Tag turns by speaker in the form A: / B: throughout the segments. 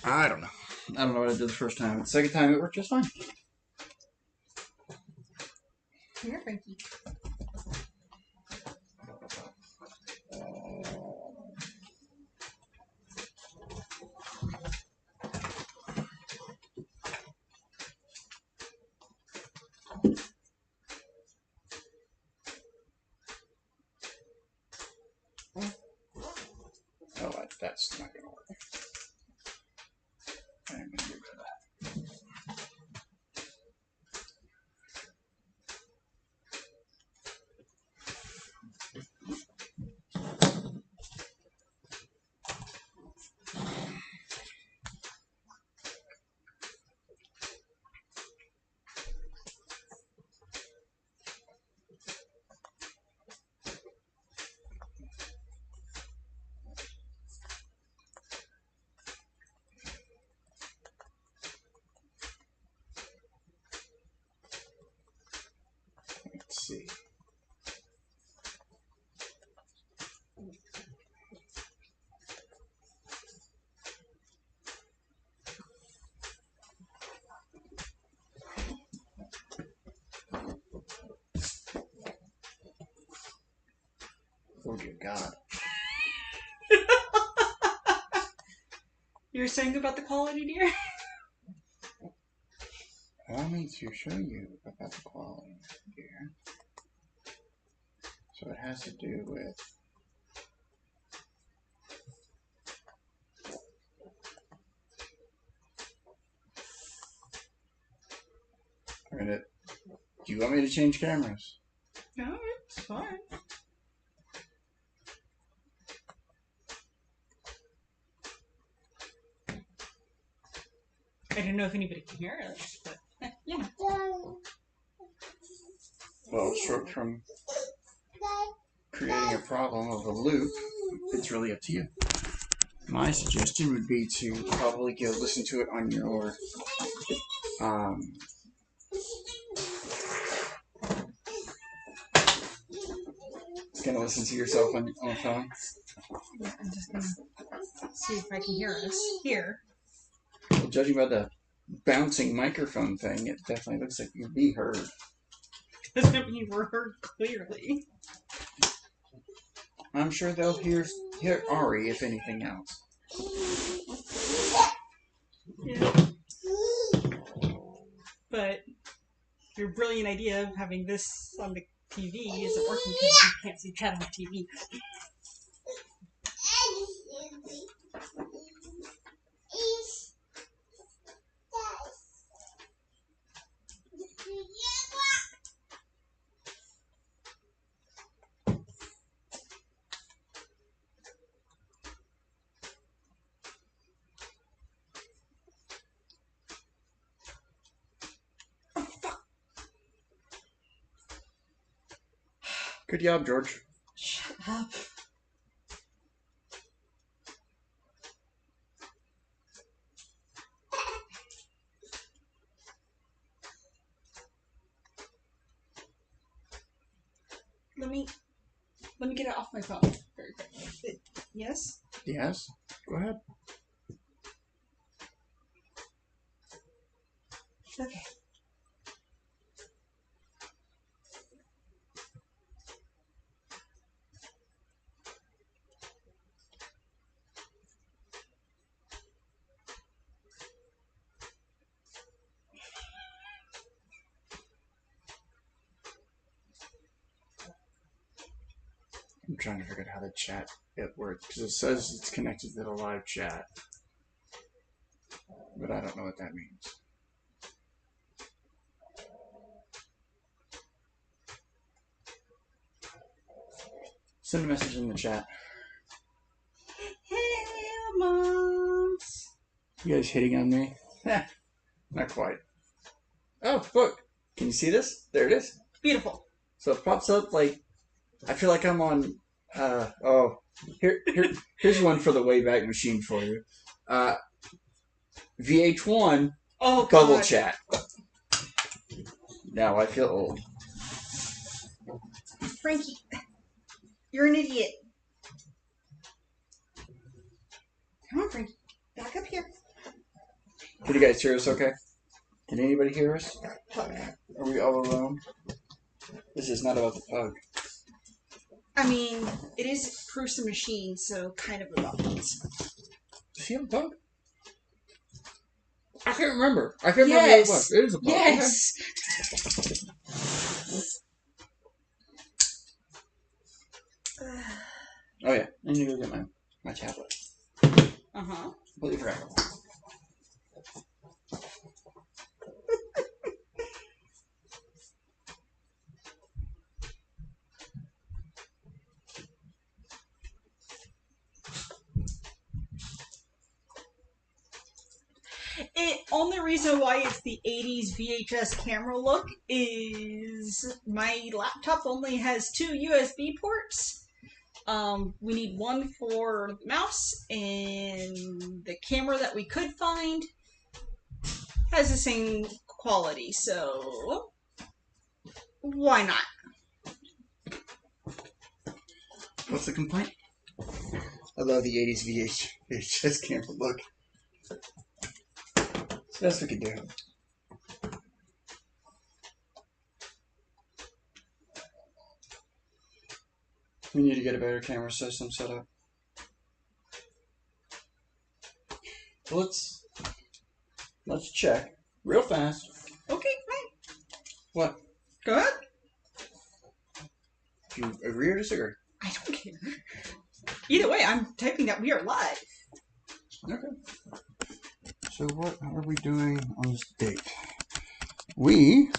A: I don't know. I don't know what I did the first time. The second time it worked just fine.
B: Come here, Frankie.
A: Oh, that's not gonna work. I'm gonna get rid of that. Let's see. Oh dear God.
B: You were saying about the quality, dear?
A: Allow me to show you about the quality here. So it has to do with do you want me to change cameras?
B: No, it's fine. I didn't know if anybody could hear us, but yeah.
A: Well, short from creating a problem of a loop, it's really up to you. My suggestion would be to probably go listen to it on your gonna listen to yourself on the phone.
B: Yeah, I'm just gonna see if I can hear us here.
A: Well, judging by the bouncing microphone thing, it definitely looks like you'd be heard.
B: Doesn't mean we're heard clearly.
A: I'm sure they'll hear Ari if anything else.
B: Yeah. But your brilliant idea of having this on the TV isn't working because you can't see Cat on the TV.
A: Good job, George.
B: Shut up. Let me get it off my phone very quick. Yes?
A: Yes? Go ahead.
B: Okay.
A: I'm trying to figure out how the chat works because it says it's connected to the live chat, but I don't know what that means. Send a message in the chat.
B: Hey, moms.
A: You guys hitting on me? Not quite. Oh, look. Can you see this? There it is.
B: Beautiful.
A: So it pops up like, I feel like I'm on, here's one for the Wayback Machine for you. VH1 Bubble Chat. Now I feel old.
B: Frankie, you're an idiot. Come on, Frankie. Back up here.
A: Can you guys hear us okay? Can anybody hear us? Are we all alone? This is not about the pug.
B: I mean, it is Proust a machine, so kind of about things.
A: Does he have a pug? I can't remember. I can't remember what it was. It is a pug.
B: Yes.
A: Okay. Oh yeah, I need to go get my tablet.
B: Uh-huh.
A: Completely forgot.
B: Only reason why it's the 80s VHS camera look is my laptop only has 2 USB ports. We need one for the mouse, and the camera that we could find has the same quality, so why not?
A: What's the complaint? I love the 80s VHS camera look. It's the best we could do. We need to get a better camera system set up. Let's check real fast.
B: Okay, fine.
A: What?
B: Go ahead.
A: Do you agree or disagree?
B: I don't care. Either way, I'm typing that we are live.
A: Okay. So what are we doing on this date? We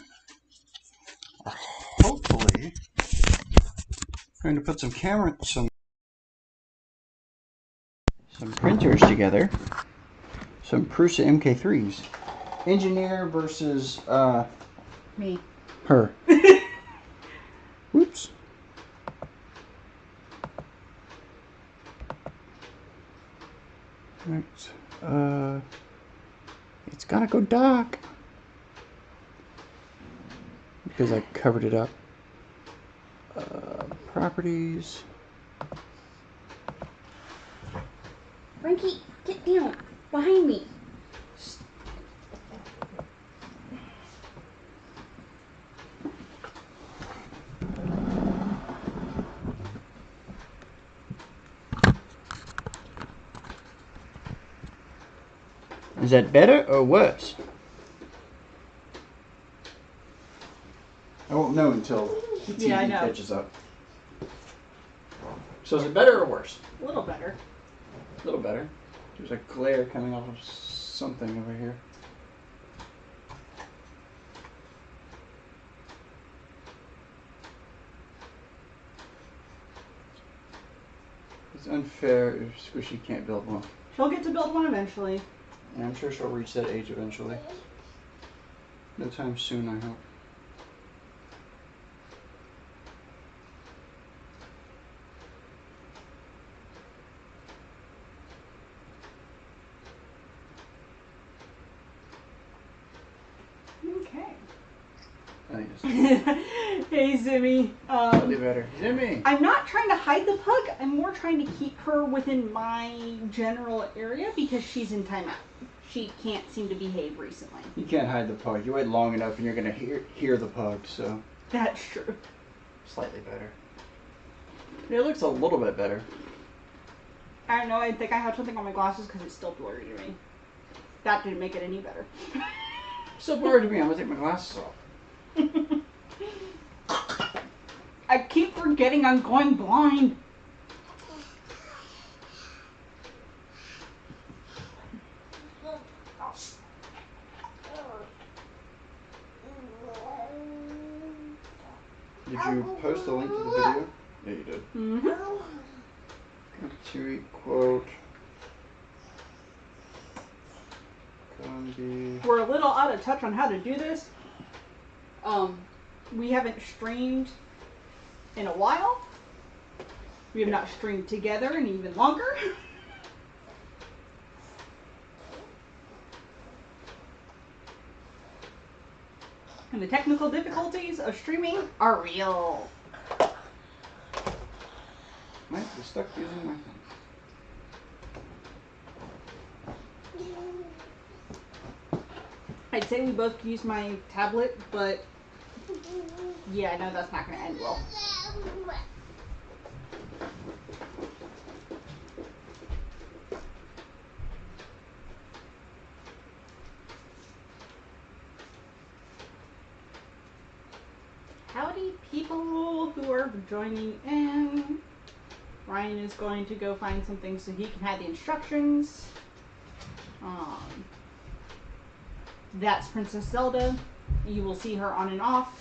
A: are hopefully going to put some printers together. Some Prusa MK3s. Engineer versus
B: Me.
A: her. Whoops. Right. It's gotta go dark because I covered it up. Properties.
C: Frankie, get down. Behind me.
A: Is that better or worse? I won't know until the TV
B: Yeah, I know.
A: catches up. So is it better or worse?
B: A little better.
A: A little better. There's a glare coming off of something over here. It's unfair if Squishy can't build one.
B: She'll get to build one eventually.
A: And I'm sure she'll reach that age eventually. No time soon, I hope.
B: Okay.
A: I think it's
B: Hey, Zimmy.
A: slightly better. Jimmy!
B: I'm not trying to hide the pug. I'm more trying to keep her within my general area because she's in timeout. She can't seem to behave recently.
A: You can't hide the pug. You wait long enough and you're going to hear the pug, so
B: That's true.
A: slightly better. It looks a little bit better.
B: I don't know. I think I have something on my glasses because it's still blurry to me. That didn't make it any better.
A: So blurry to me. I'm going to take my glasses off.
B: I keep forgetting I'm going blind.
A: Did you post a link to the video? Yeah, you did.
B: Mm-hmm.
A: Tweet quote. Combi.
B: We're a little out of touch on how to do this. We haven't streamed in a while. We have not streamed together in even longer. And the technical difficulties of streaming are real.
A: Might be stuck using my thing.
B: I'd say we both could use my tablet, but yeah, I know that's not going to end well. Howdy, people who are joining in. Ryan is going to go find something so he can have the instructions. That's Princess Zelda. You will see her on and off.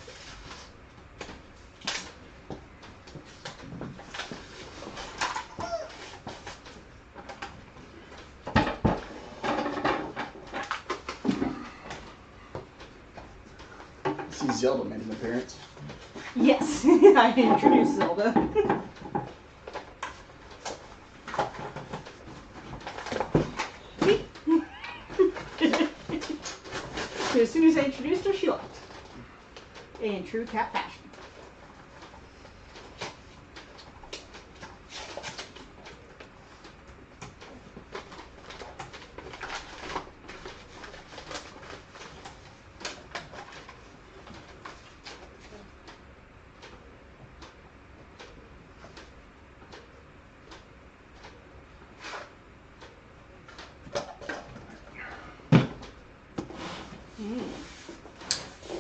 A: See Zelda made an appearance.
B: Yes, I introduced Zelda. As soon as I introduced her, she left. In true cat fashion.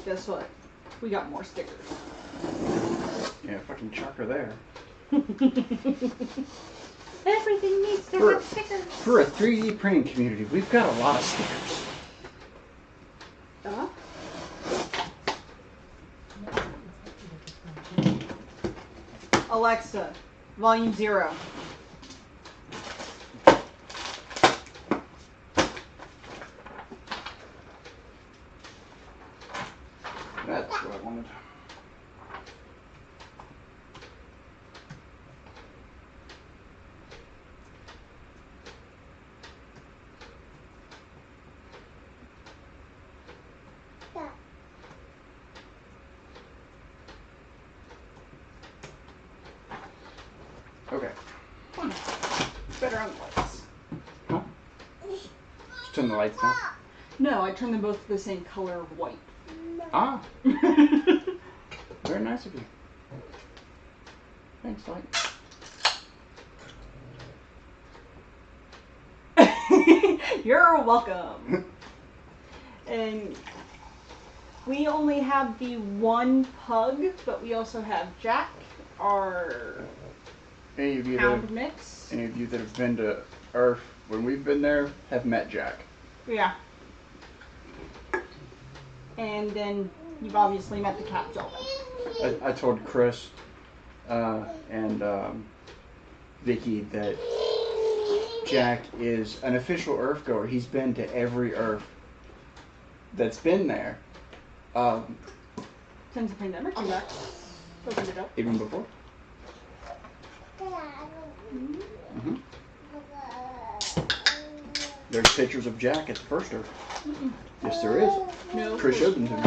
B: Guess what? We got more stickers.
A: Yeah, fucking chuck her there.
B: Everything needs to have stickers.
A: For a 3D printing community, we've got a lot of stickers.
B: Alexa, volume 0.
A: That's what I wanted. Okay.
B: Better on the lights.
A: Huh? Just turn the lights down.
B: No, I turned them both to the same color of white.
A: Ah. Very nice of you. Thanks, Light.
B: You're welcome. And we only have the one pug, but we also have Jack, our
A: Any of you
B: hound mix.
A: that have been to Earth when we've been there have met Jack.
B: Yeah. And then you've obviously met the cat Zelda.
A: I told Chris and Vicky that Jack is an official Earth goer. He's been to every Earth that's been there.
B: Since the pandemic came back. Opened it up.
A: Even before. Mm-hmm. There's pictures of Jack at the first Earth.
B: Mm-mm.
A: Yes, there is.
B: No.
A: Chris showed them to me.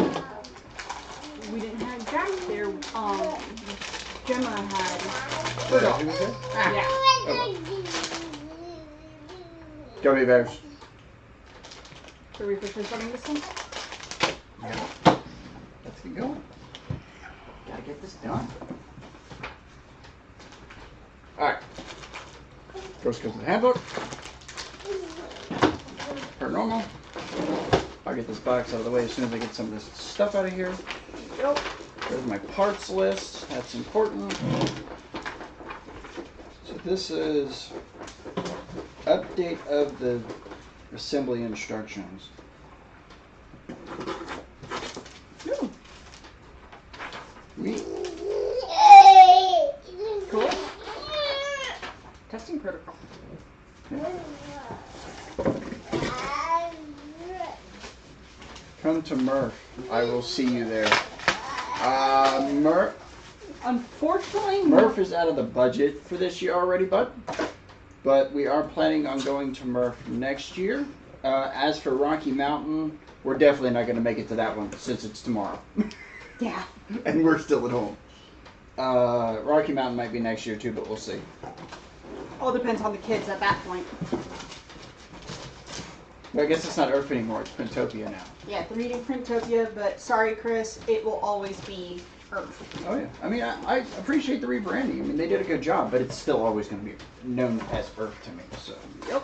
B: We didn't have Jack there. Gemma had.
A: Oh, yeah. He was there?
B: Yeah.
A: Oh. Gummy bears.
B: So are we officially starting this one?
A: Yeah. Let's get going. Gotta get this done. Alright. First goes to the handbook. Per normal. I'll get this box out of the way as soon as I get some of this stuff out of here.
B: Yep.
A: There's my parts list. That's important. So this is update of the assembly instructions.
B: Ooh.
A: Neat.
B: Cool. Testing protocol.
A: Come to Murph. I will see you there.
B: Unfortunately,
A: Murph is out of the budget for this year already, bud. But we are planning on going to Murph next year. As for Rocky Mountain, we're definitely not going to make it to that one since it's tomorrow.
B: Yeah.
A: And we're still at home. Rocky Mountain might be next year too, but we'll see.
B: All depends on the kids at that point.
A: Well, I guess it's not Earth anymore. It's Printopia now.
B: Yeah, 3D Printopia, but sorry, Chris, it will always be Earth.
A: Oh, yeah. I mean, I appreciate the rebranding. I mean, they did a good job, but it's still always going to be known as Earth to me, so.
B: Yep.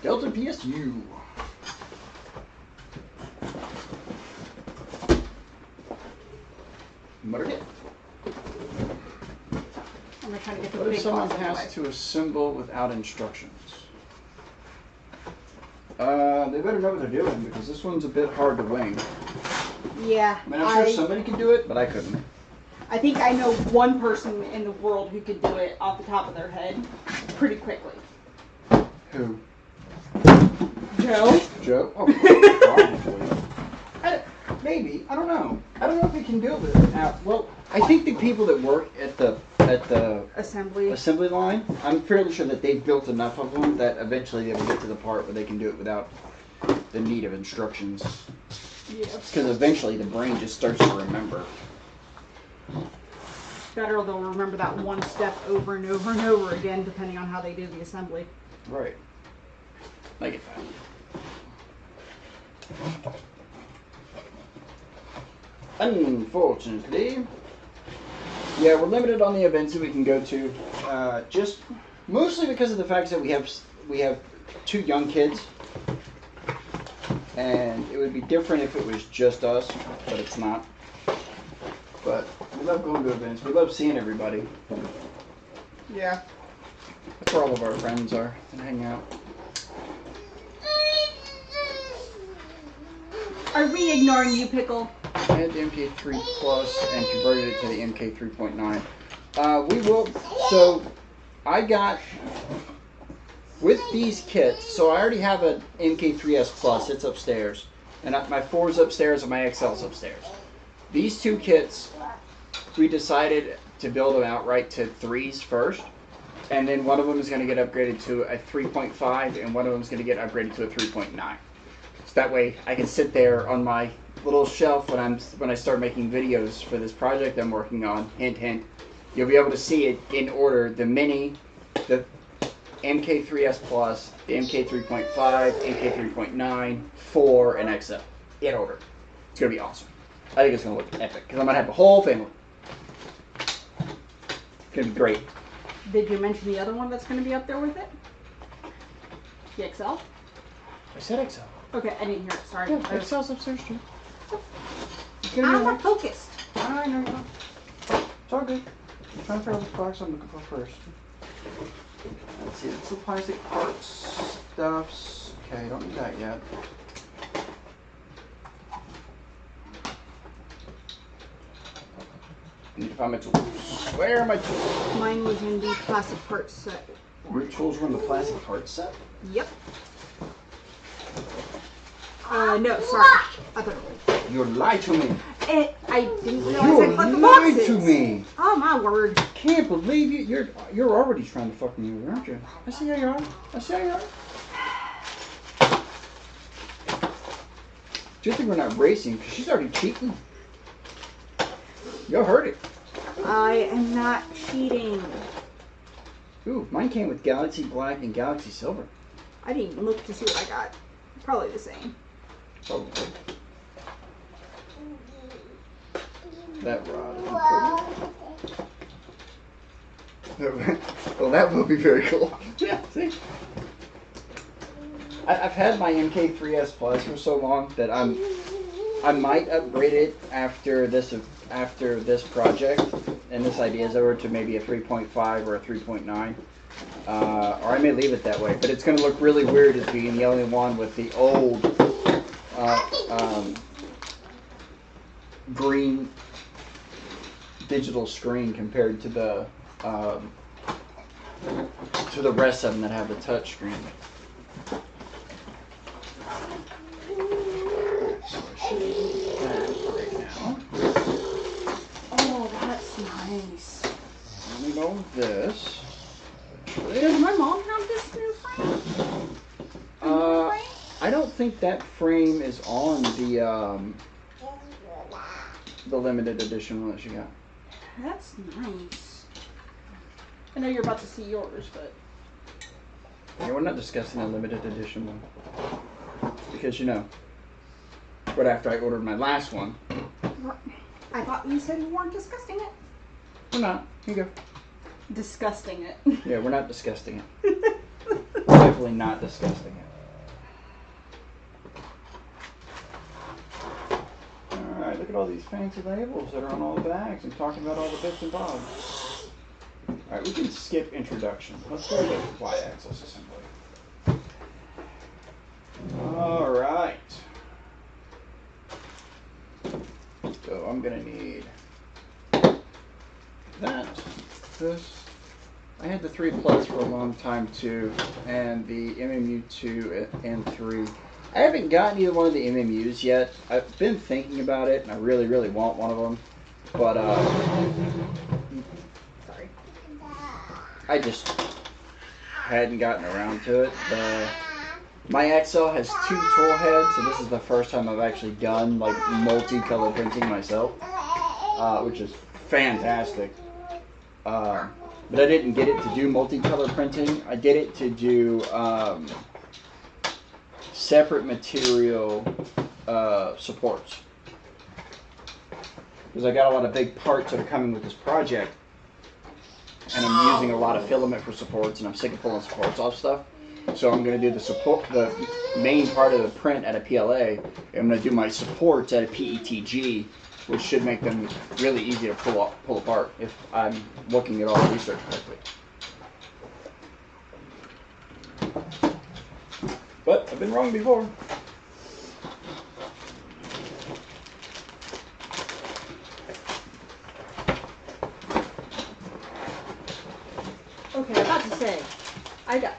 A: Delta PSU. Motorkit.
B: I'm gonna try to get the
A: What if
B: big
A: someone
B: box out of the
A: has
B: way.
A: to assemble without instructions? They better know what they're doing because this one's a bit hard to wing.
B: Yeah,
A: I mean, I'm sure somebody can do it, but I couldn't.
B: I think I know one person in the world who could do it off the top of their head pretty quickly.
A: Who?
B: Joe?
A: Joe? Oh, probably. Maybe. I don't know. I don't know if he can do it now. Well, I think the people that work at the assembly line, I'm fairly sure that they've built enough of them that eventually they will get to the part where they can do it without the need of instructions.
B: Yes.
A: Because eventually the brain just starts to remember.
B: Better they'll remember that one step over and over and over again, depending on how they do the assembly.
A: Right. I get that. Unfortunately, yeah, we're limited on the events that we can go to. Just mostly because of the fact that we have 2 young kids, and it would be different if it was just us, but it's not. But we love going to events. We love seeing everybody.
B: Yeah.
A: That's where all of our friends are and hang out.
B: Are we ignoring you, Pickle?
A: I had the MK3 Plus and converted it to the MK3.9. We will. So I got with these kits. So I already have an MK3S Plus. It's upstairs, and my 4's upstairs and my XL's upstairs. These 2 kits, we decided to build them outright to 3s first, and then one of them is going to get upgraded to a 3.5, and one of them is going to get upgraded to a 3.9. So that way I can sit there on my little shelf when I start making videos for this project I'm working on. Hint, hint. You'll be able to see it in order: the Mini, the MK3S Plus, the MK3.5, MK3.9, 4, and XL in order. It's gonna be awesome. I think it's gonna look epic because I'm gonna have the whole family. It's gonna be great.
B: Did you mention the other one that's going to be up there with it? The XL?
A: I said XL.
B: Okay, I didn't hear it. Sorry.
A: Yeah, XL's upstairs too.
B: I'm not focused.
A: I know you're not. It's all good. I'm trying to figure out which box I'm looking for first. Let's see, it's the plastic parts stuffs. Okay, don't need that yet. I need to find my tools. Where are my tools?
B: Mine was in the plastic parts set.
A: Your tools were in the plastic parts set?
B: Yep. No, sorry. Other.
A: You lied to me.
B: I didn't realize
A: You
B: I put the
A: lied
B: boxes.
A: to me.
B: Oh my word.
A: Can't believe you. You're already trying to fuck me over, aren't you? I see how you are. I see how you are. Good thing we're not racing, because she's already cheating. You'll hurt it.
B: I am not cheating.
A: Ooh, mine came with Galaxy Black and Galaxy Silver.
B: I didn't even look to see what I got. Probably the same.
A: Probably. That rod is important. Well, that will be very cool. Yeah, see? I've had my MK3S Plus for so long that I might upgrade it after this project and this idea is over to maybe a 3.5 or a 3.9. Or I may leave it that way, but it's going to look really weird as being the only one with the old green digital screen compared to the rest of them that have the touch screen. So I should do that right now.
B: Oh, that's nice.
A: We know this.
B: Does my mom have this new frame?
A: I don't think that frame is on the limited edition one that she got.
B: That's nice. I know you're about to see yours, but...
A: Yeah, we're not discussing a limited edition one. Because, you know, right after I ordered my last one.
B: I thought you said you weren't disgusting it.
A: We're not. Here you go.
B: Disgusting it.
A: Yeah, we're not disgusting it. Definitely not disgusting it. Alright, look at all these fancy labels that are on all the bags and talking about all the bits and bobs. Alright, we can skip introduction. Let's go to the Y-axis assembly. Alright. So I'm gonna need that, this. I had the 3 Plus for a long time too, and the MMU2 and 3. I haven't gotten either one of the MMUs yet. I've been thinking about it, and I really, really want one of them. But,
B: Sorry.
A: I just hadn't gotten around to it. My XL has 2 tool heads, so this is the first time I've actually done, like, multi-color printing myself, which is fantastic. But I didn't get it to do multicolor printing. I did it to do separate material supports. Because I got a lot of big parts that are coming with this project. And I'm using a lot of filament for supports, and I'm sick of pulling supports off stuff. So I'm going to do the main part of the print at a PLA. And I'm going to do my supports at a PETG, which should make them really easy to pull apart if I'm looking at all the research correctly. But I've been wrong before.
B: Okay, I'm about to say, I got...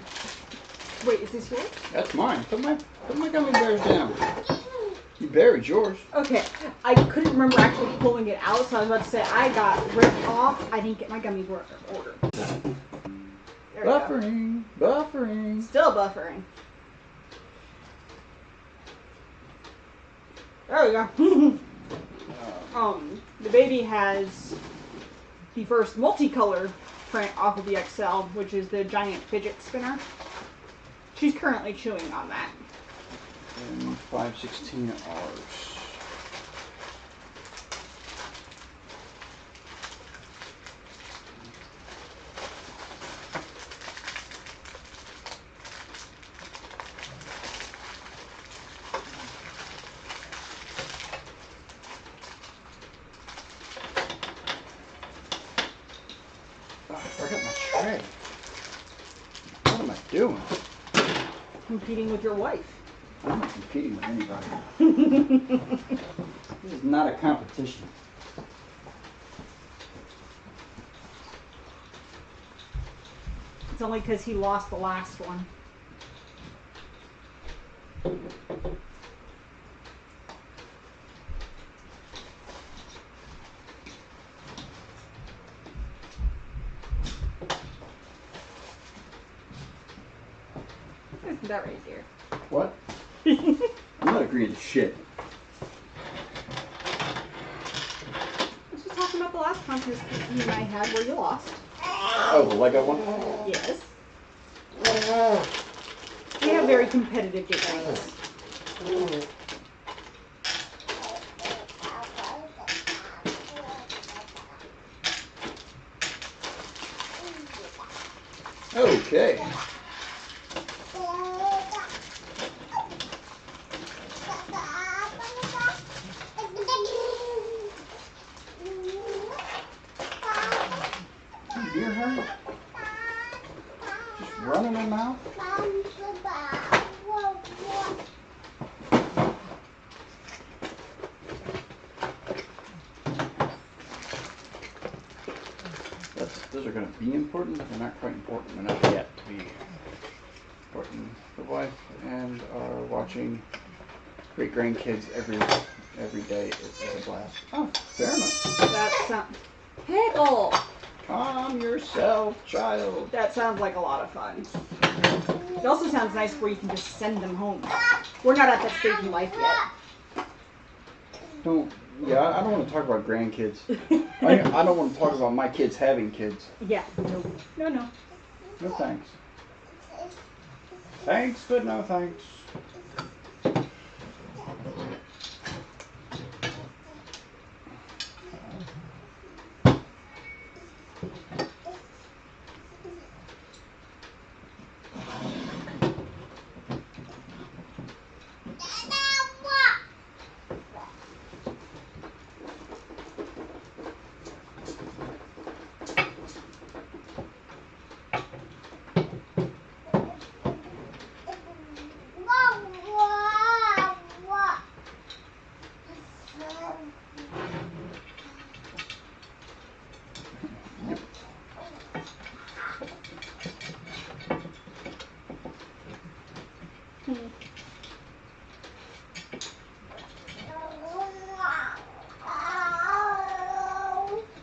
B: Wait, is this yours?
A: That's mine. Put my gummy bears down. You buried yours.
B: Okay, I couldn't remember actually pulling it out, so I was about to say I got ripped off. I didn't get my gummy bear order. There
A: Buffering, buffering.
B: Still buffering. There we go. The baby has the first multicolor print off of the XL, which is the giant fidget spinner. She's currently chewing on that.
A: And 5/16 hours. Oh, I forgot my tray. What am I doing?
B: Competing with your wife.
A: I'm not competing with anybody. This is not a competition.
B: It's only because he lost the last one. Isn't that right, dear?
A: What? I'm not agreeing to shit.
B: Let's just talk about the last contest you and I had where you lost.
A: Oh, the Lego one?
B: Yes. We have very competitive games.
A: Okay. You hear her? Just running her mouth? Those are going to be important, but they're not quite important enough yet to be important. The wife and are watching great grandkids every day is a blast. Oh, fair enough.
B: That's Pickle!
A: Calm yourself, child.
B: That sounds like a lot of fun. It also sounds nice where you can just send them home. We're not at that stage in life yet.
A: Don't Yeah, I don't want to talk about grandkids. I don't want to talk about my kids having kids.
B: Yeah. No. No. No.
A: No thanks. Thanks, but no thanks.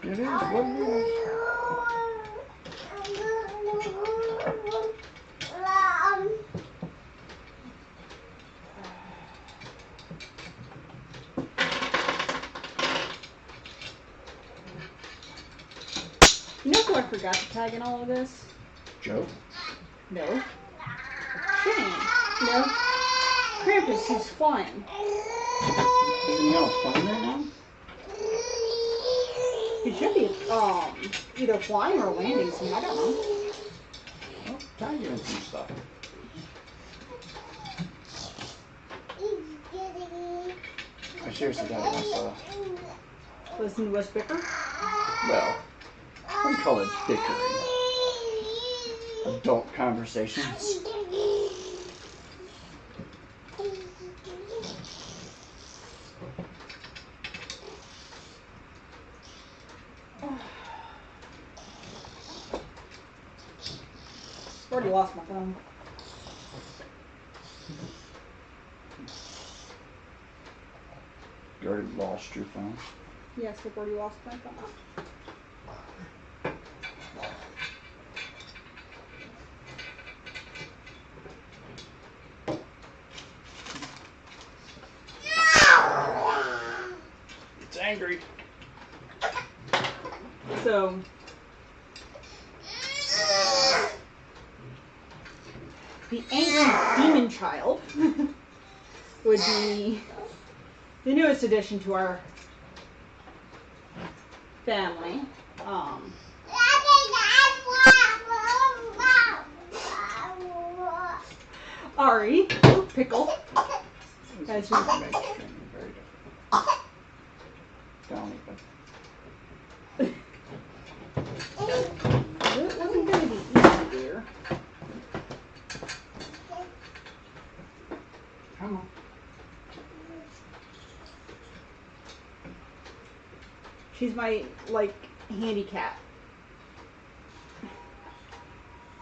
A: It is what it is.
B: You know who I forgot to tag in all of this?
A: Joe?
B: No. Shane. No. Krampus, who's flying.
A: Isn't he on a plane right now?
B: He should be either flying or landing soon. I don't know.
A: Well, tag him in some stuff. I seriously got myself.
B: Listen to us bicker.
A: Well, we call it bickering. Adult conversations.
B: Already lost my phone.
A: You already lost your phone.
B: Yes, I've already lost my phone.
A: It's angry.
B: So, the angry demon child would be the newest addition to our family. Ari, Pickle, as we
A: Makes training very difficult. Don't even.
B: It wasn't going to be easy, dear.
A: Come on.
B: She's my, handicap.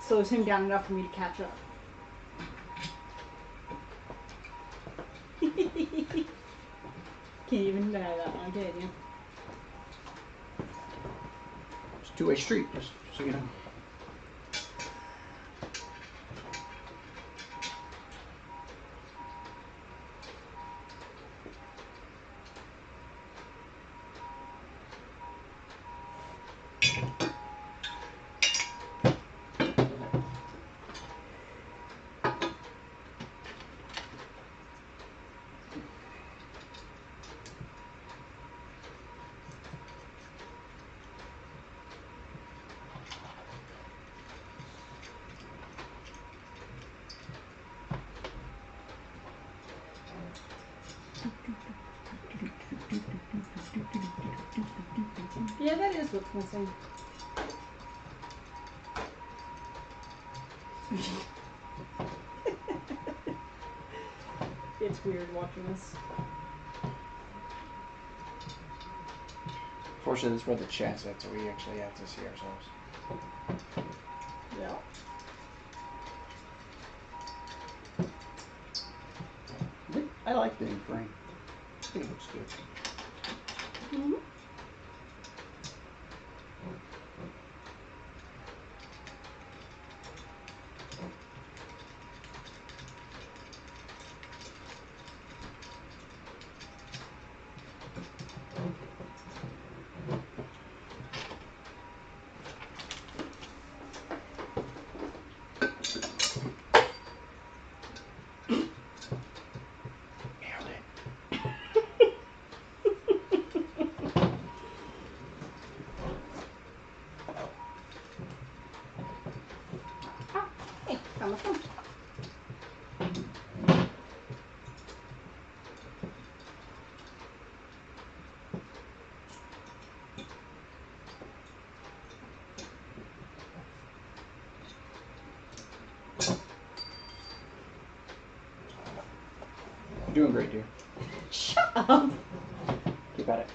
B: Slows him down enough for me to catch up. Can't even deny that one, can you?
A: It's a two-way street, just so you know.
B: Yeah, that is what's missing. It's weird watching this.
A: Fortunately, this is where the chat's at, so we actually have to see ourselves.
B: Yeah.
A: I like the new frame. I think it looks good.
B: Mm-hmm.
A: You're doing great, dear.
B: Shut up.
A: Keep at it.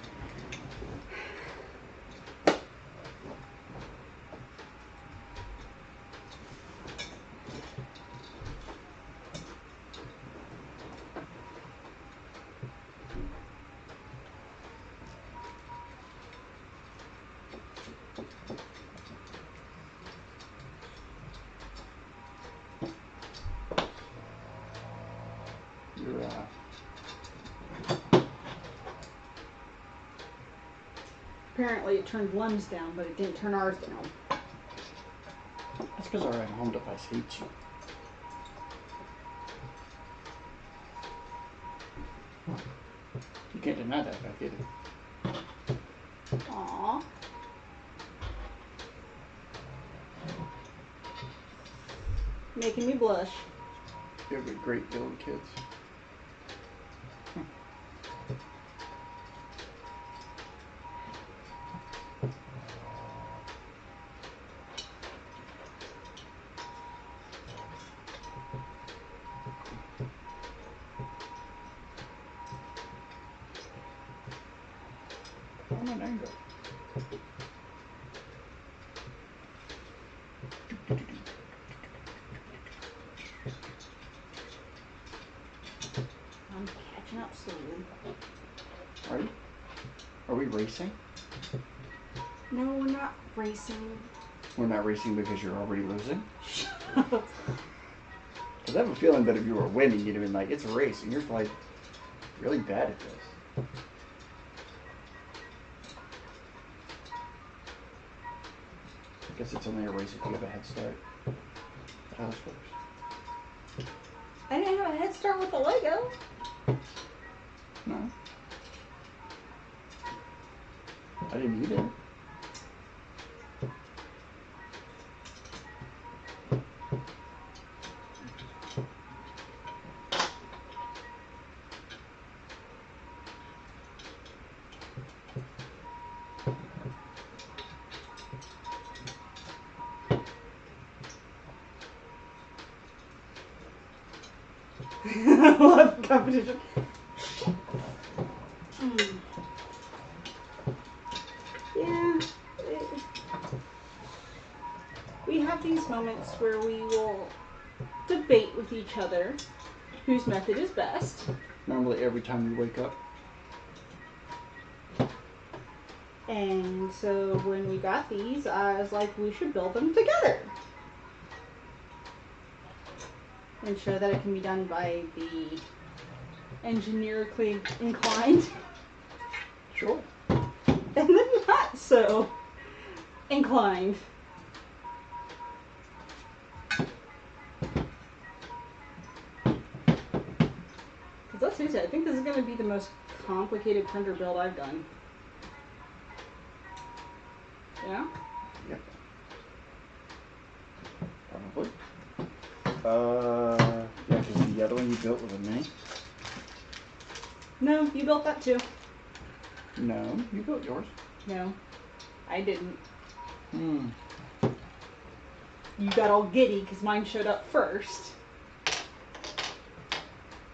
B: Apparently it turned Lem's down, but it didn't turn ours down.
A: That's because our at-home device hates you. You can't deny that fact either.
B: Aww. Making me blush.
A: You have a great deal of kids. I'm an anger.
B: I'm catching up slowly.
A: Are you? Are we racing?
B: No, we're not racing.
A: We're not racing because you're already losing? Because I have a feeling that if you were winning, you'd have been like, it's a race, and you're like really bad at this. I guess it's only a race if you have a head start. That's how this works.
B: I didn't have a head start with the Lego.
A: No. I didn't either.
B: I love competition. Yeah. We have these moments where we will debate with each other whose method is best.
A: Normally every time we wake up.
B: And so when we got these, I was like, we should build them together. And show that it can be done by the engineerically inclined.
A: Sure.
B: And the not so inclined. Because let's face it, I think this is going to be the most complicated printer build I've done. Yeah?
A: Yep. Probably. Yeah, because the other one you built was a mini.
B: No, you built that too.
A: No, you built yours.
B: No, I didn't.
A: Hmm.
B: You got all giddy because mine showed up first.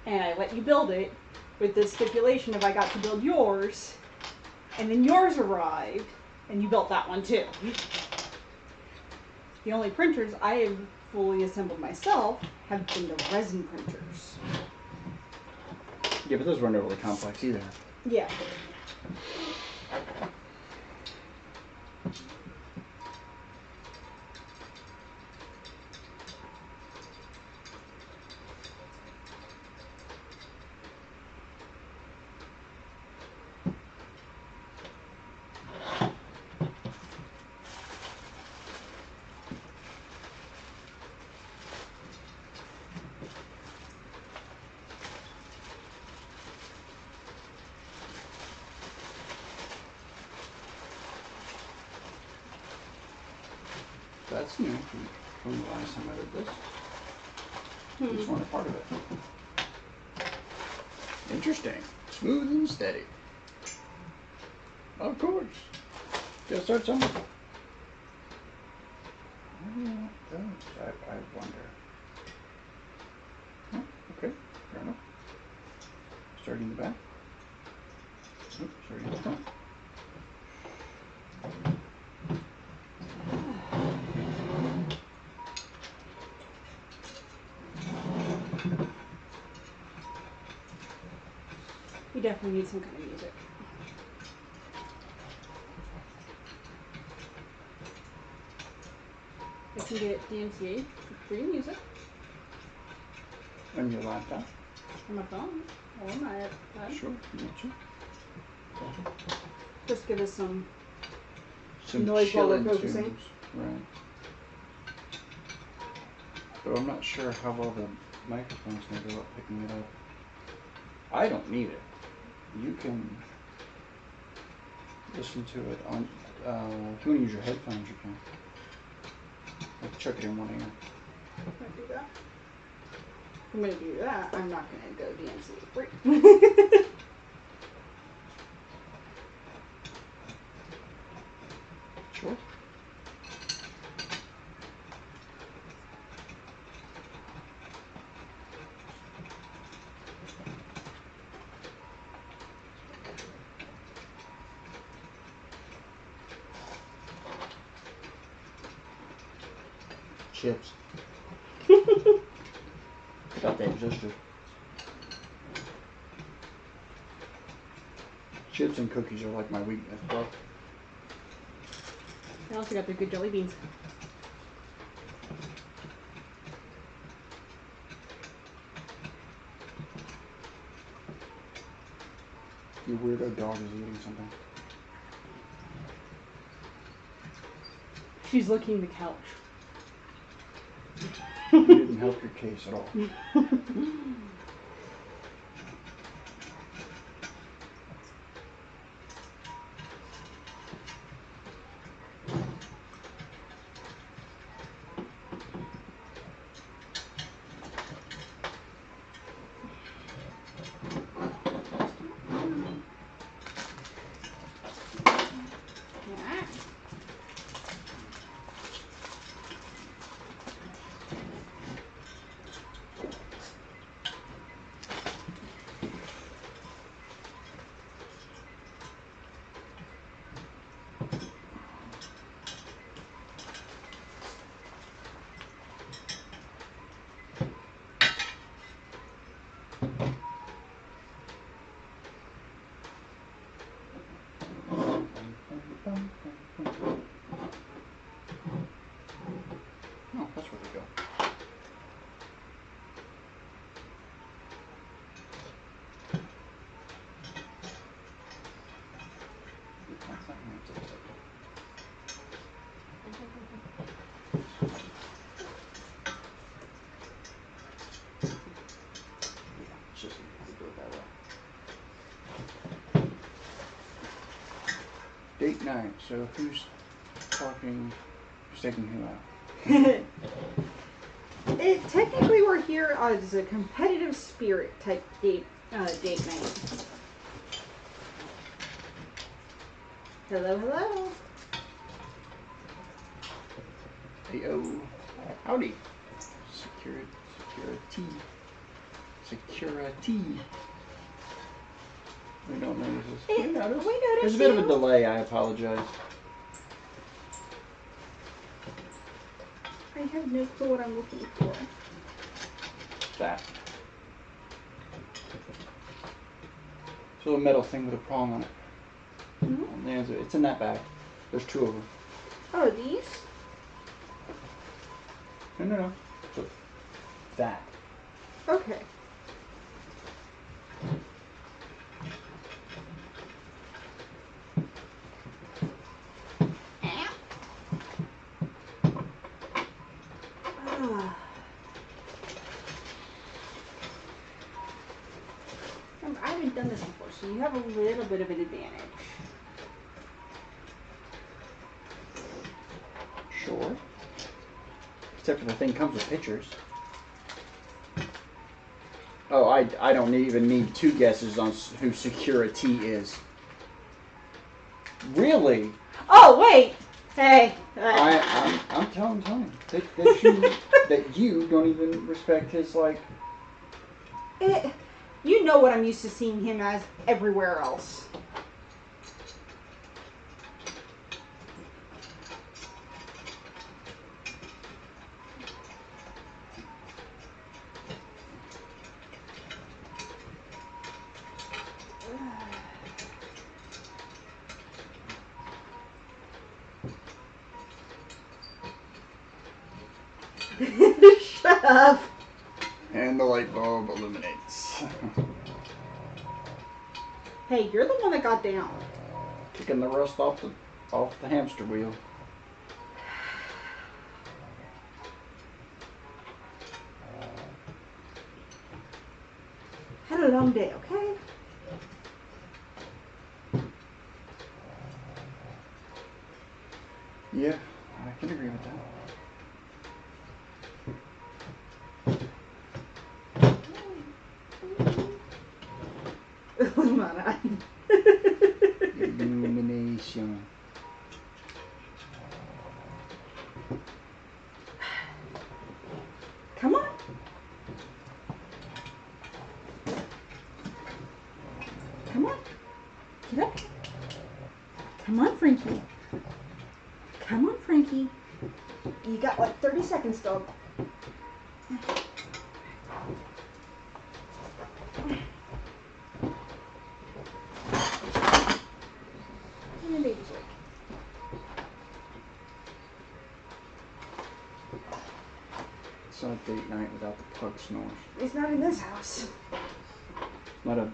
B: And I let you build it with the stipulation of I got to build yours. And then yours arrived, and you built that one too. The only printers I have fully assembled myself have been the resin printers.
A: Yeah, but those weren't overly complex either.
B: Yeah.
A: That's new from the last time I did this. Each one a part of it. Interesting. Smooth and steady. Of course. Gotta start somewhere. Where do you want those? I wonder. Oh, okay, fair enough. Starting in the back. Oops, starting in the front.
C: We definitely need some kind of music. I can get DMCA free music.
A: On your laptop?
C: On my phone. Or on my iPad.
A: Sure, you want to.
C: Just give us some
A: Some
C: noise while we're
A: chillin'
C: focusing.
A: tunes. Right. But I'm not sure how well the microphone's going to go up picking it up. I don't need it. You can listen to it on, if you want to use your headphones, you can. Like, chuck it in one ear.
C: I'm gonna do that. I'm gonna do that. I'm not gonna go DMCA free.
A: Sure. Chips. Forgot they existed. Chips and cookies are like my weakness, bro.
C: I also got the good jelly beans.
A: Your weirdo dog is eating something.
C: She's licking the couch.
A: You didn't help your case at all.
C: Yeah.
A: Oh, that's where they go. That's not right, it's upside down. Yeah, it's just easier to do it that way. Date night. So who's talking? Who's taking who out?
C: Technically, we're here as a competitive spirit type date night. Hello, hello.
A: Heyo. Howdy. Security. We don't notice this.
C: We noticed
A: There's a bit of a
C: you.
A: delay. I apologize.
C: I have no clue what I'm looking for.
A: That. It's a little metal thing with a prong on it.
C: Mm-hmm.
A: And it's in that bag. There's two of them.
C: Oh, these?
A: No. So, that.
C: Okay. I haven't done this before, so you have a little bit of an advantage.
A: Sure. Except for the thing comes with pictures. Oh, I don't even need two guesses on who Security is. Really?
C: Oh, wait! Hey!
A: I'm telling Tony that you don't even respect his, like...
C: You know what I'm used to seeing him as everywhere else. Shut up.
A: And the light bulb illuminates.
C: Hey, you're the one that got down.
A: Kicking the rust off the hamster wheel.
C: Had a long day, okay?
A: Yeah, I can agree with that. Illumination.
C: Come on. Come on. Get up. Come on, Frankie. Come on, Frankie. You got like 30 seconds, dog. And baby's awake.
A: It's not a date night without the pug snores.
C: It's not in this house.
A: Not a...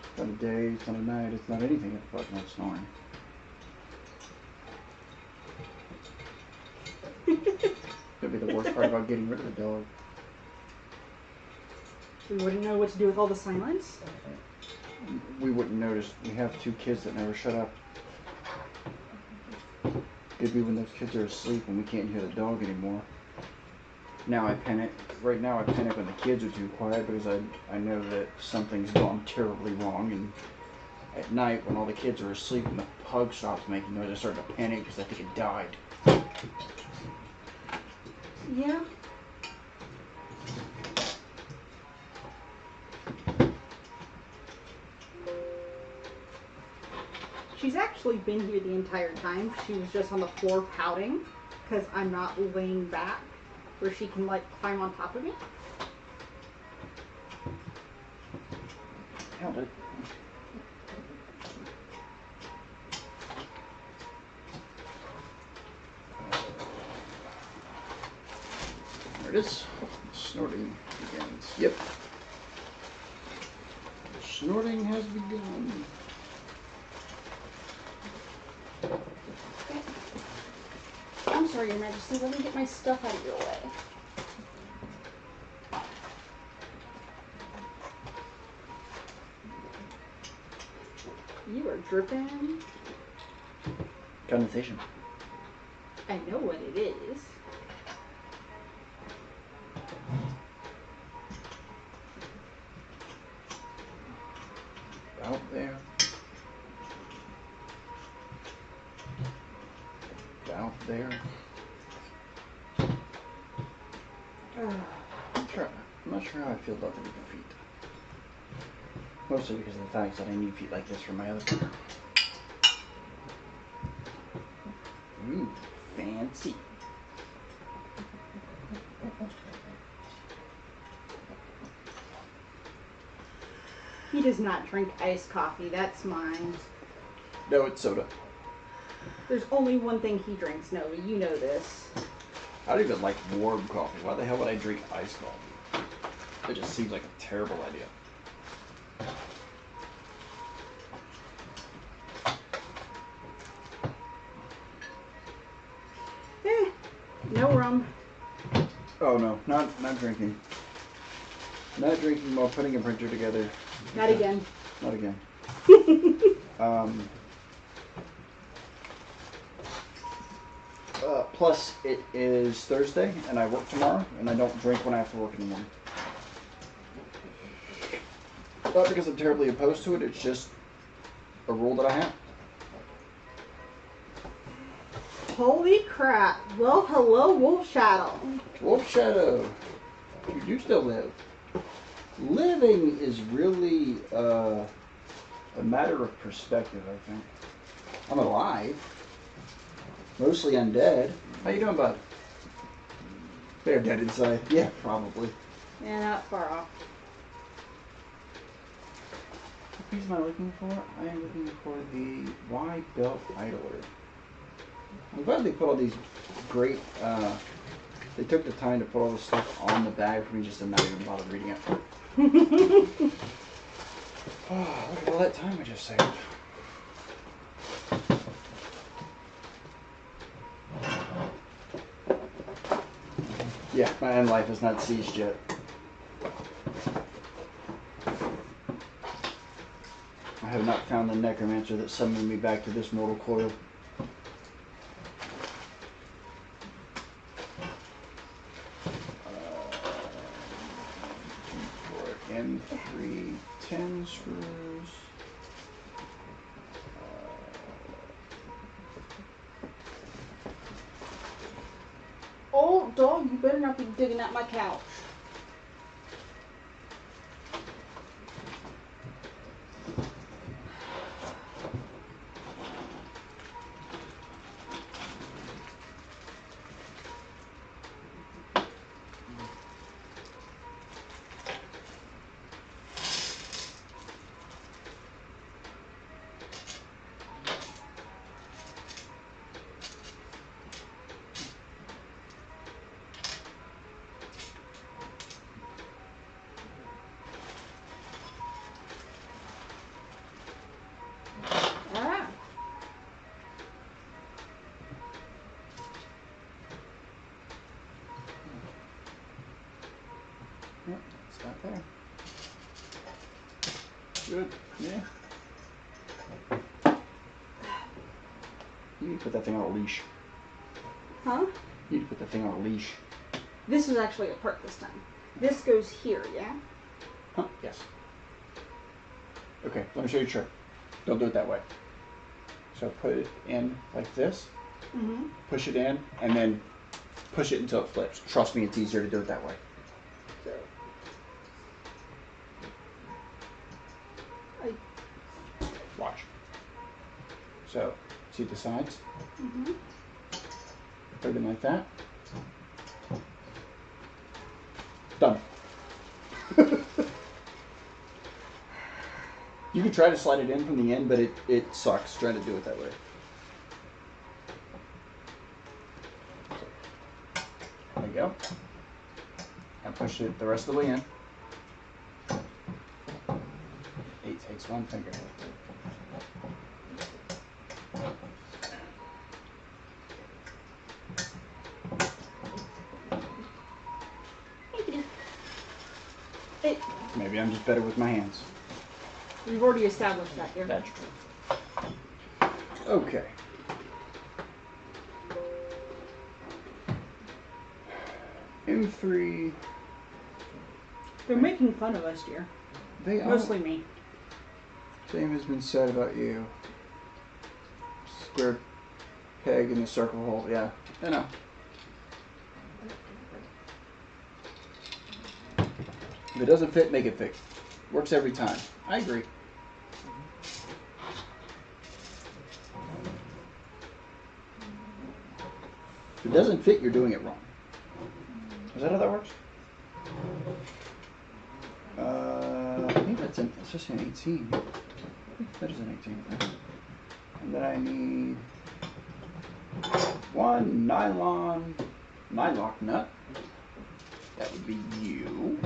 A: It's not a day, it's not a night, it's not anything if the pug's not snoring. Could be the worst part about getting rid of the dog.
C: We wouldn't know what to do with all the silence.
A: We wouldn't notice. We have 2 kids that never shut up. Could be when those kids are asleep and we can't hear the dog anymore. Now I panic. Right now I panic when the kids are too quiet because I know that something's gone terribly wrong. And at night when all the kids are asleep and the pug stops making noise, I start to panic because I think it died.
C: Yeah. She's actually been here the entire time. She was just on the floor pouting because I'm not laying back where she can like climb on top of me.
A: Held it. There it is. Snorting begins. Yep. Snorting has begun.
C: I'm sorry, Your Majesty. Let me get my stuff out of your way. You are dripping.
A: Condensation.
C: I know what it is.
A: Out there. Out there. I'm not sure how I feel about the little feet. Mostly because of the fact that I need feet like this for my other pair. Ooh, fancy.
C: He does not drink iced coffee. That's mine.
A: No, it's soda.
C: There's only one thing he drinks, Nova. You know this.
A: I don't even like warm coffee. Why the hell would I drink iced coffee? It just seems like a terrible idea.
C: No rum.
A: Oh no, not drinking. Not drinking while putting a printer together.
C: Not again.
A: Not again. Plus, it is Thursday, and I work tomorrow, and I don't drink when I have to work in the morning. Not because I'm terribly opposed to it, it's just a rule that I have.
C: Holy crap. Well, hello, Wolf Shadow.
A: Wolf Shadow, you do still live. Living is really a matter of perspective, I think. I'm alive. Mostly undead. How you doing, bud? They're dead inside. Yeah, probably.
C: Yeah, not far off.
A: What piece am I looking for? I am looking for the Y-belt idler. I'm glad they put all these great, they took the time to put all this stuff on the bag for me just to not even bother reading it. Oh, look at all that time I just saved. Yeah, my end life is not ceased yet. I have not found the necromancer that summoned me back to this mortal coil. For M3 10 screws.
C: Oh, dog, you better not be digging at my couch. Ah.
A: Yep, it's not there. Good, yeah. You need to put that thing on a leash.
C: Huh?
A: You need to put that thing on a leash.
C: This was actually a part this time. This goes here, yeah?
A: Huh? Yes. Okay, let me show you a trick. Don't do it that way. So put it in like this, push it in, and then push it until it flips. Trust me, it's easier to do it that way.
C: So,
A: Watch. So, see the sides? Put it in like that. Done. You can try to slide it in from the end, but it sucks trying to do it that way. There you go. And push it the rest of the way in. It takes one finger. Maybe I'm just better with my hands.
C: we've already established that here.
A: That's true. Okay. M3.
C: They're making fun of us, dear.
A: They are.
C: Mostly me.
A: Same has been said about you. Square peg in the circle hole. Yeah, I know. If it doesn't fit, make it fit. Works every time. I agree. If it doesn't fit, you're doing it wrong. Is that how that works? I think that's just an 18. That is an 18. And then I need one nylock nut. That would be you.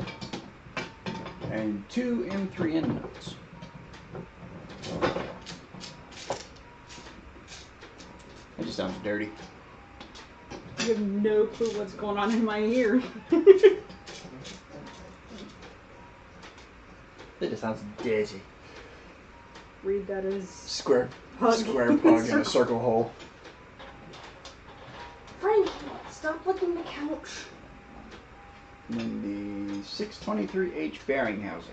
A: And 2 M3 end nuts. That just sounds dirty.
C: You have no clue what's going on in my ear.
A: That just sounds dirty.
C: Read that as
A: Square
C: pug.
A: pug in a circle hole.
C: Frank, stop licking the couch.
A: And then the 623H bearing housing.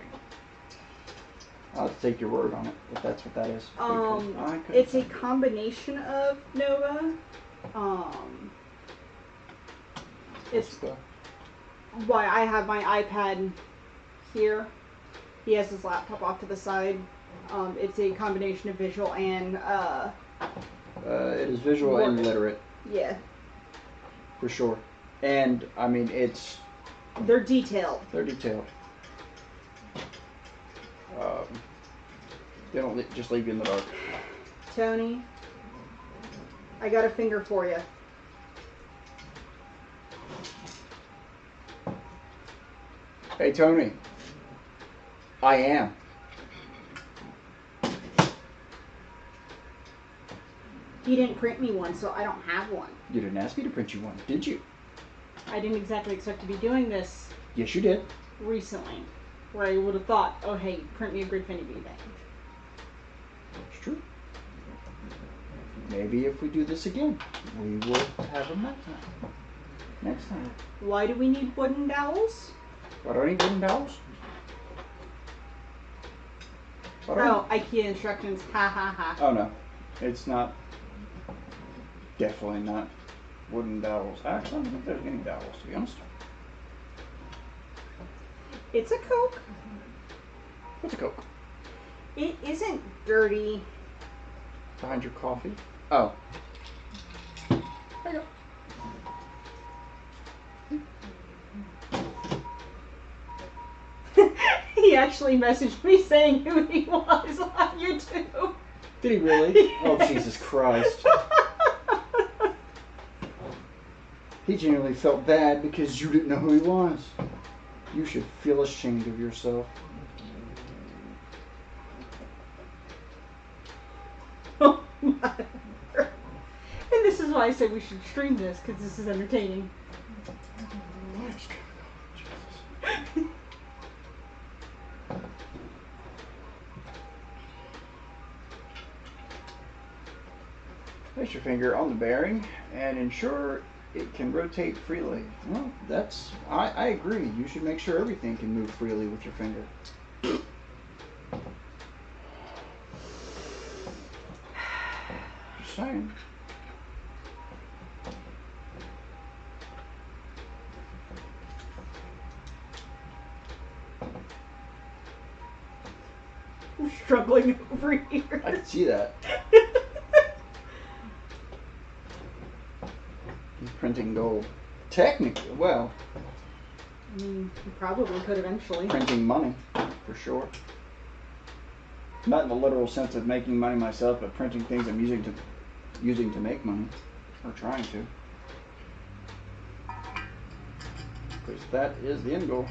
A: I'll have to take your word on it, if that's what that is.
C: It's a combination of Nova
B: It's why I have my iPad here. He has his laptop off to the side. It's a combination of visual and
A: it is visual and literate.
B: Yeah.
A: For sure. And I mean
B: they're detailed.
A: They're detailed. They don't just leave you in the dark.
B: Tony, I got a finger for you.
A: Hey, Tony. I am.
B: He didn't print me one, so I don't have one.
A: You didn't ask me to print you one, did you?
B: I didn't exactly expect to be doing this.
A: Yes, you did.
B: Recently. Where I would have thought, oh, hey, print me a Gridfinity thing.
A: It's true. Maybe if we do this again, we will have them next time.
B: Why do we need wooden dowels?
A: Why do I need wooden dowels?
B: Oh, IKEA instructions. Ha ha ha.
A: Oh no, it's not. Definitely not wooden dowels. Actually, I don't think there's any dowels, to be honest.
B: It's a Coke.
A: What's a Coke?
B: It isn't dirty.
A: Behind your coffee? Oh. There you go.
B: He actually messaged me saying who he was on YouTube.
A: Did he really? Oh, Jesus Christ. He genuinely felt bad because you didn't know who he was. You should feel ashamed of yourself.
B: Oh my. And this is why I said we should stream this, because this is entertaining.
A: Place your finger on the bearing and ensure it can rotate freely. Well, I agree. You should make sure everything can move freely with your finger. Just saying.
B: I'm struggling over here.
A: I can see that. He's printing gold. Technically, well.
B: I mean, you probably could eventually.
A: Printing money, for sure. Not in the literal sense of making money myself, but printing things I'm using to make money. Or trying to. Because that is the end goal.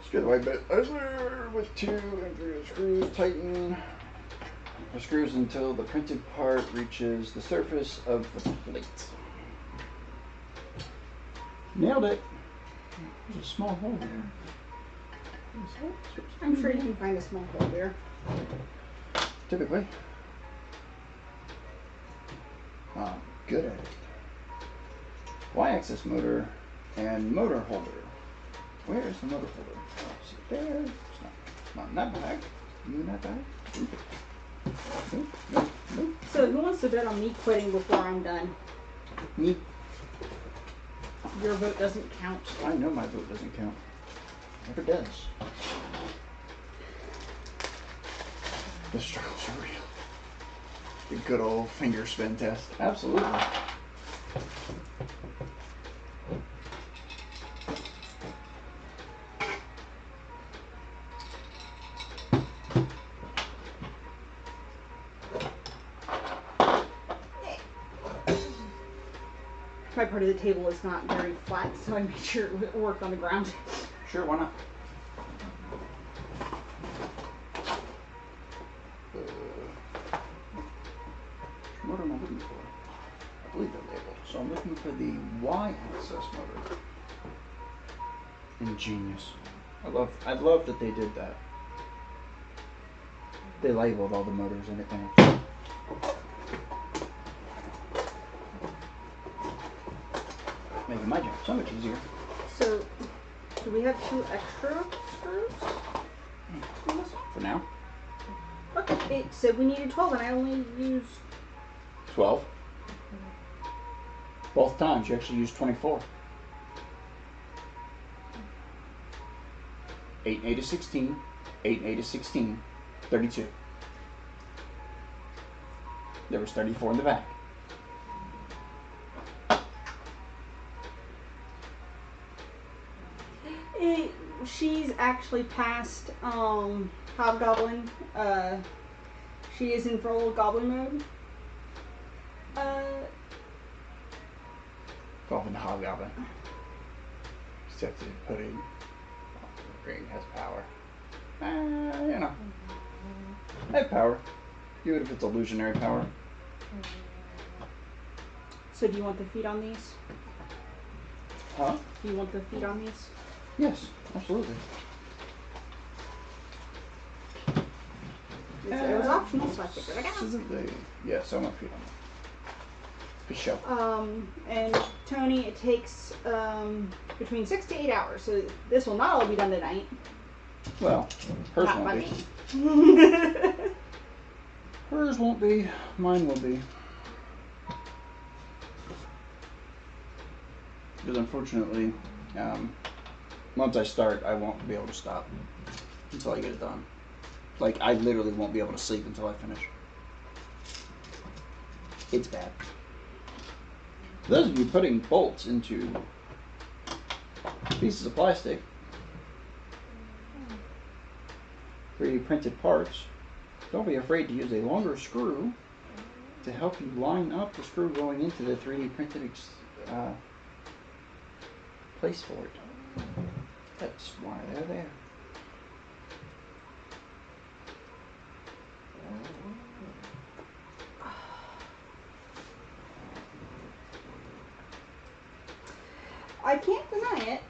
A: Screw the white bit with 2 and 3 screws. Tighten the screws until the printed part reaches the surface of the plate. Nailed it. There's a small hole there.
B: I'm sure you can find a small hole there.
A: Typically. I'm good at it. Y-axis motor and motor holder. Where is the motor holder? Oh, is it there? It's not in that bag. You in that bag? Nope, nope, nope.
B: So who wants to bet on me quitting before I'm done?
A: Me.
B: Your vote doesn't count.
A: I know my vote doesn't count. Never does. The struggles are real. The good old finger spin test. Absolutely.
B: My part of the table is not very flat, so I made sure it worked on the ground.
A: Sure, why not? What am I looking for? I believe they're labeled. So I'm looking for the Y-axis motor. Ingenious. I love that they did that. They labeled all the motors in advance. Making my job so much easier.
B: So,
C: Do we have 2 extra screws?
A: For now.
C: Okay, it said we needed 12 and I only used
A: 12. Both times you actually used 24. 8 and 8 is 16. 8 and 8 is 16. 32. There was 34 in the back.
C: She's actually past Hobgoblin. She is in full Goblin mode.
A: Goblin Hobgoblin. Except to put in. Ring has power. You know. I have power. Even if it's illusionary power.
C: So do you want the feet on these?
A: Huh?
C: Do you want the feet on these?
A: Yes, absolutely.
C: It was optional, so I figured I got it.
A: Yes, I want feet on that. For sure.
C: And Tony, it takes between 6 to 8 hours, so this will not all be done tonight.
A: Well, hers
C: Not
A: won't
C: by
A: be.
C: me.
A: Hers won't be. Mine will be. Because unfortunately, once I start, I won't be able to stop until I get it done. Like, I literally won't be able to sleep until I finish. It's bad. For those of you putting bolts into pieces of plastic, 3D printed parts, don't be afraid to use a longer screw to help you line up the screw going into the 3D printed place for it. That's why they're there.
C: I can't deny it.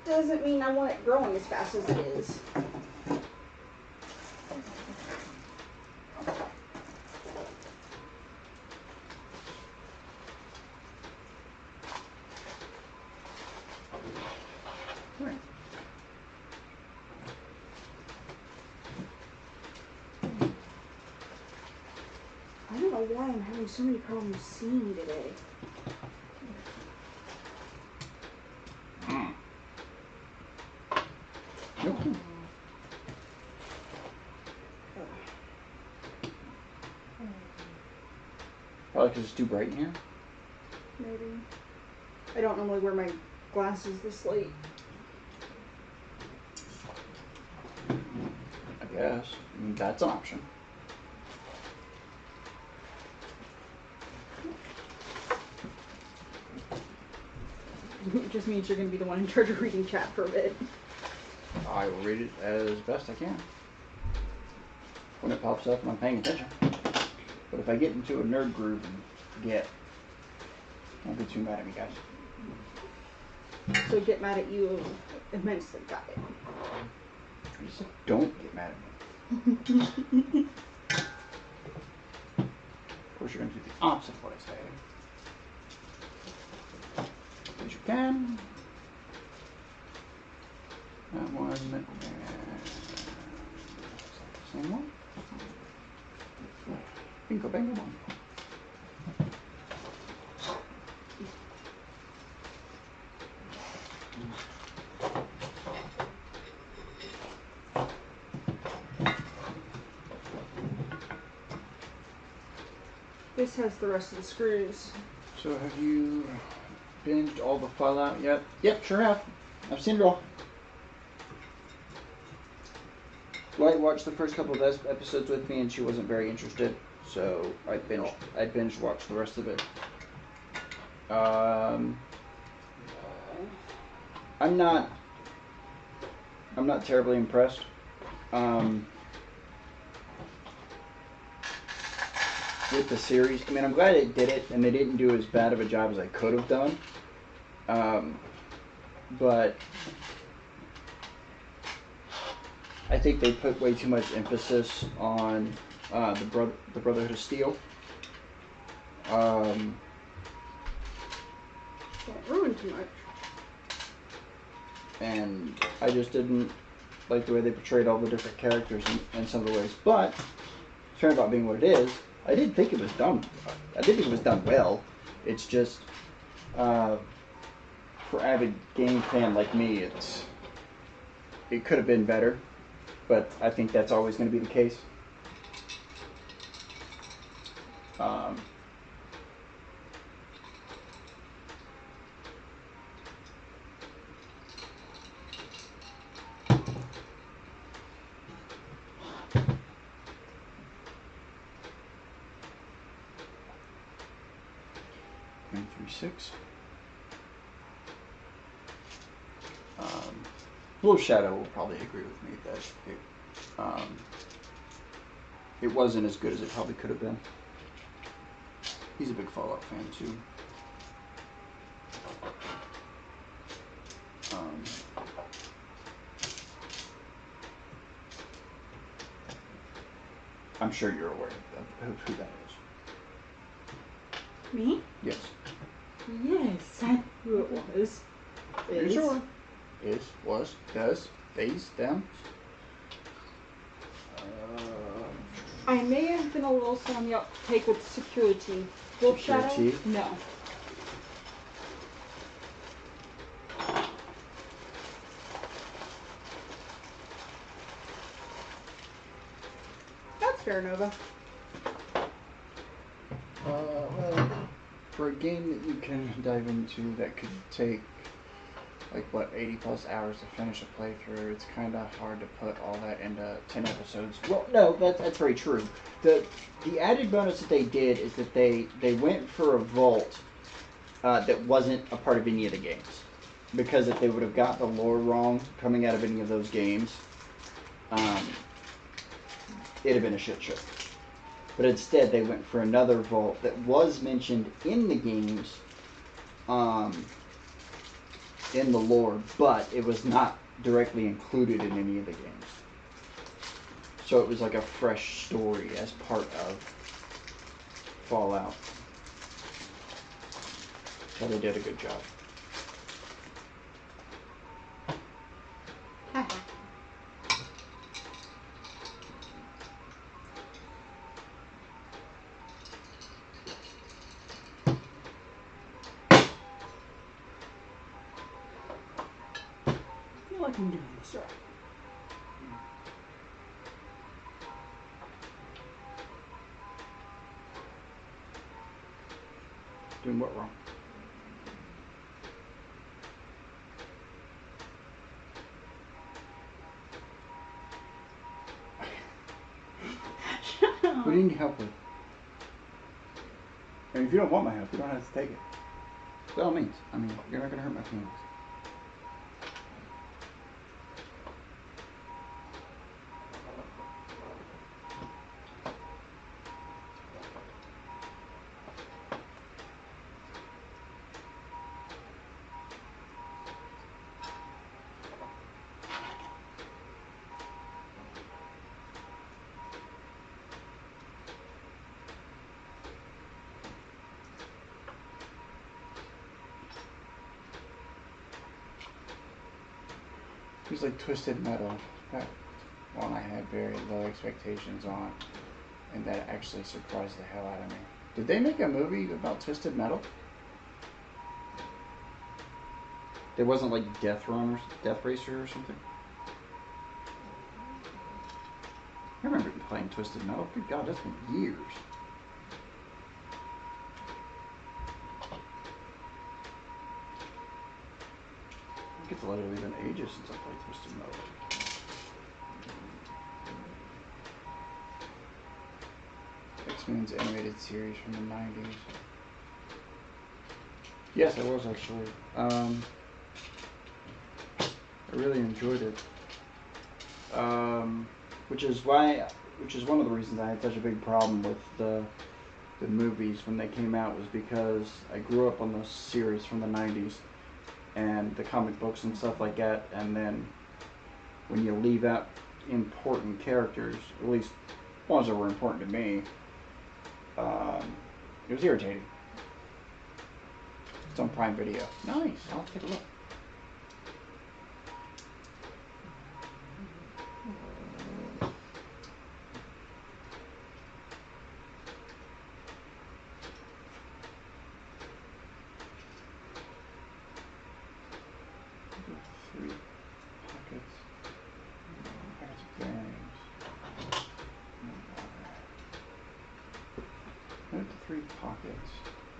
C: Doesn't mean I want it growing as fast as it is.
A: Right.
C: I don't know why I'm having so many problems seeing today.
A: Nope. Probably because it's too bright in here.
C: Maybe. I don't normally wear my glasses this late.
A: I guess. I mean, that's an option.
C: It just means you're going to be the one in charge of reading chat for a bit.
A: I will read it as best I can when it pops up and I'm paying attention. But if I get into a nerd groove and forget, don't be too mad at me, guys.
C: So get mad at you immensely. Got it.
A: I just said, don't get mad at me. Of course, you're going to do the opposite of what I say. As you can. That one. Same one. Bingo, bango, one.
C: This has the rest of the screws.
A: So have you binged all the Fallout yet? Yep, sure have. I've seen it all. Light watched the first couple of episodes with me and she wasn't very interested, so I binge watched the rest of it. I'm not terribly impressed. With the series. I mean, I'm glad they did it, and they didn't do as bad of a job as I could have done. But I think they put way too much emphasis on the Brotherhood of Steel.
C: Don't ruin too much.
A: and I just didn't like the way they portrayed all the different characters in some of the ways. But turned out being what it is, I did think it was done. I did think it was done well. It's just for avid game fan like me, it could have been better, but I think that's always going to be the case. G33kt3ch. Blue Shadow will probably agree with me that it wasn't as good as it probably could have been. He's a big Fallout fan too. I'm sure you're aware of who that is.
C: Me?
A: Yes.
C: Yes, I knew who it was.
A: Are you sure? Is, was, does, these, them.
C: I may have been a little slow on the uptake with security. Wolf Shadow? No. That's fair, Nova.
A: Well, for a game that you can dive into that could take like what 80 plus hours to finish a playthrough, it's kind of hard to put all that into 10 episodes. Well, no, that's very true. The added bonus that they did is that they went for a vault that wasn't a part of any of the games, because if they would have got the lore wrong coming out of any of those games, it'd have been a shit show. But instead, they went for another vault that was mentioned in the games, in the lore, but it was not directly included in any of the games. So it was like a fresh story as part of Fallout. So they did a good job.
C: I feel like I'm doing this right.
A: Doing what wrong? What do you need help with? And if you don't want my help, you don't have to take it. By all means. I mean, you're not going to hurt my feelings. It was like Twisted Metal. That one I had very low expectations on, and that actually surprised the hell out of me. Did they make a movie about Twisted Metal? There wasn't like Death Racer or something? I remember playing Twisted Metal. Good God, that's been years. I think it's literally been ages since I played Twisted Metal. X-Men's animated series from the 90s. Yes, I was actually. I really enjoyed it. Which is one of the reasons I had such a big problem with the movies when they came out, was because I grew up on those series from the 90s and the comic books and stuff like that, and then when you leave out important characters, at least ones that were important to me, it was irritating. It's on Prime Video. Nice. I'll take a look. pockets.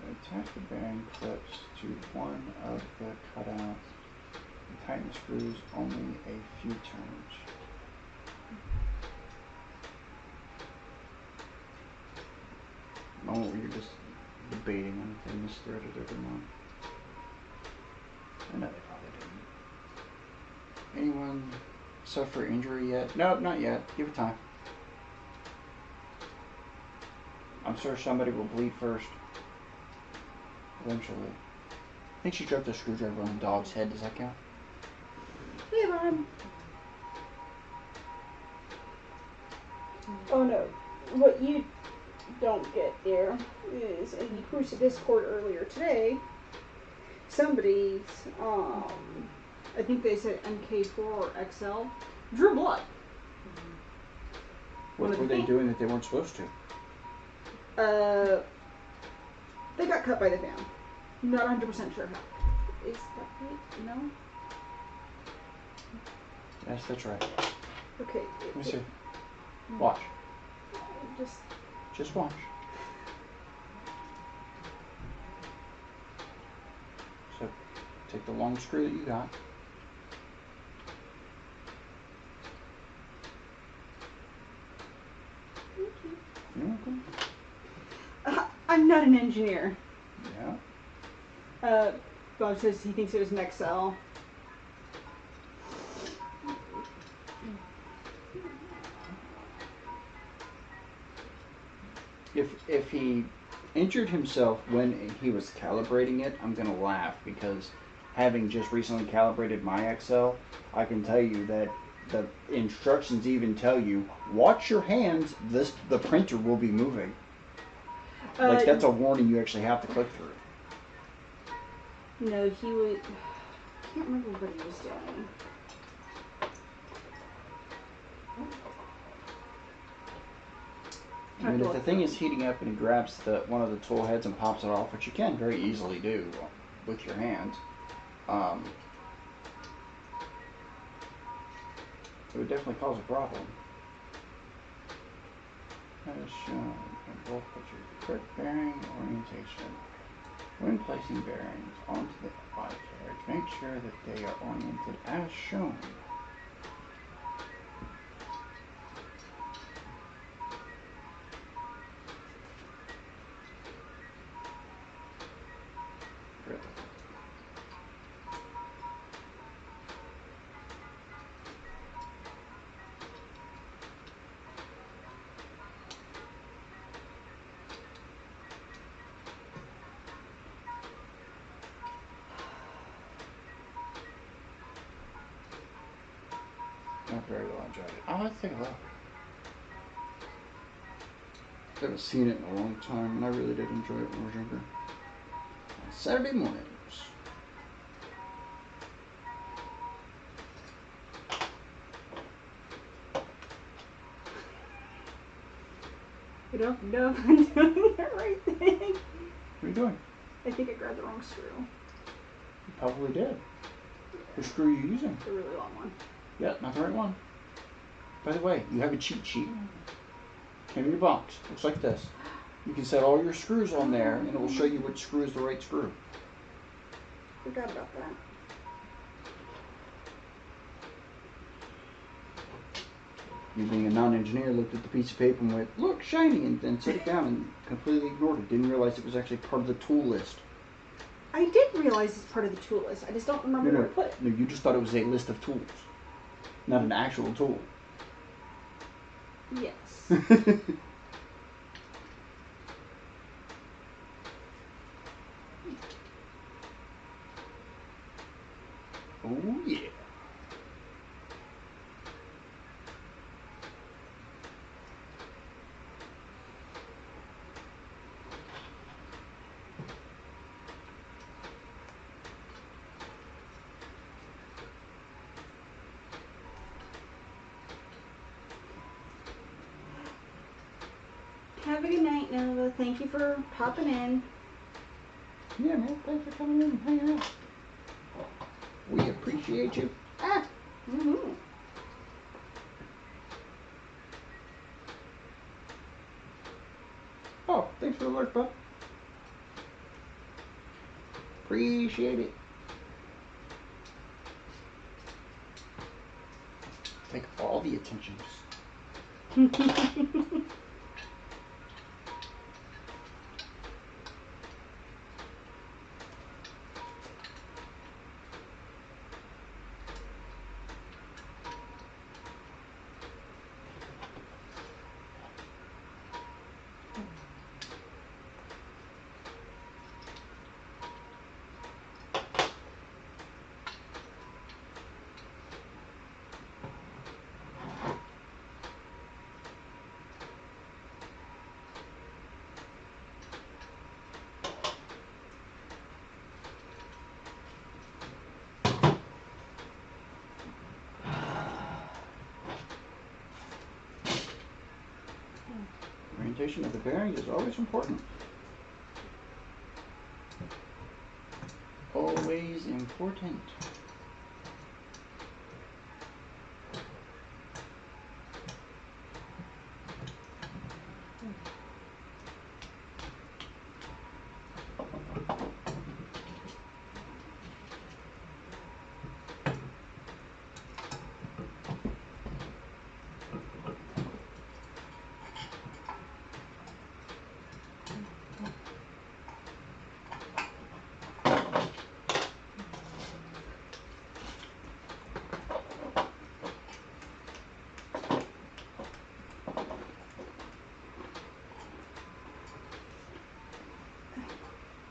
A: Attach the bearing clips to one of the cutouts and tighten the screws only a few turns. Oh, you're just debating on if they misthreaded it or not. I know they probably didn't. Anyone suffer injury yet? Nope, not yet. Give it time. I'm sure somebody will bleed first. Eventually. I think she dropped a screwdriver on the dog's head. Does that count?
C: Hey, Mom. Oh no. What you don't get there is in the Cruise Discord earlier today, somebody's, I think they said MK4 or XL, drew blood.
A: What were they doing that they weren't supposed to?
C: They got cut by the fan. Not 100% sure how. Is that right? No?
A: Yes, that's right.
C: Okay.
A: Let me see. Watch. Just watch. So, take the long screw that you got.
C: Thank you.
A: You're welcome.
C: I'm not an engineer.
A: Yeah.
C: Bob says he thinks it was an XL.
A: If he injured himself when he was calibrating it, I'm gonna laugh because having just recently calibrated my XL, I can tell you that the instructions even tell you, watch your hands, the printer will be moving. Like that's a warning you actually have to click through.
C: No, he would. I can't remember what he was doing.
A: I mean, if the thing is heating up and he grabs one of the tool heads and pops it off, which you can very easily do with your hands, it would definitely cause a problem. As shown in both pictures, the correct bearing orientation. When placing bearings onto the body carriage, make sure that they are oriented as shown. Not very well enjoyed it. I'll have to take a look. I haven't seen it in a long time, and I really did enjoy it when I was younger. On Saturday mornings.
C: I don't know if I'm doing the right thing.
A: What are you doing?
C: I think I grabbed the wrong screw.
A: You probably did. What screw are you using?
C: The really long one.
A: Yeah, not the right one. By the way, you have a cheat sheet. Came in your box. Looks like this. You can set all your screws on there, and it will show you which screw is the right screw.
C: Forgot about that.
A: You being a non-engineer looked at the piece of paper and went, look, shiny, and then set it down and completely ignored it. Didn't realize it was actually part of the tool list.
C: I did realize it's part of the tool list. I just don't remember where to put it.
A: No, you just thought it was a list of tools, not an actual tool.
C: Yes.
A: Oh, yeah.
C: Have a good night, Nova. Thank you for popping in.
A: Yeah, man. Thanks for coming in and hanging out. We appreciate you. Ah.
C: Mm-hmm.
A: Oh, thanks for the alert, bud. Appreciate it. Take all the attentions. Orientation of the bearing is always important. Always important.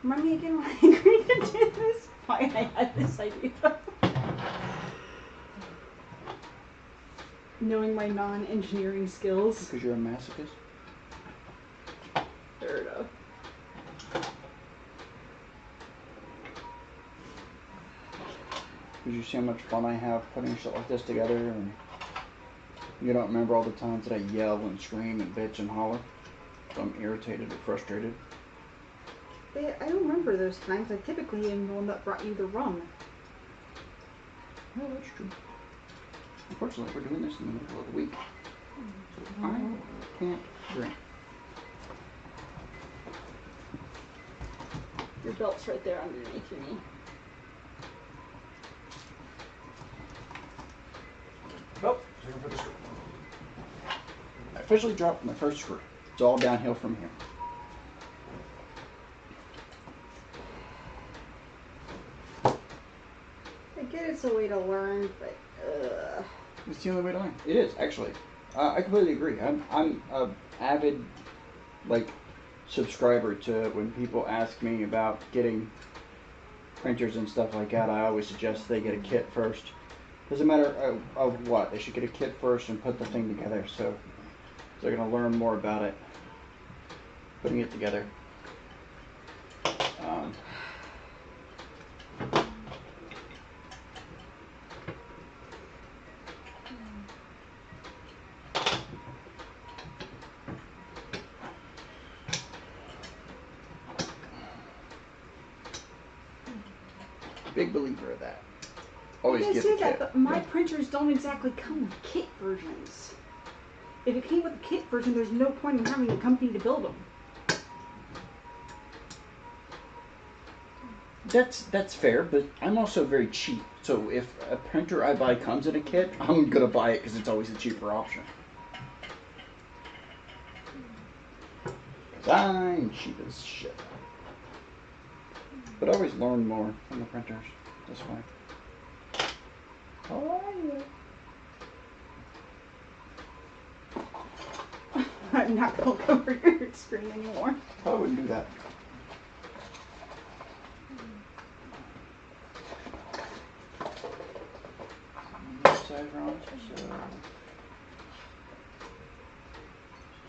C: Remind me again why I agreed to do this? Why I had this idea. Knowing my non-engineering skills.
A: Because you're a masochist?
C: Fair enough.
A: Because you see how much fun I have putting shit like this together, and you don't remember all the times that I yell and scream and bitch and holler. So I'm irritated or frustrated.
C: I don't remember those times. I typically am the one that brought you the rum.
A: Well, that's true. Unfortunately, we're doing this in the middle of the week. So I can't drink.
C: Your belt's right there underneath your knee.
A: Oh, looking for the screw. I officially dropped my first screw. It's all downhill from here.
C: I get it's a way to learn, but
A: It's the only way to learn. It is, actually. I completely agree. I'm a avid, subscriber to when people ask me about getting printers and stuff like that. I always suggest they get a kit first. Doesn't matter of what. They should get a kit first and put the thing together. So they're going to learn more about it, putting it together. Big believer of that. Always
C: you
A: get
C: say
A: the
C: that,
A: kit.
C: but my printers don't exactly come with kit versions. If it came with a kit version, there's no point in having a company to build them.
A: That's fair, but I'm also very cheap. So if a printer I buy comes in a kit, I'm gonna buy it because it's always the cheaper option. 'Cause I'm cheap as shit. But I always learn more from the printers this way. How are you?
C: I'm not going to look over your screen anymore.
A: I wouldn't do that. Size rounds, so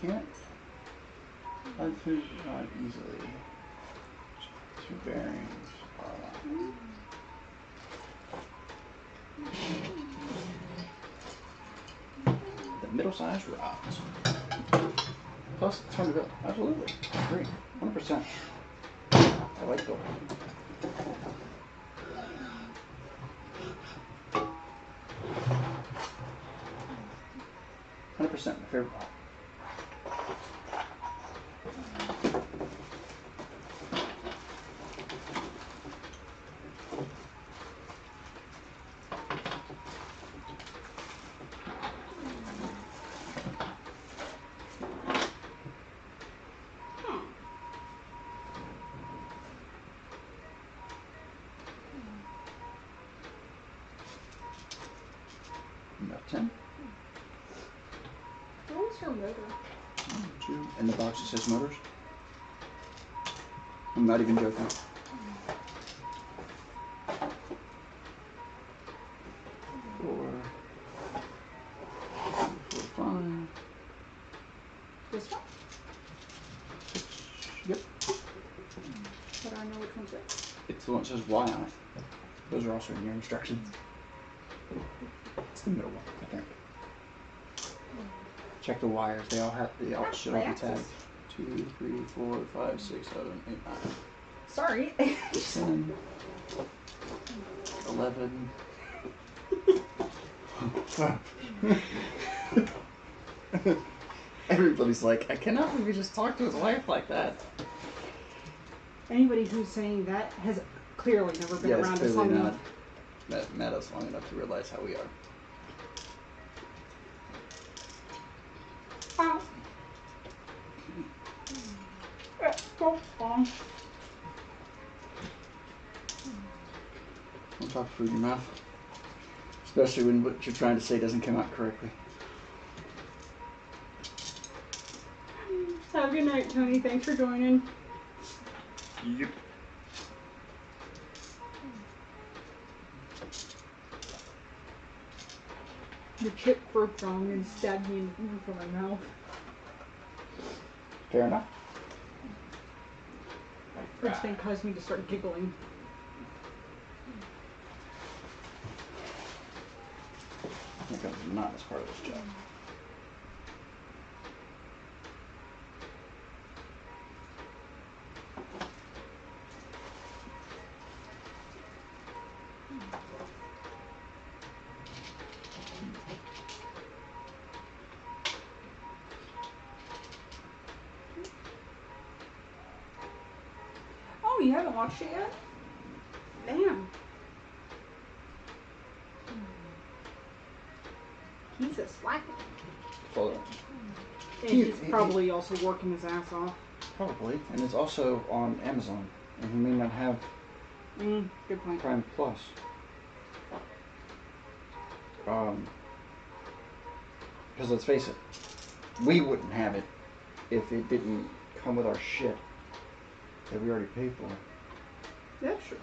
A: can't unfuse easily. Two bearings are the middle-sized rods. Plus, it's fun to build. Absolutely, agree, 100%. I like building. 100% my favorite part. 10.
C: What was her motor?
A: 1, 2. In the box it says motors. I'm not even joking. 4, 5.
C: This one?
A: 6. Yep.
C: How do I know which one's it?
A: It's the one that says Y on it. Those are also in your instructions. It's the middle one, I think. Check the wires. They all should all be tagged. 2, 3, 4, 5, 6, 7, 8, 9.
C: Sorry.
A: 10, 11. Everybody's like, I cannot believe he just talked to his wife like that.
C: Anybody who's saying that has clearly never been around us long enough.
A: Met us long enough to realize how we are. Don't talk food in your mouth. Especially when what you're trying to say doesn't come out correctly.
C: Have a good night, Tony. Thanks for joining.
A: Yep.
C: The chip broke wrong and stabbed me in the roof of my mouth.
A: Fair enough.
C: Which then caused me to start giggling.
A: I think that's not as part of this job.
C: Oh, you haven't watched it yet? Damn. He's a slacker.
A: So,
C: And he's probably also working his ass off.
A: probably. And it's also on Amazon. And he may not have
C: Good point.
A: Prime Plus. Because let's face it, we wouldn't have it if it didn't come with our shit that we already paid for.
C: That's true.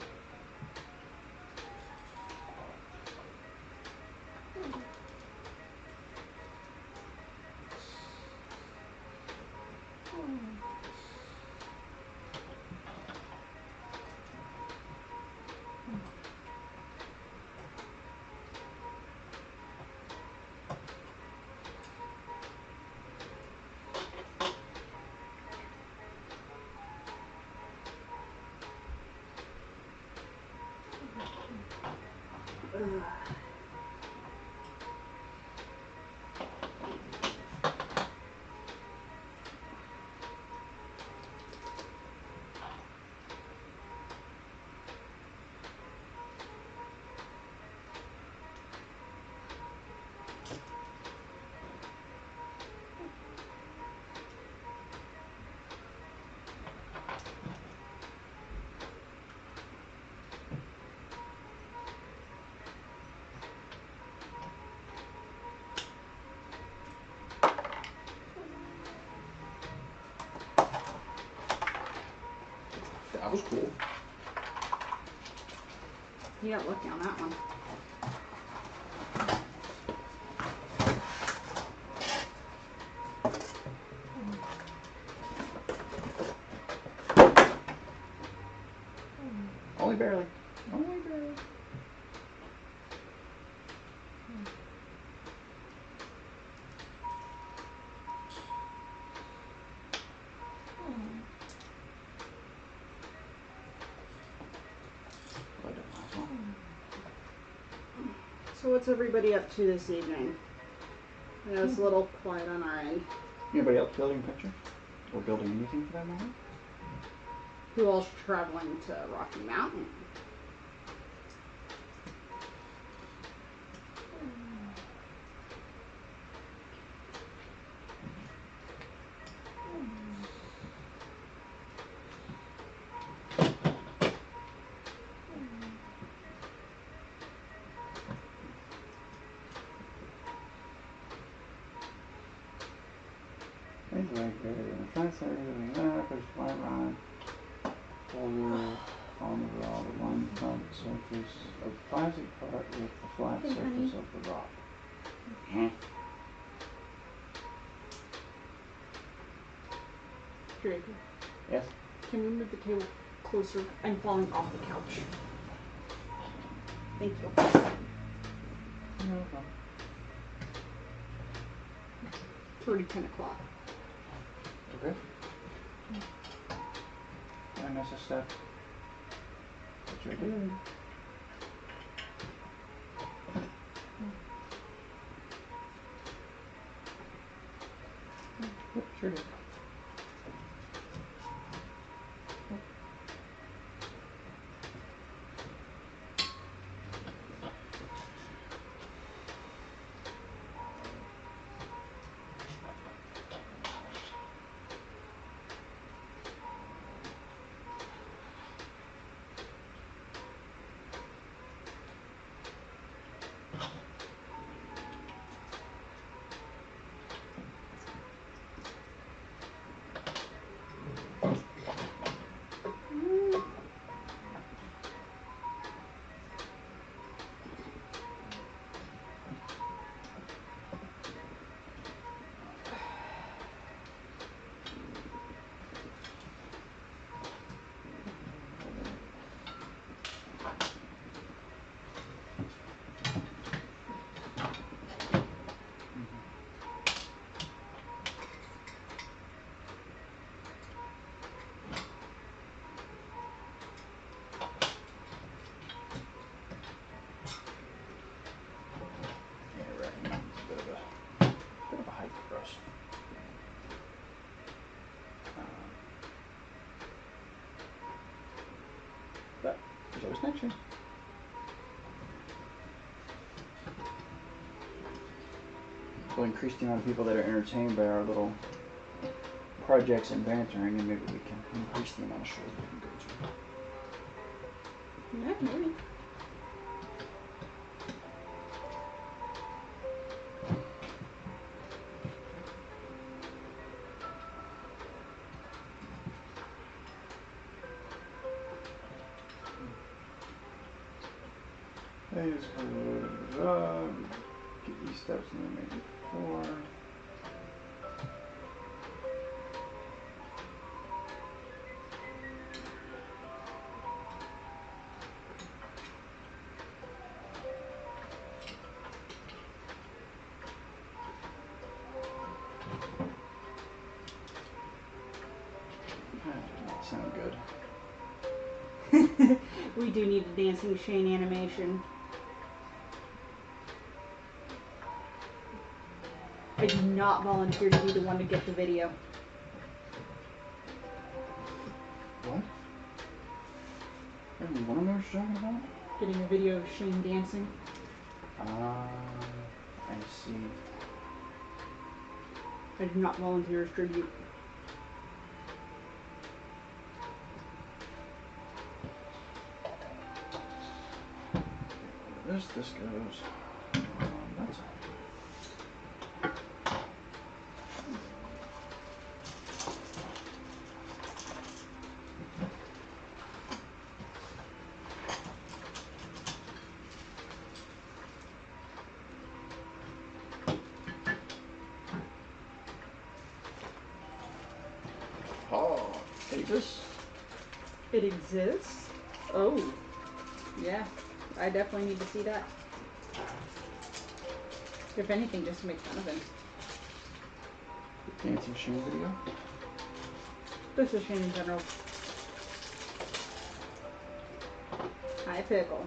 A: That was cool.
C: You got lucky on that one.
A: Only barely. Only barely.
C: So what's everybody up to this evening? I know it's a little quiet on our end.
A: Anybody else building pictures? Or building anything for that matter?
C: Who all's traveling to Rocky Mountain?
A: like buried in the flat surface, push the flat rod holder on the rod along the front surface of the plastic part with the flat surface of the rod.
C: Draco,
A: Yes?
C: can we move the table closer? I'm falling off the couch. Thank you.
A: No problem.
C: It's already 10 o'clock.
A: Okay. I miss a step. What's your doing? Yep, sure did. But there's always next year. We'll increase the amount of people that are entertained by our little projects and bantering, and maybe we can increase the amount of shows we can go to.
C: Yeah, maybe.
A: Hey, just get these steps in there maybe 4. That does not sound good.
C: We do need a dancing Shane animation. I do not volunteer to be the one to get the video.
A: What? Every one of those you're talking about?
C: Getting a video of Shane dancing.
A: I see.
C: I do not volunteer as tribute.
A: This goes. That's all. Oh, this.
C: It exists? Oh. Yeah. I definitely need to see that. If anything, just to make fun of him.
A: Dancing Shane video?
C: This is Shane in general. Hi, Pickle.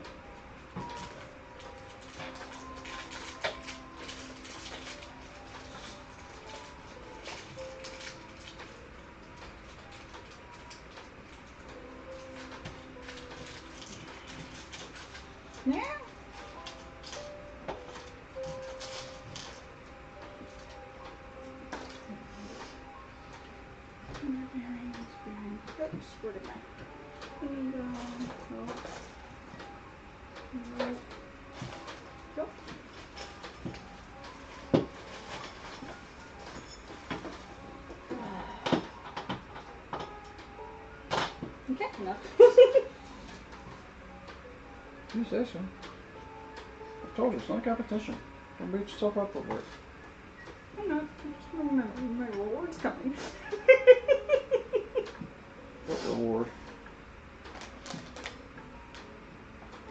C: Yeah. Oops, where did my thing go? Nope. Nope. Nope.
A: You say so. I told you, it's not a competition. Don't beat yourself up over it.
C: I'm not. My reward's coming.
A: What reward?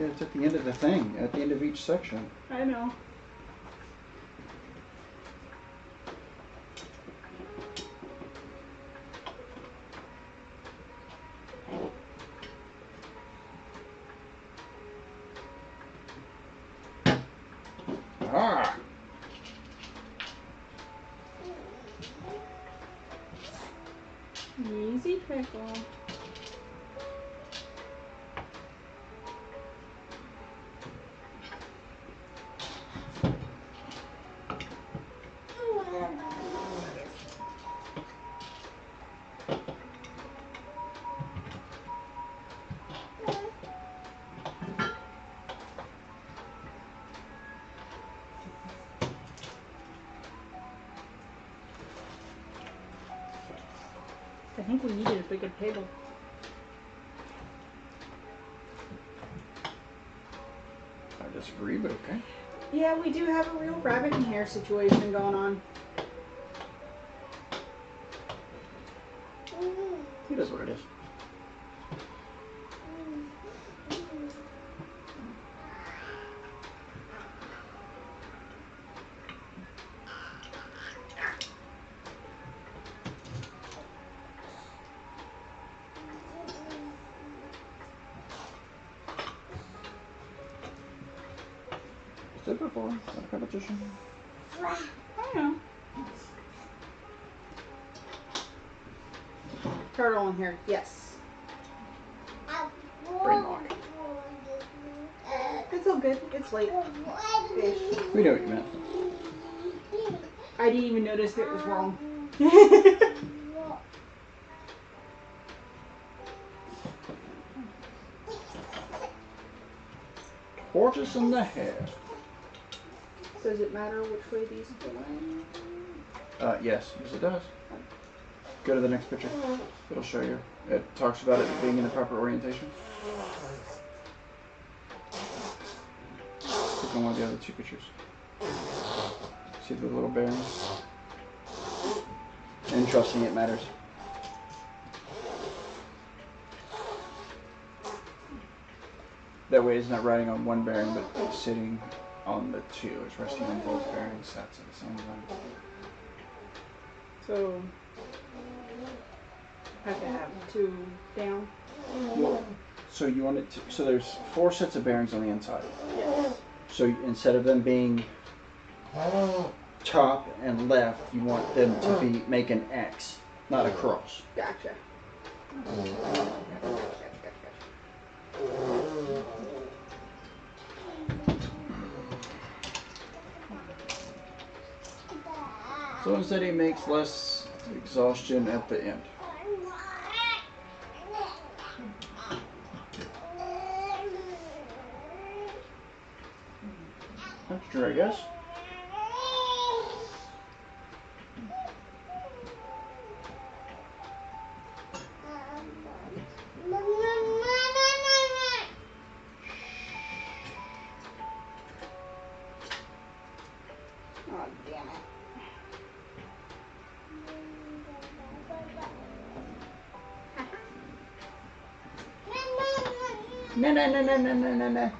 A: Yeah, it's at the end of the thing, at the end of each section.
C: I know.
A: Ah!
C: Easy pickle. I think we needed a bigger table.
A: I disagree, but okay.
C: Yeah, we do have a real rabbit and hare situation going on.
A: It is what it is. Said before, not a competition.
C: I know. Turtle in here, yes.
A: Brain lock.
C: It's all good. It's late. Ish.
A: We know what you meant.
C: I didn't even notice it was wrong.
A: Tortoise in the hair.
C: Does it matter which way these go in?
A: Yes, it does. Go to the next picture. It'll show you. It talks about it being in the proper orientation. Click on one of the other two pictures. See the little bearings? And trust me, it matters. That way it's not riding on one bearing, but it's sitting on the two. It's resting on both bearing sets at the same time.
C: So, have to have two down?
A: Well, so you want it to, so there's 4 sets of bearings on the inside.
C: Yes.
A: So instead of them being top and left, you want them to be make an X, not a cross.
C: Gotcha.
A: So instead he makes less exhaustion at the end. That's true, I guess.
C: Oh, damn it.
A: No, no, no, no, no, no, no, no.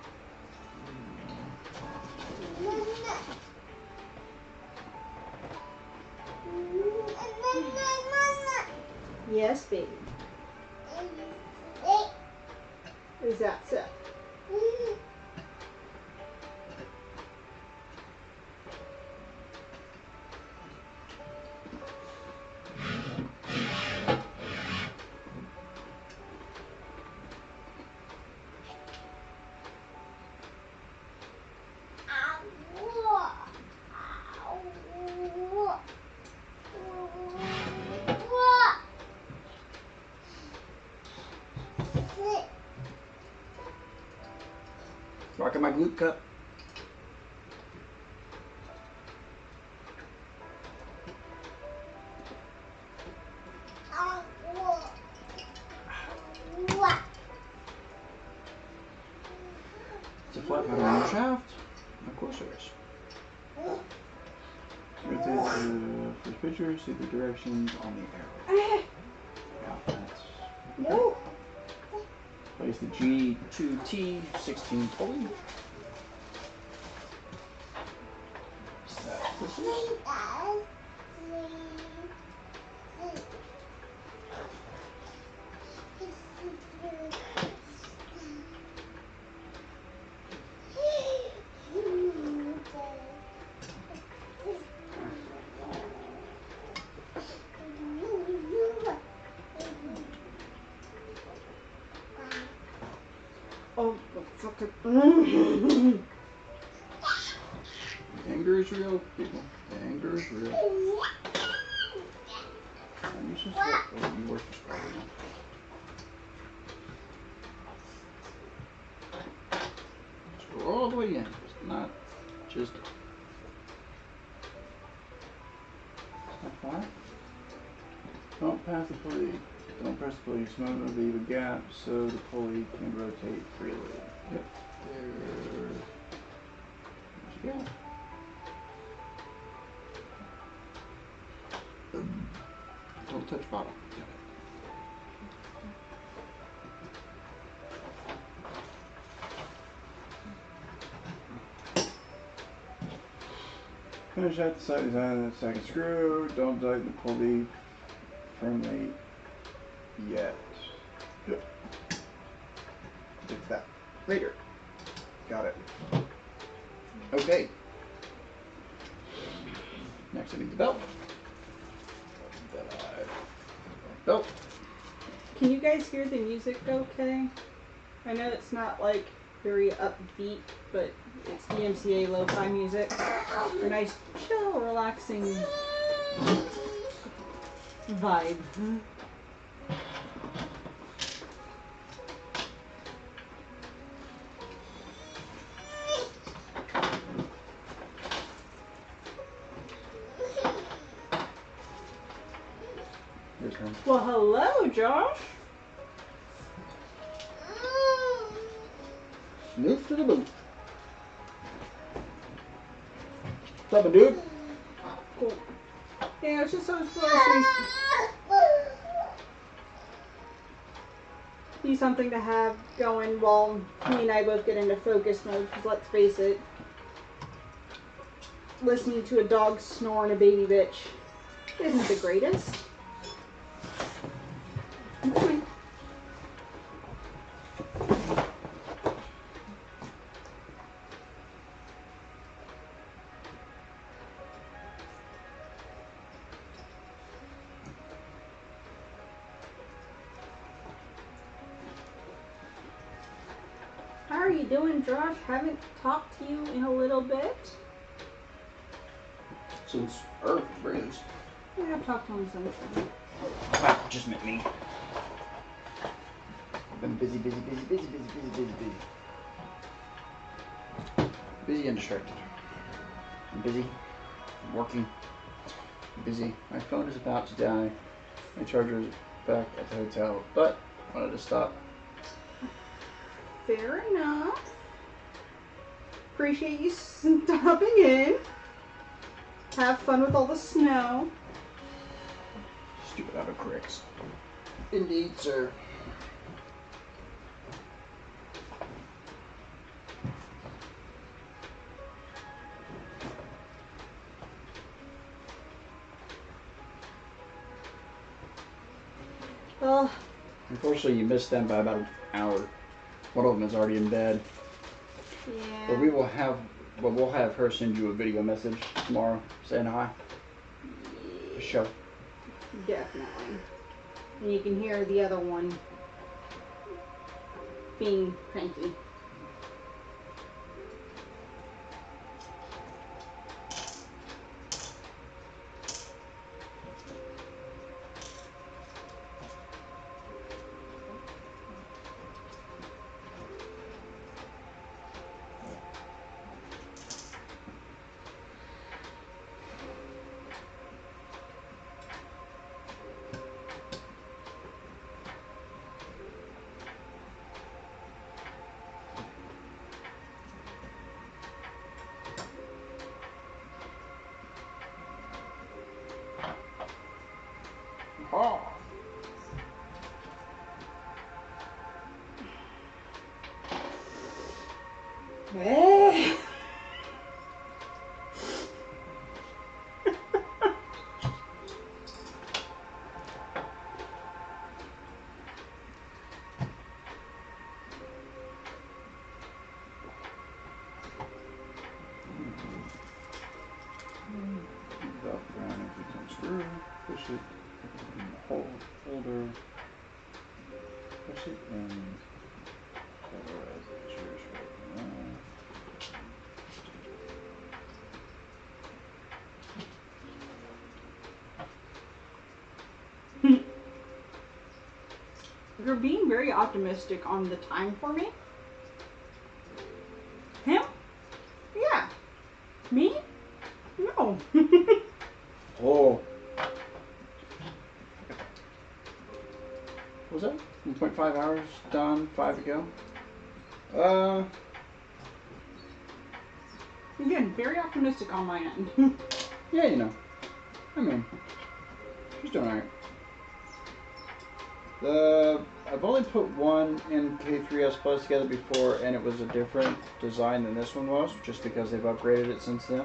C: Yes, baby. Is that so?
A: Rocking my glute cup. It's a flat pattern on the shaft. Of course there is. Rotate the first picture, see the directions on the arrow. Yeah, that's.
C: No.
A: Place the G33kt3ch pulley.
C: Oh, fuck it.
A: Anger is real, people. Anger is real. You should start. Oh, you work this right now. Scroll all the way in. It's not just. Step 5. Don't pass the pulley. Don't press the pulley. Smooth, leave a gap so the pulley can rotate freely. Yep. There's a gap. Don't touch bottom. Finish out the side design of the second screw. Don't tighten the pulley firmly yet. Good. Fix that later. Got it. Okay. Next I need the belt. Belt.
C: Can you guys hear the music okay? I know it's not like very upbeat, but it's DMCA lo-fi music. A nice, chill, relaxing vibe.
A: Here's one.
C: Well, hello, Josh.
A: Snoop to the boot. What's up, dude?
C: Cool. Yeah, it's just so it's supposed to be something to have going while me and I both get into focus mode. Because let's face it, listening to a dog snore and a baby bitch isn't the greatest. How are you doing, Josh? Haven't talked to you in a little bit.
A: Since Earth released.
C: Yeah, I've talked to him since.
A: Ah, just meant me. I've been busy. Busy and distracted. I'm busy. I'm working. I'm busy. My phone is about to die. My charger is back at the hotel, but I wanted to stop.
C: Fair enough. Appreciate you stopping in. Have fun with all the snow.
A: Stupid autocorrects. Indeed, sir.
C: Well,
A: Unfortunately, you missed them by about an hour. One of them is already in bed.
C: yeah.
A: But we'll have her send you a video message tomorrow saying hi. For sure.
C: Definitely. And you can hear the other one being cranky.
A: Belt around if it comes through. Push it. Holder. Push it and polarize it. Yours right now.
C: You're being very optimistic on the time for me. Him? Yeah. Me? No.
A: Oh. What was that? 1.5 hours done, 5 to go.
C: Again, very optimistic on my end.
A: Yeah, you know. I mean, she's doing alright. I've only put one MK3S Plus together before, and it was a different design than this one was, just because they've upgraded it since then.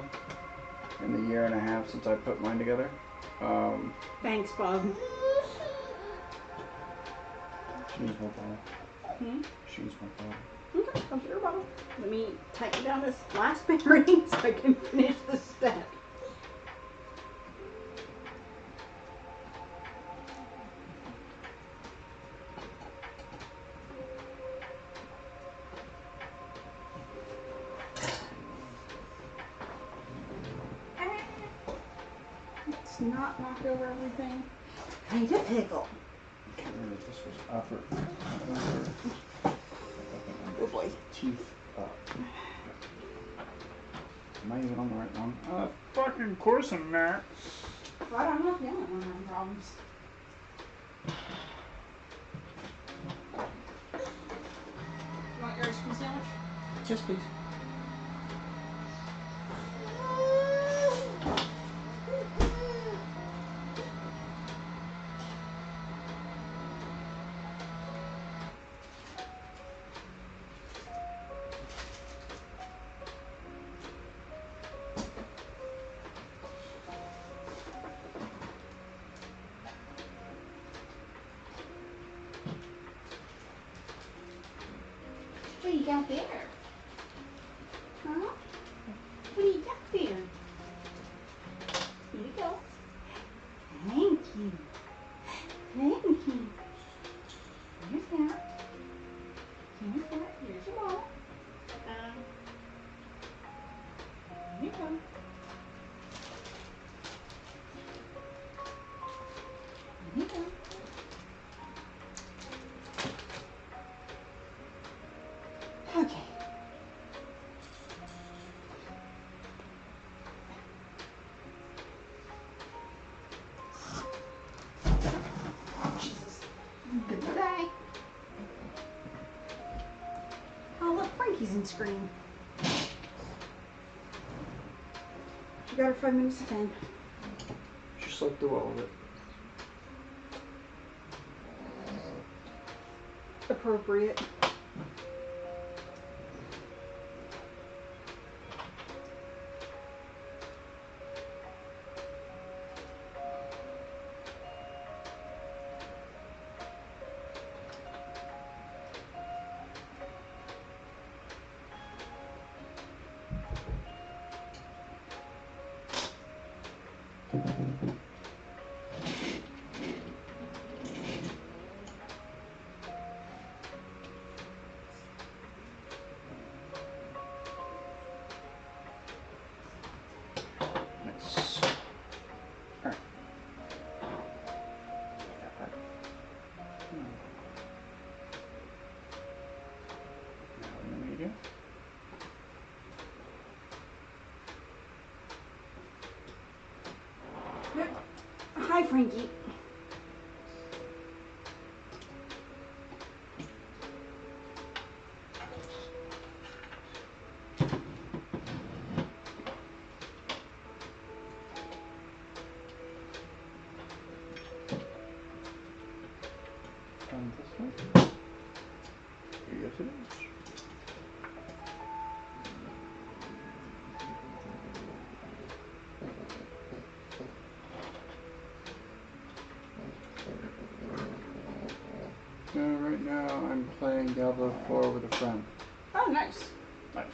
A: In the year and a half since I put mine together.
C: Thanks, Bob.
A: She needs more bottle. She needs more bottle.
C: Okay, come to your bottle. Let me tighten down this last bearing so I can finish the step. Let's not knock over everything. Kind of pickle.
A: I can't remember if this was upper.
C: Oh boy.
A: Teeth up. Am I even on the right one? Fucking course I'm not.
C: But I'm not the only one having problems. You want your ice cream sandwich?
A: Yes, please.
C: What do you got there? Huh? What do you got there? Here you go. Thank you. Thank you. Here's that. Here's that. Here's your ball. Here you go. Here you go. Okay. Jesus. Goodbye. Oh, look, Frankie's in screen. She got her 5 minutes of fame.
A: Just like through all of it.
C: Appropriate.
A: Nice. Alright. Got that. Now in the media.
C: Hi, Frankie.
A: And this one. Yes, it is. I'm playing Diablo 4 with a friend.
C: Oh, nice.
A: Nice.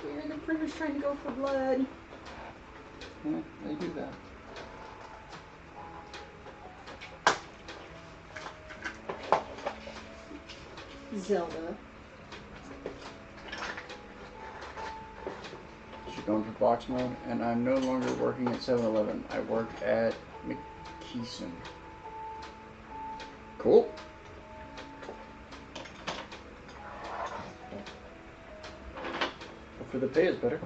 C: Weird, the printer's trying to go for blood.
A: Yeah, they do that.
C: Zelda.
A: She's going for box mode, and I'm no longer working at 7-Eleven. I work at McKeeson. Cool. Hopefully the pay is better.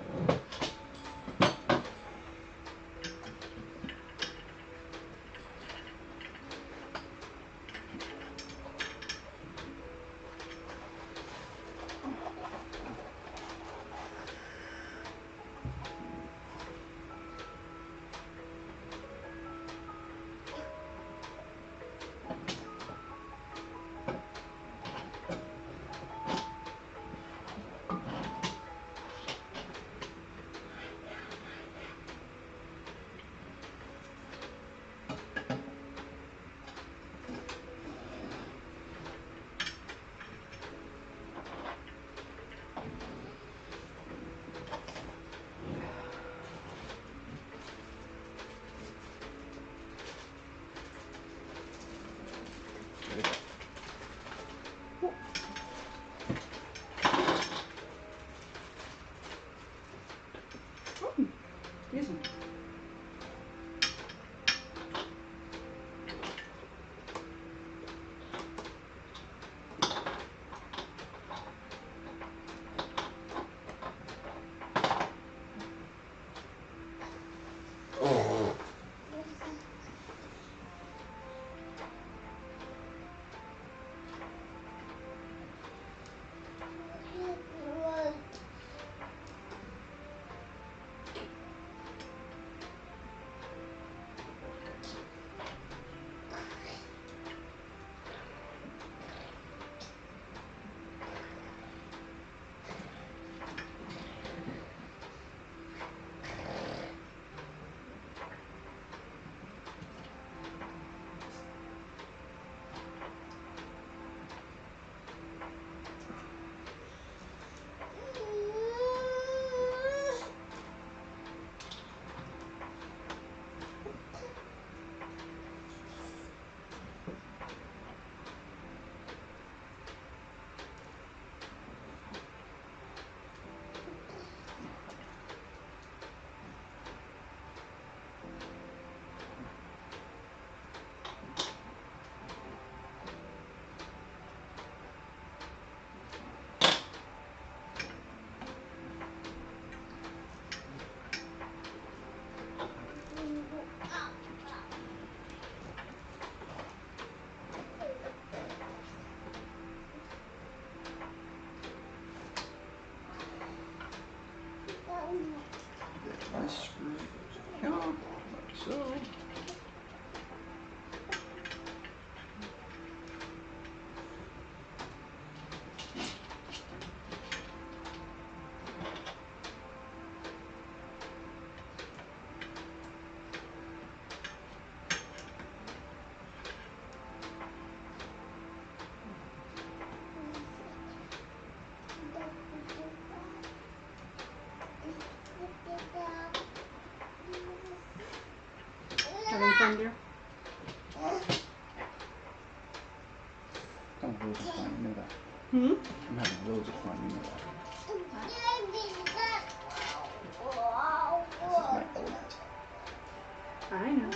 C: Excuse me.
A: My screw goes here, like so.
C: Having fun, dear?
A: I'm having loads of fun, you know that.
C: Hmm?
A: I'm having loads of fun, you know that. This is my element.
C: I know.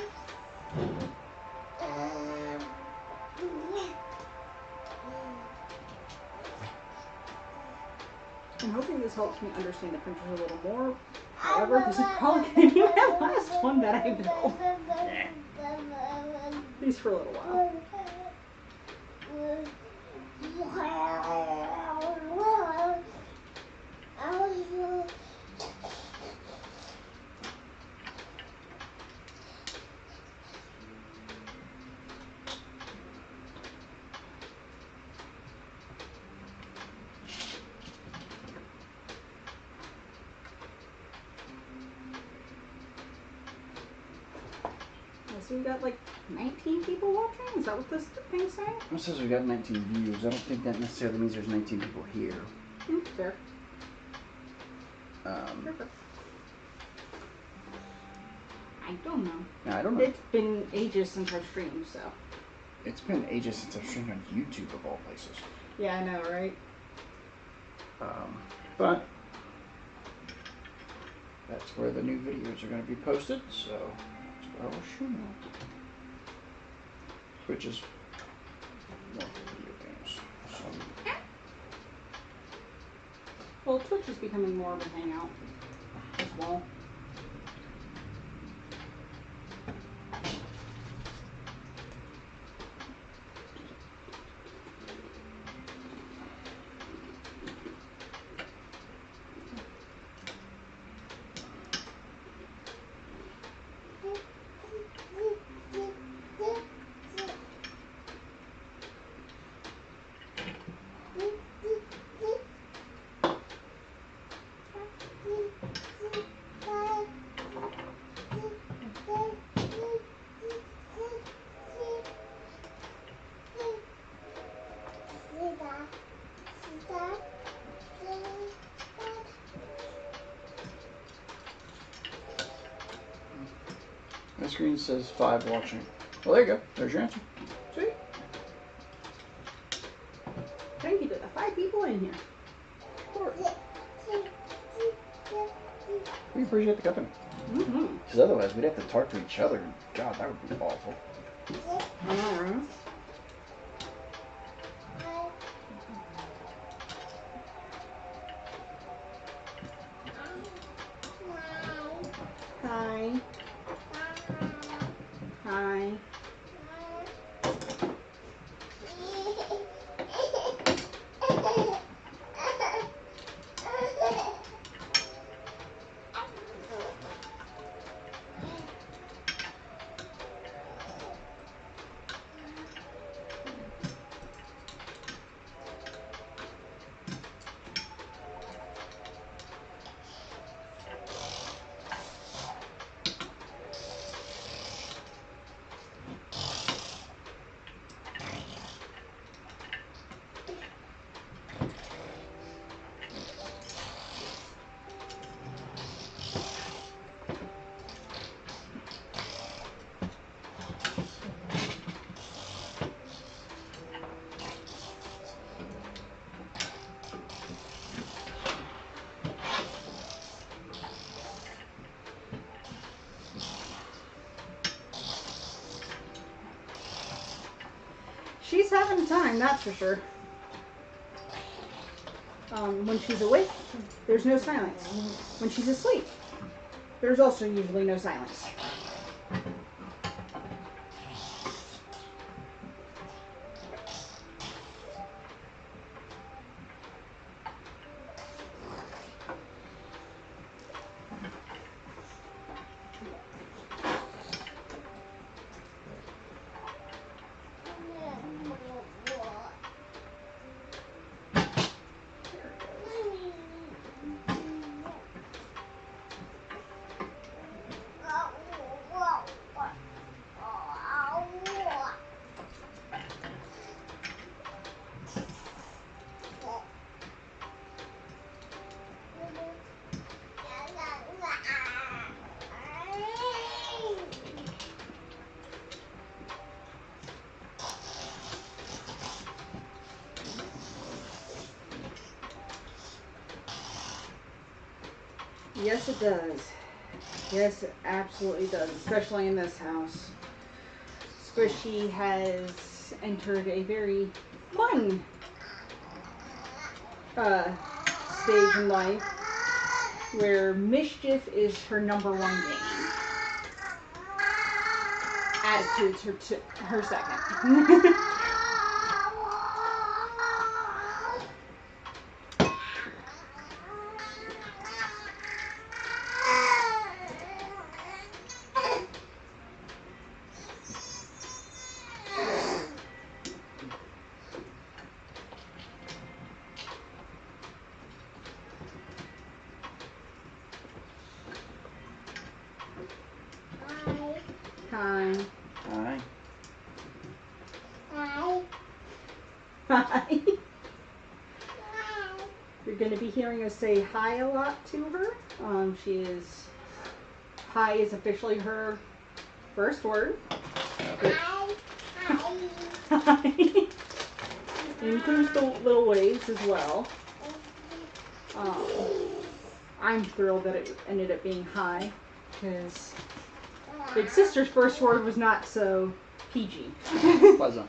C: I'm hoping this helps me understand the printers a little more. However, this is probably going to be my last one that I build.
A: Yeah.
C: At least for a little while. So we got like 19 people watching? Is that what this thing's saying?
A: It says we got 19 views. I don't think that necessarily means there's 19 people here.
C: Fair.
A: Perfect.
C: I don't know.
A: I don't know.
C: It's been ages since I've streamed, so.
A: It's been ages since I've streamed on YouTube of all places.
C: Yeah, I know, right?
A: But that's where the new videos are going to be posted, so that's where I will show them. Twitch is more for video games. So.
C: Well, Twitch is becoming more of a hangout as well.
A: My screen says 5 watching. Well, there you go. There's your answer.
C: Sweet. Thank you to the 5 people in here.
A: We appreciate the company. Because otherwise we'd have to talk to each other. God, that would be awful.
C: Alright. Hi. Hi. She's having time, that's for sure. When she's awake, there's no silence. When she's asleep, there's also usually no silence. Yes, it does. Yes, it absolutely does, especially in this house. Squishy has entered a very fun stage in life where mischief is her #1 game. Attitude's her second. hi.
A: Hi.
C: Hi. You're going to be hearing us say hi a lot to her. Hi is officially her first word. Hi. It includes the little waves as well. I'm thrilled that it ended up being hi, because Big Sister's first word was not so PG.
A: Pleasant.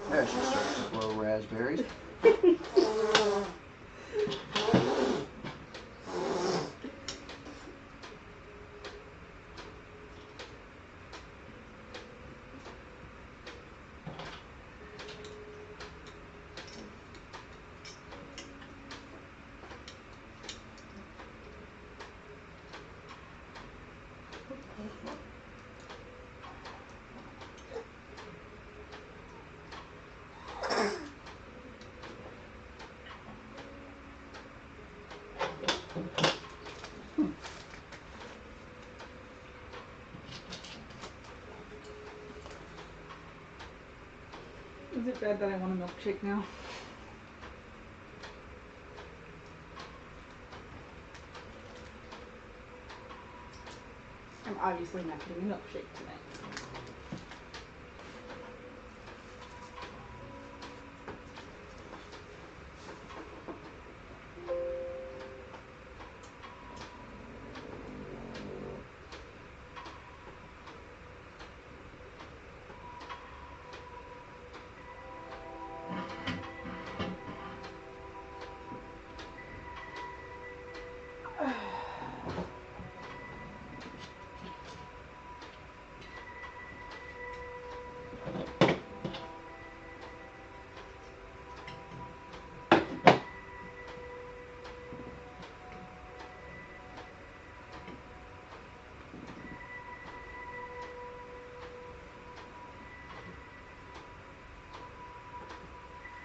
A: There, she starts to blow raspberries.
C: Is it bad that I want a milkshake now? I'm obviously not getting a milkshake tonight.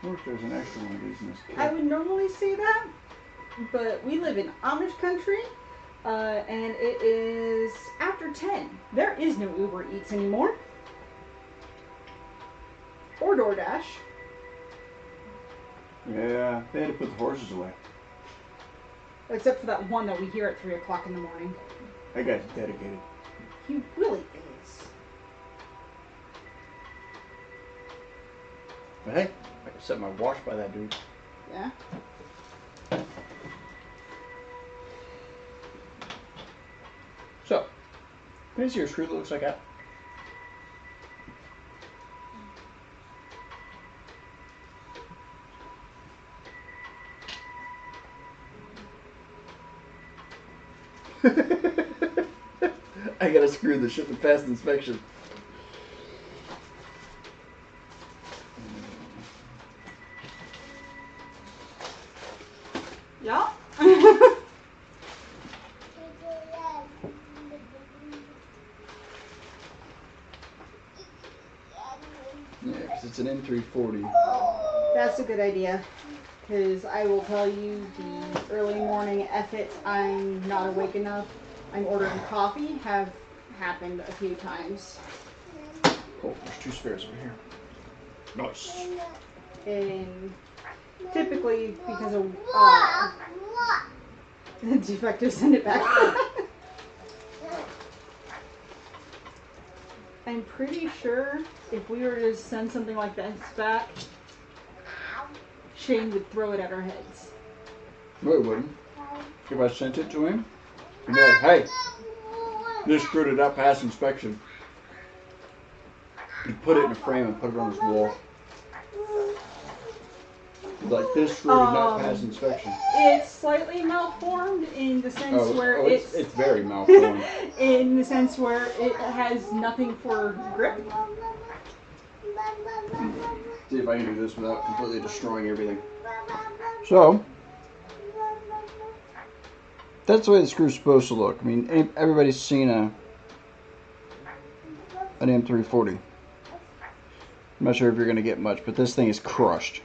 A: I wonder if there's an extra one of these in this kit.
C: I would normally say that, but we live in Amish country, and it is after 10. There is no Uber Eats anymore. Or DoorDash.
A: Yeah, they had to put the horses away.
C: Except for that one that we hear at 3 o'clock in the morning.
A: That guy's dedicated.
C: He really is.
A: But hey, I can set my watch by that dude.
C: Yeah.
A: So, can you see your screw that looks like that? I gotta screw the shit that passed inspection.
C: Yeah.
A: Yeah, because it's an M340.
C: That's a good idea. Because I will tell you, the early morning efforts, I'm not awake enough, I'm ordering coffee, have happened a few times.
A: Oh, there's 2 spares over here. Nice.
C: And typically, because of defective, send it back. I'm pretty sure if we were to send something like this back, Shane would throw it at our heads.
A: No, he wouldn't. If I sent it to him, he'd be like, hey, this screw did not pass inspection. He'd put it in a frame and put it on his wall. Like, this screw did not pass inspection.
C: It's slightly malformed in the sense where
A: it's very malformed.
C: in the sense where it has nothing for grip.
A: See if I can do this without completely destroying everything. So, that's the way the screw's supposed to look. I mean, everybody's seen an M340. I'm not sure if you're going to get much, but this thing is crushed.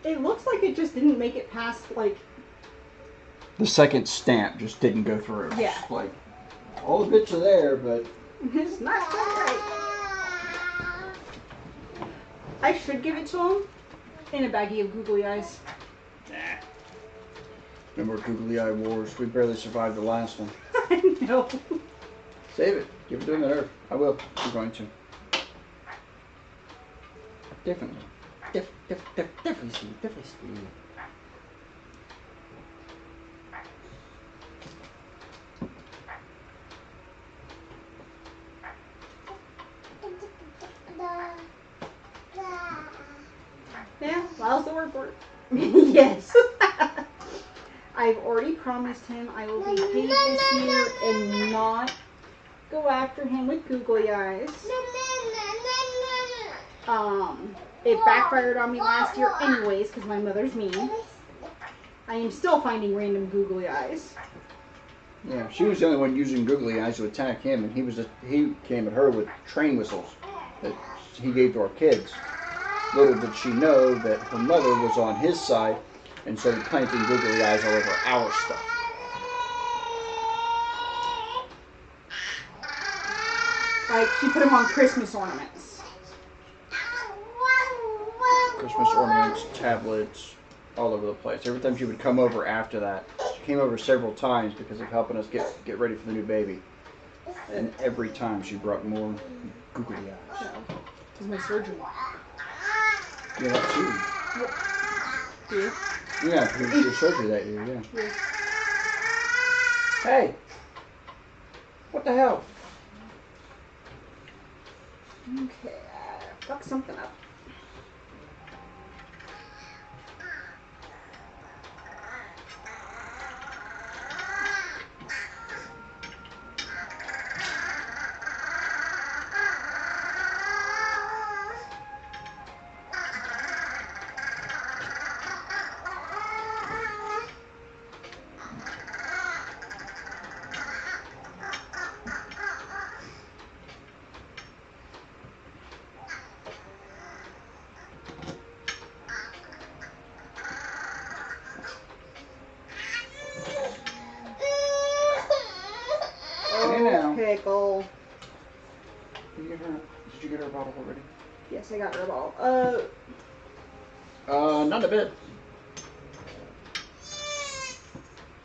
C: It looks like it just didn't make it past, like...
A: The second stamp just didn't go through.
C: Yeah.
A: It's like, all the bits are there, but...
C: It's not quite right. I should give it to him in a baggie of googly eyes.
A: Nah. No more googly eye wars. We barely survived the last one.
C: I know.
A: Save it. Give it to him on Earth. I will. I'm going to. Differently. Differently.
C: Yeah, how's the word for it? Yes. I've already promised him I will be paid this year and not go after him with googly eyes. It backfired on me last year anyways because my mother's mean. I am still finding random googly eyes.
A: Yeah, she was the only one using googly eyes to attack him, and he came at her with train whistles that he gave to our kids. Little did she know that her mother was on his side and started planting googly eyes all over our stuff.
C: Like, she put them on Christmas ornaments.
A: Christmas ornaments, tablets, all over the place. Every time she would come over after that, she came over several times because of helping us get ready for the new baby. And every time she brought more googly eyes.
C: Yeah, because my surgery.
A: Yeah, that too.
C: Yeah.
A: Yeah, because it was your surgery that year, yeah.
C: Yes.
A: Hey! What the hell?
C: Okay, fuck something up. Pickle.
A: Did you get her a bottle already?
C: Yes, I got her a bottle.
A: Not a bit.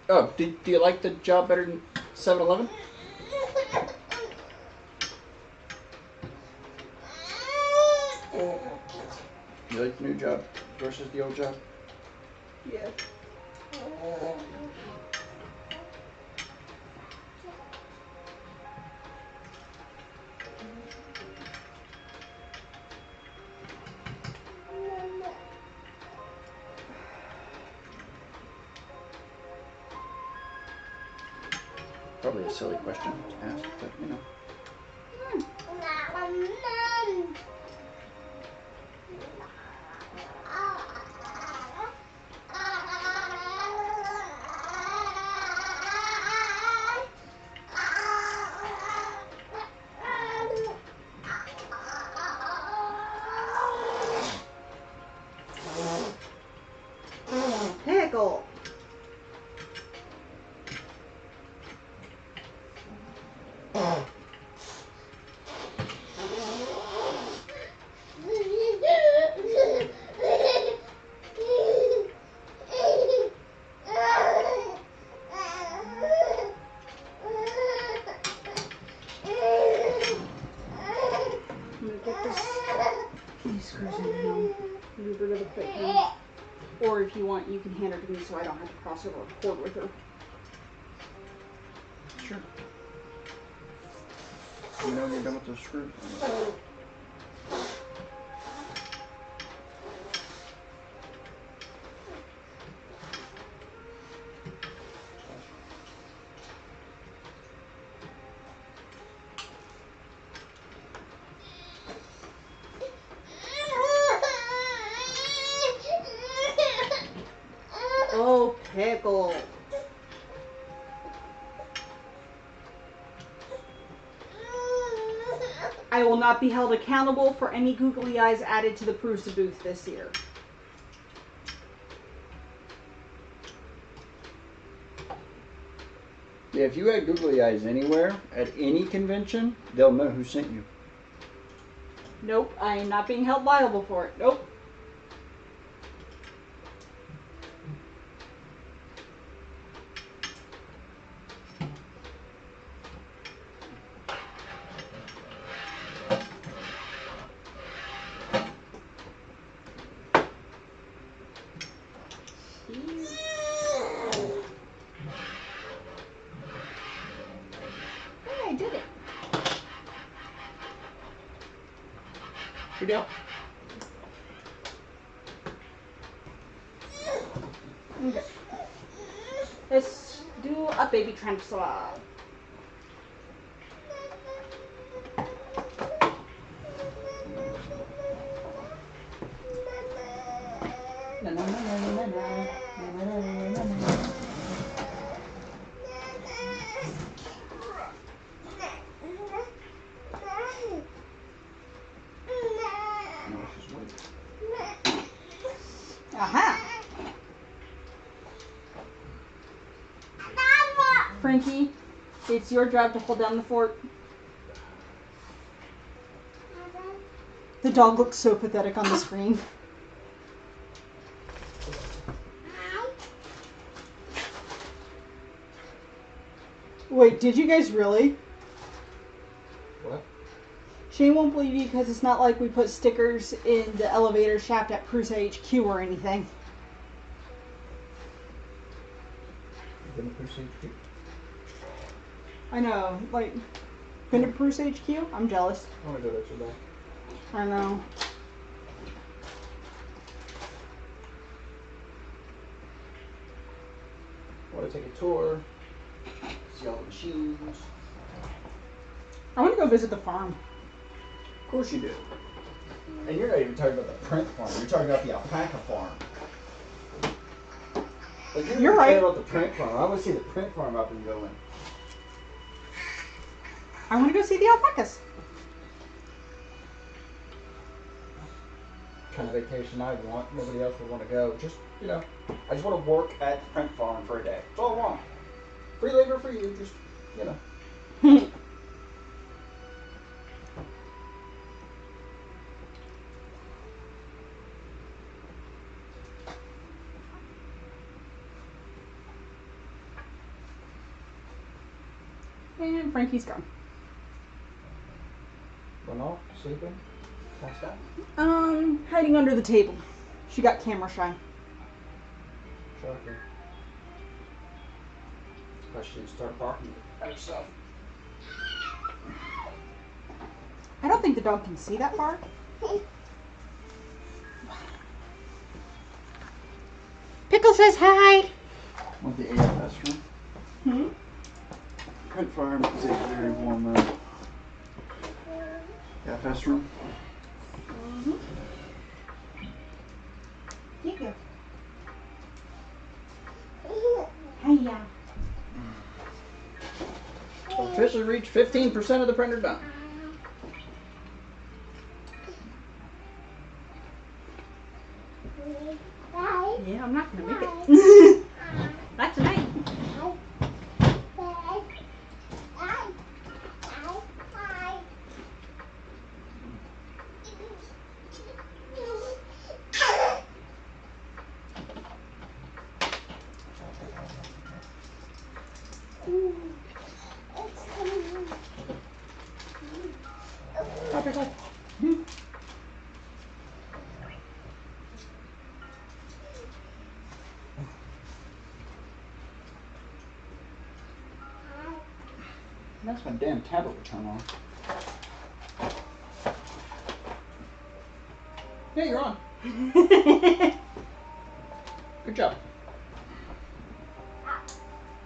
A: Oh, do you like the job better than 7-Eleven? You like the new job versus the old job?
C: Yeah.
A: Probably a silly question to ask, but you know.
C: Pickle. Or if you want, you can hand her to me so I don't have to cross over a cord with her.
A: Sure. You know when you're done with those screws?
C: Oh, Pickle. I will not be held accountable for any googly eyes added to the Prusa booth this year.
A: Yeah, if you had googly eyes anywhere, at any convention, they'll know who sent you.
C: Nope, I am not being held liable for it. Nope. Hey, I did it.
A: Good deal.
C: Okay. Let's do a baby trench swab. Na, na, na, na, na, na, na, na, na, na, na. Aha! Frankie, it's your job to hold down the fort. The dog looks so pathetic on the screen. Wait, did you guys really?
A: What?
C: Shane won't believe you because it's not like we put stickers in the elevator shaft at Prusa HQ or anything. I know, like, been to Prusa HQ? I'm jealous.
A: I want to go there so bad.
C: I know.
A: I want to take a tour, see all the machines.
C: I want to go visit the farm.
A: Of course you do. And you're not even talking about the print farm. You're talking about the alpaca farm. Like,
C: You're right.
A: About the print farm. I want to see the print farm up and going.
C: I want to go see the alpacas.
A: Kind of vacation I want. Nobody else would want to go. Just, you know, I just want to work at the print farm for a day. That's all I want. Free labor for you. Just, you know.
C: And Frankie's gone.
A: Went off, sleeping, passed out.
C: Hiding under the table. She got camera shy.
A: Shocking. I should start barking at herself.
C: I don't think the dog can see that far. Pickle says hi.
A: Want the AFS room?
C: Hmm?
A: Print farm is a very warm room. AFS room?
C: Mm-hmm. Here you go. Hiya.
A: Officially reached 15% of the printer done.
C: Yeah, I'm not gonna make it. Not tonight.
A: That's my damn tablet would turn on. Yeah, you're on. Good job.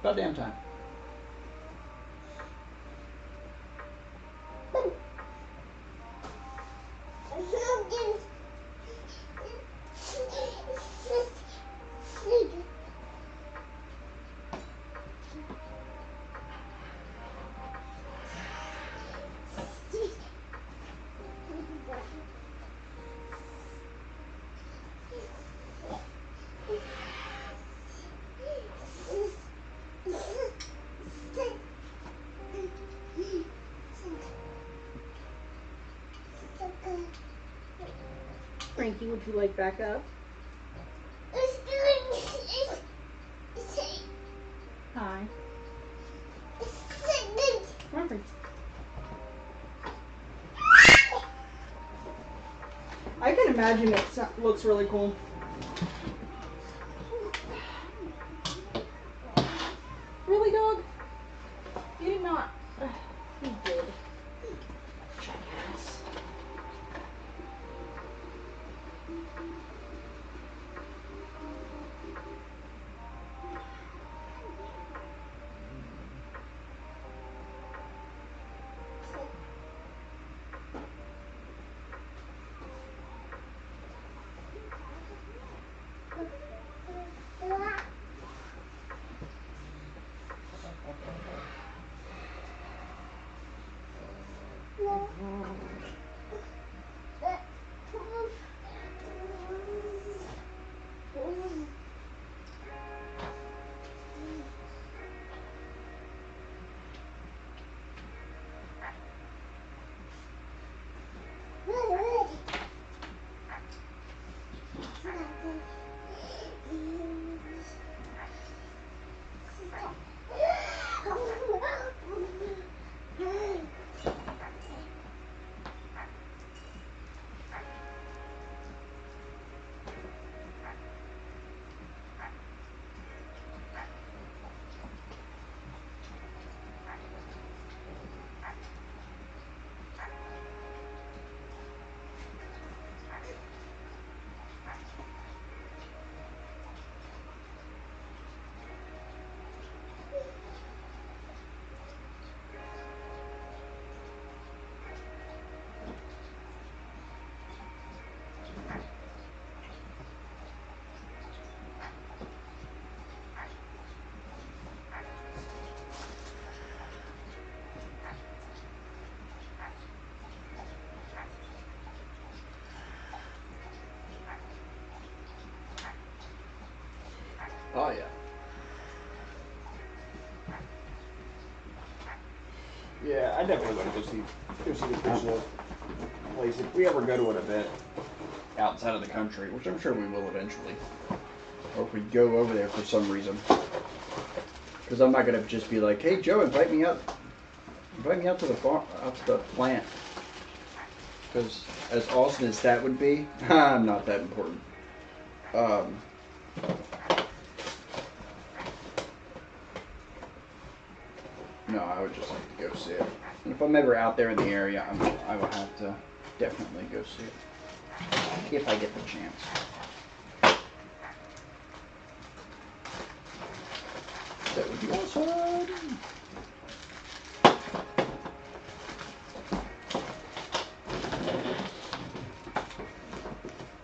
A: About damn time.
C: Frankie, would you like backup? Hi. Come on, Frankie. I can imagine it looks really cool. Really, dog? You did not. You did. Jackass.
A: Oh yeah. Yeah, I definitely want to go see the Brazil place if we ever go to an event outside of the country, which I'm sure we will eventually, or if we go over there for some reason. Because I'm not gonna just be like, "Hey Joe, invite me out to the farm, out to the plant." Because as awesome as that would be, I'm not that important. No, I would just like to go see it. And if I'm ever out there in the area, I will have to definitely go see it. If I get the chance. That would be awesome.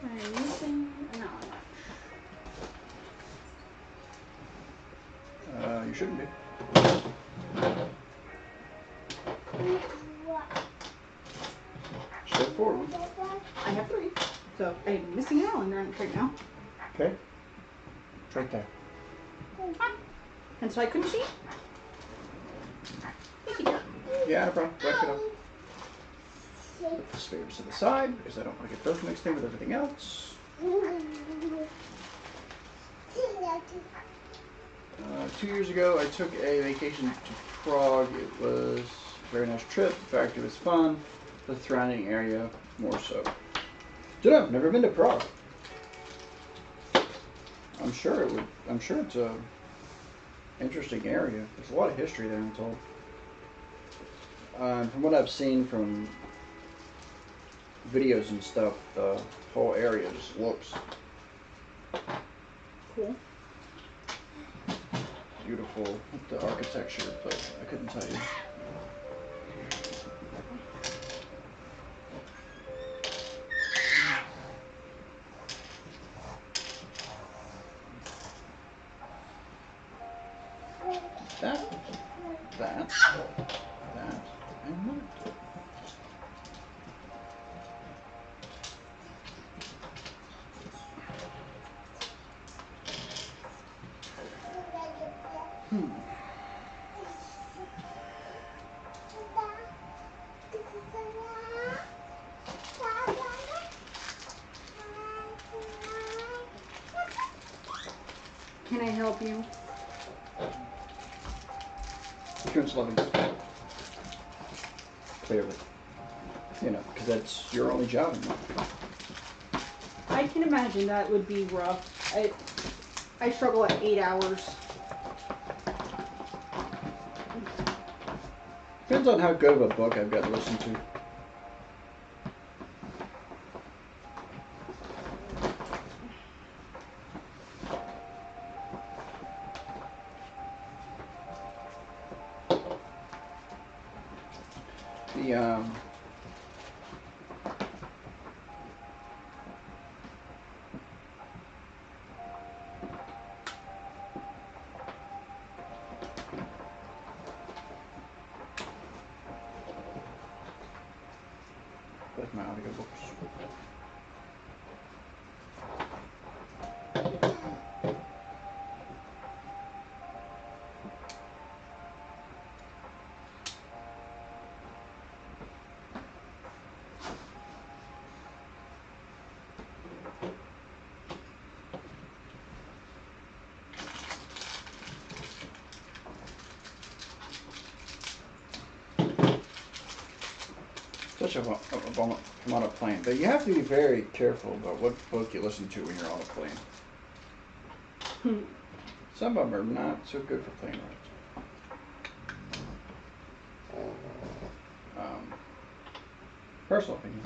C: I'm missing an
A: You shouldn't be. Straightforward.
C: I have 3, so I'm missing an Allen wrench right now.
A: Okay. It's right there.
C: And so I couldn't see. Thank you.
A: Yeah, no problem. Wipe it off. Put the spares to the side because I don't want to get those mixed in with everything else. 2 years ago, I took a vacation to Prague. It was a very nice trip. The factory was fun. The surrounding area more so. Don't know. Never been to Prague. I'm sure it would. I'm sure it's a interesting area. There's a lot of history there, I'm told. From what I've seen from videos and stuff, the whole area just looks
C: Cool.
A: beautiful with the architecture, but I couldn't tell you. That, and that.
C: can I help you?
A: Insurance levy. Clearly. You know, because that's your only job in life.
C: I can imagine that would be rough. I struggle at 8 hours.
A: Depends on how good of a book I've got to listen to. With my audiobooks. Especially if I'm on a plane. But you have to be very careful about what book you listen to when you're on a plane. Some of them are not so good for plane rides. Personal opinion.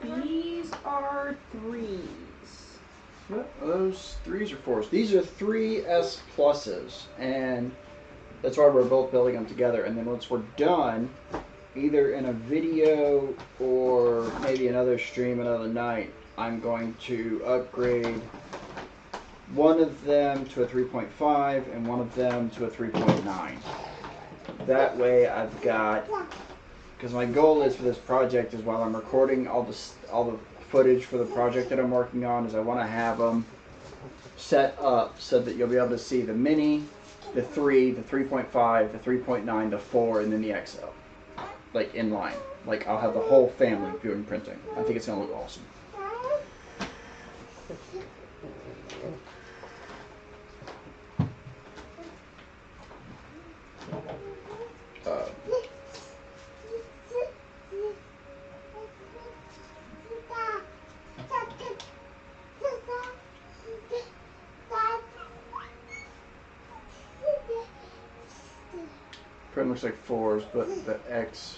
C: These are 3s.
A: What are those 3s or 4s? These are 3S pluses, and that's why we're both building them together. And then once we're done, either in a video or maybe another stream another night, I'm going to upgrade one of them to a 3.5 and one of them to a 3.9. That way I've got, because my goal is for this project is while I'm recording all the footage for the project that I'm working on, is I want to have them set up so that you'll be able to see the mini, the 3, the 3.5, the 3.9, the 4, and then the XL. Like in line. Like I'll have the whole family doing printing. I think it's going to look awesome. Print looks like 4s, but the X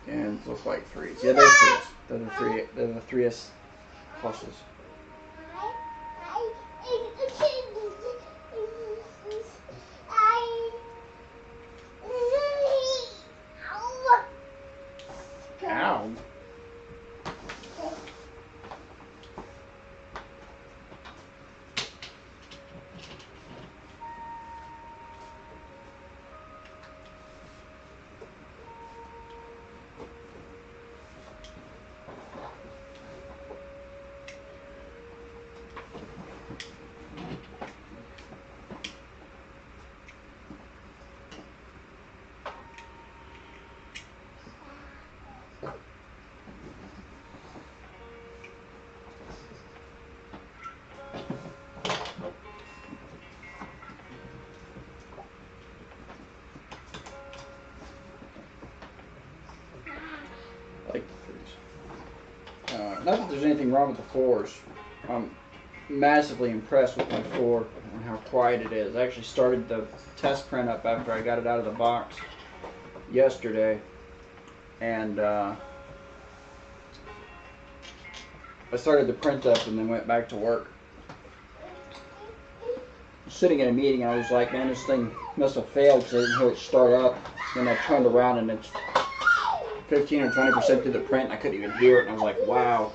A: and look like 3s. Yeah, they're 3s. They're the 3S pluses. Ow. Like the 3s. Not that there's anything wrong with the 4s. I'm massively impressed with my 4 and how quiet it is. I actually started the test print up after I got it out of the box yesterday, and I started the print up and then went back to work. sitting in a meeting, and I was like, man, this thing must have failed because I didn't hear it start up. Then I turned around and it's 15 or 20% through the print, and I couldn't even hear it. And I was like, wow,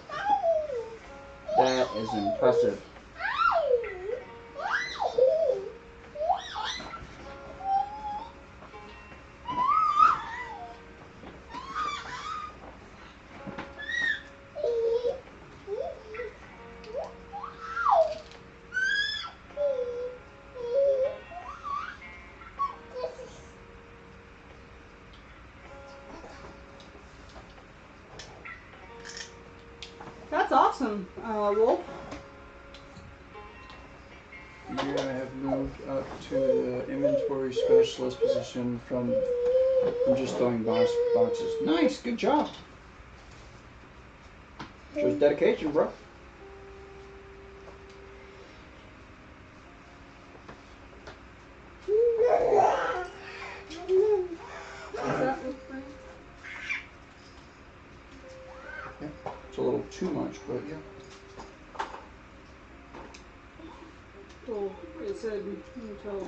A: that is impressive.
C: That's awesome, Wolf.
A: You have moved up to the inventory specialist position from just throwing boxes. Nice, good job. Shows dedication, bro.
C: Does that look right?
A: Yeah, it's a little too much, but yeah.
C: Well, it said until.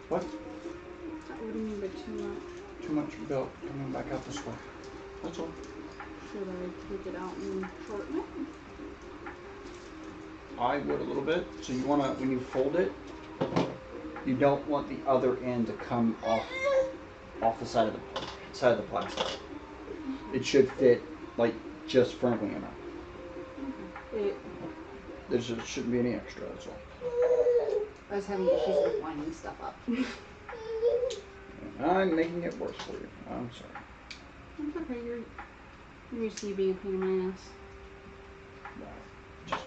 A: What?
C: What do you mean by too much?
A: Too much belt coming back out this way. That's all.
C: Should I take it out and shorten it?
A: I would a little bit. So you want to, when you fold it, you don't want the other end to come off the side of the plastic. It should fit like just firmly enough. There shouldn't be any extra. That's all.
C: I was having issues with winding stuff up.
A: I'm making it worse for you. I'm sorry.
C: It's okay. You're used to you being a pain in my ass.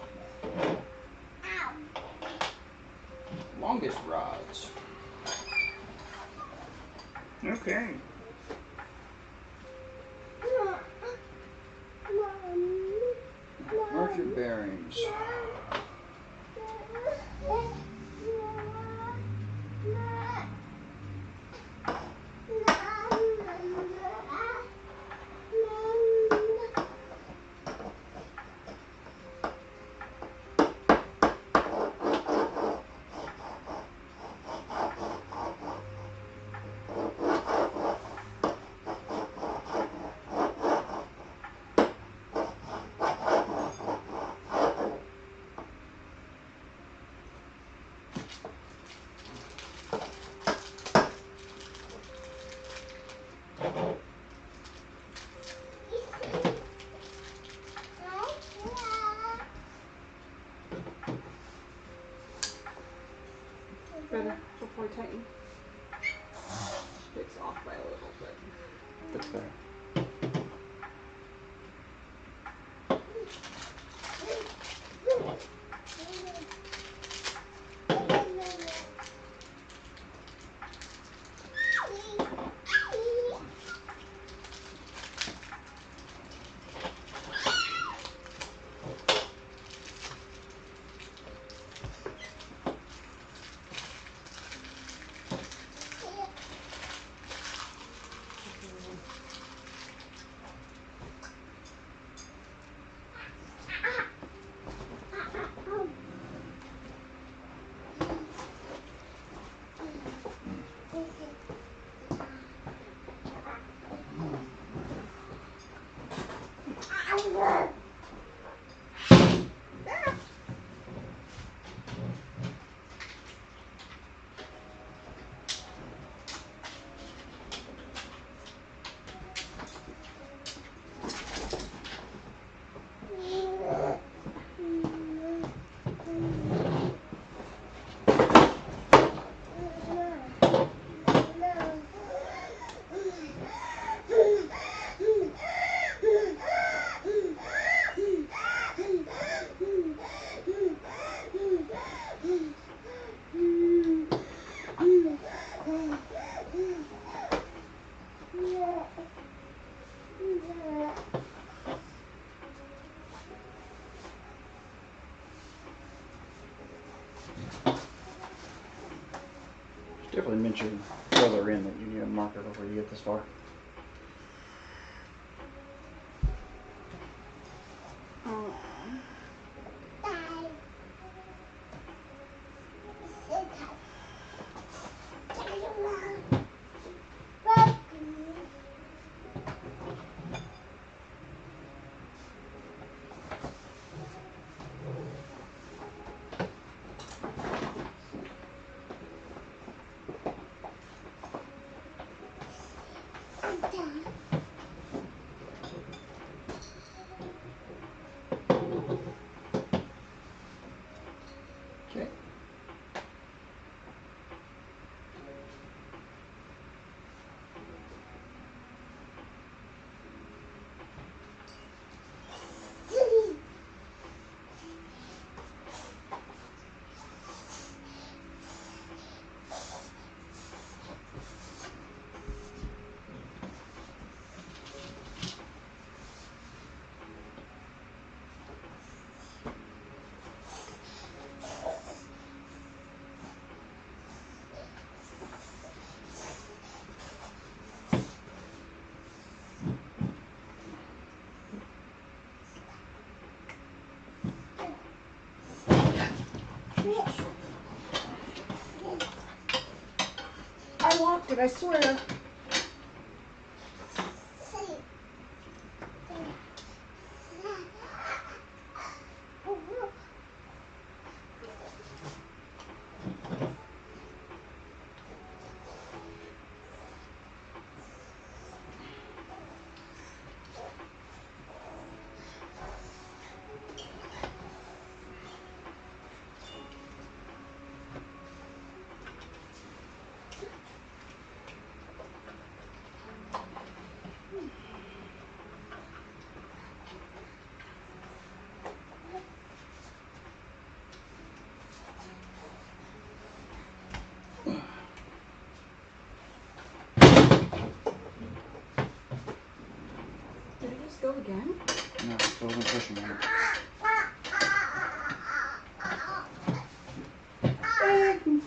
A: Wow. Longest rods. Okay. Mark your bearings.
C: Better before I tighten. Sticks off by a little bit.
A: That's better. Definitely mention further in that you need a marker before you get this far.
C: I locked it, I swear. Did it just go again?
A: No, it wasn't pushing on it.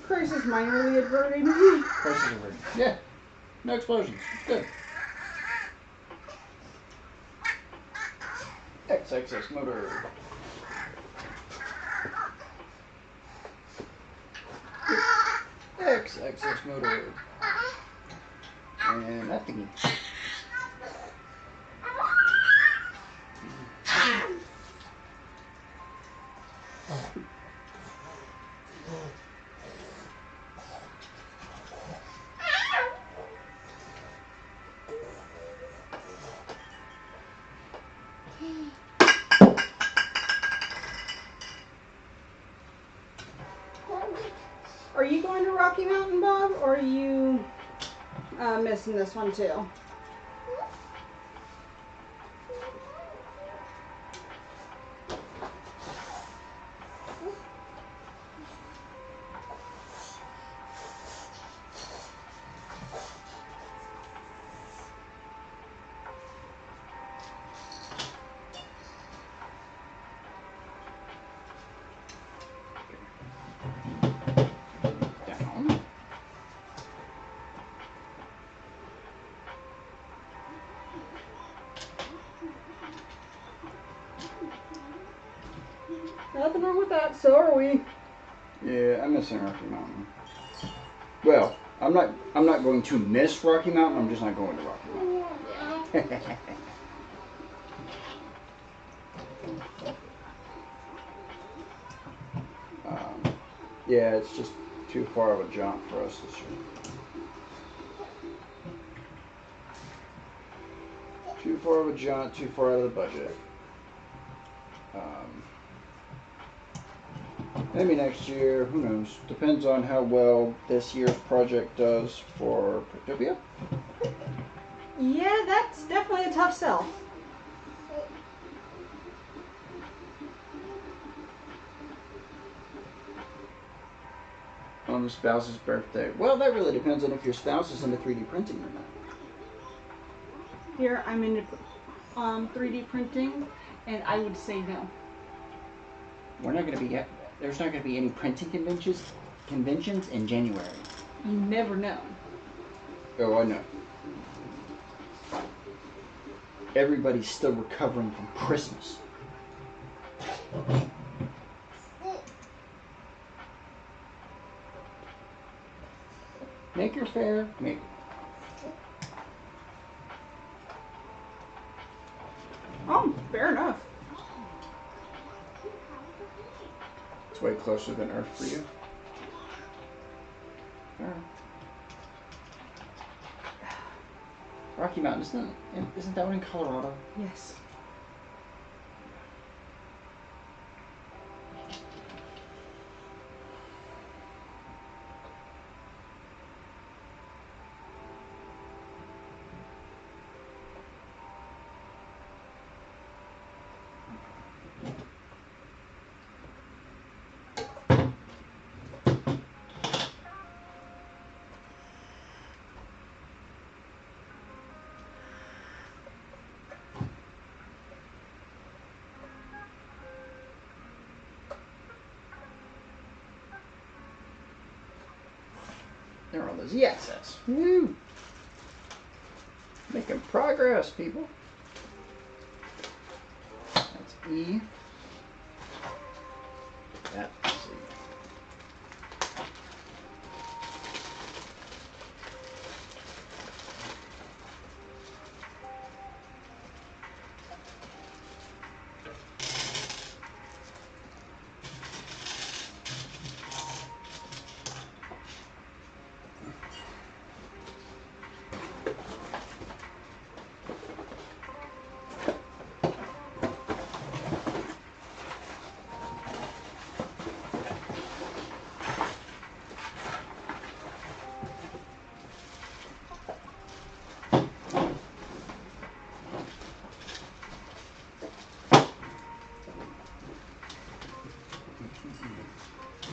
C: Crisis minorly adverted.
A: Crisis averted. Yeah. No explosions. Good. XXX motor. XXX motor. And that thingy.
C: Are you going to Rocky Mountain, Bob, or are you missing this one too?
A: Down.
C: Nothing wrong with that, so are we.
A: Yeah, I'm missing Rocky Mountain. Well, I'm not going to miss Rocky Mountain, I'm just not going to Rocky Mountain. Yeah, it's just too far of a jump for us this year. Too far of a jaunt, too far out of the budget. Maybe next year, who knows? Depends on how well this year's project does for Cryptopia.
C: Yeah, that's definitely a tough sell.
A: On the spouse's birthday. Well, that really depends on if your spouse is into 3D printing or not.
C: Here, I'm into 3D printing, and I would say no.
A: We're not going to be. There's not going to be any printing conventions in January.
C: You never know.
A: Oh, I know. Everybody's still recovering from Christmas. Make your fare, make it.
C: Oh, fair enough.
A: It's way closer than Earth for you. Fair. Rocky Mountain, isn't that one in Colorado?
C: Yes.
A: There are all those yeses. Woo! Making progress, people. That's E. That's C.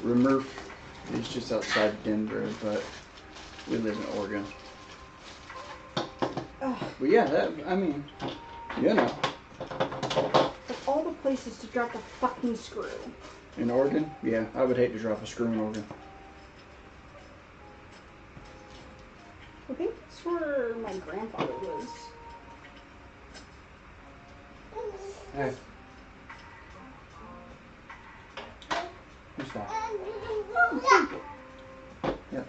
A: Remurf is just outside Denver, but we live in Oregon. But yeah, that, I mean, you know.
C: Of all the places to drop a fucking screw.
A: In Oregon? Yeah, I would hate to drop a screw in Oregon.
C: I think that's where my grandfather lives.
A: Hey. Who's that?
C: Oh, thank you.
A: Yep.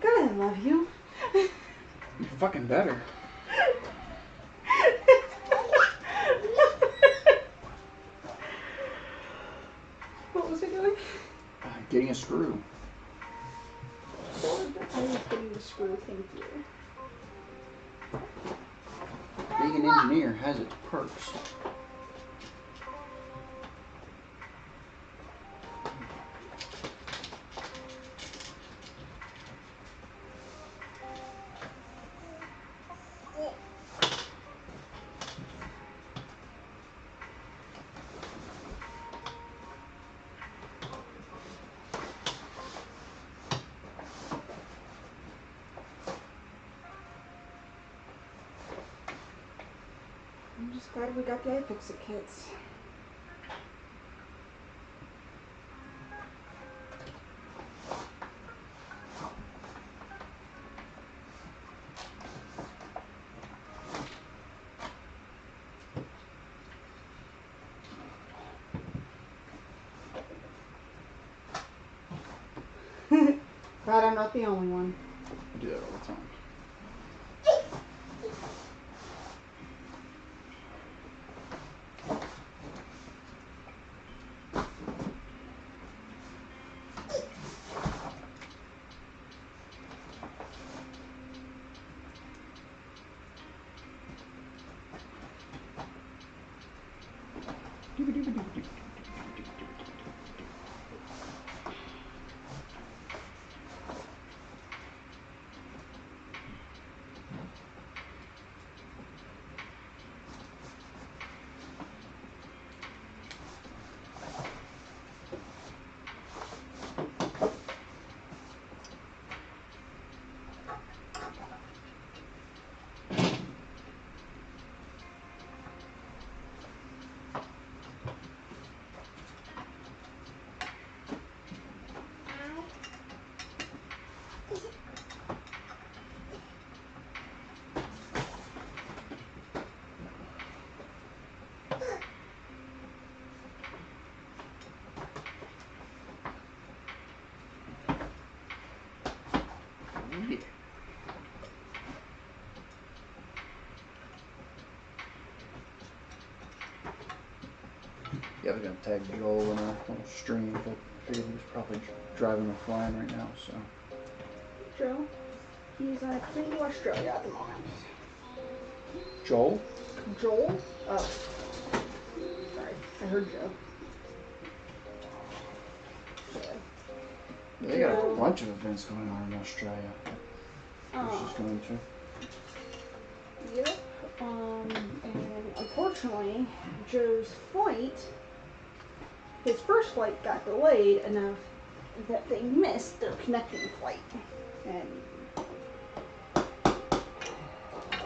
C: God, I love you.
A: You fucking better.
C: What was it doing?
A: Getting a screw.
C: I was getting the screw, thank you.
A: Being an engineer has its perks.
C: I'm just glad we got the iFixit kits. Glad I'm not the only one.
A: I do that all the time. Yeah. Yeah, I was gonna tag Joel in a little stream, but I figured he was probably driving or flying right now, so.
C: Joe, he's clean to Australia at the moment.
A: Joel?
C: Joel? Oh. Sorry, I heard Joe.
A: Yeah, they got a bunch of events going on in Australia. She's going to.
C: Yep. And unfortunately, Joe's flight, his first flight got delayed enough that they missed their connecting flight. And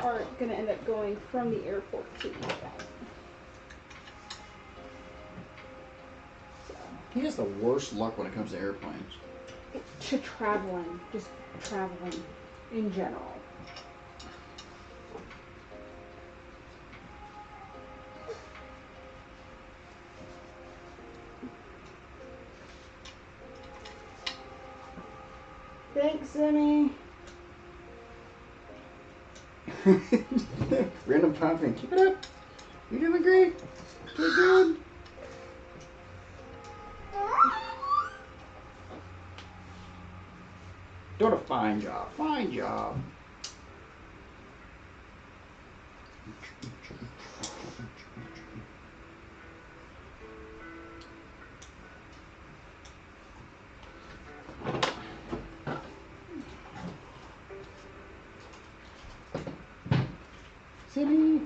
C: are going to end up going from the airport to the event. So,
A: He has the worst luck when it comes to airplanes.
C: to traveling, just traveling in general. Thanks, Zimmy.
A: Random pumping. Keep it up. You're doing great. You're good. Doing a fine job. Fine job. Silly.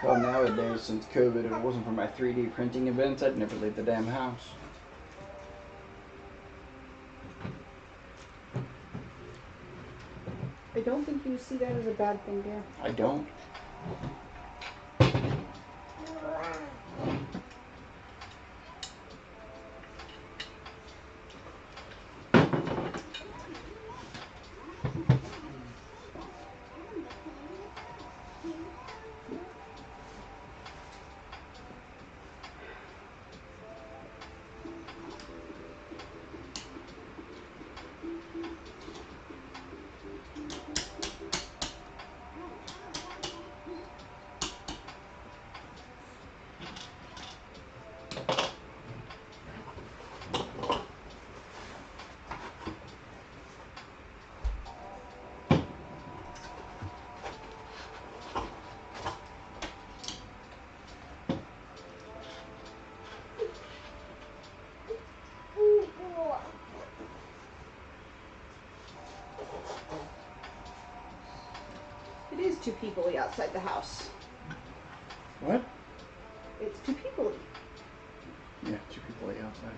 A: Well, nowadays, since COVID, if it wasn't for my 3D printing events, I'd never leave the damn house.
C: I don't think you see that as a bad thing, dear.
A: I don't.
C: It is too people-y outside the house.
A: What?
C: It's too people-y.
A: Yeah, 2 people outside.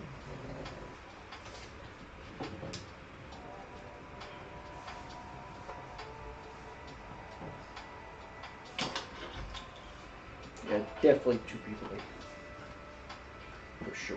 A: Yeah, definitely 2 people. For sure.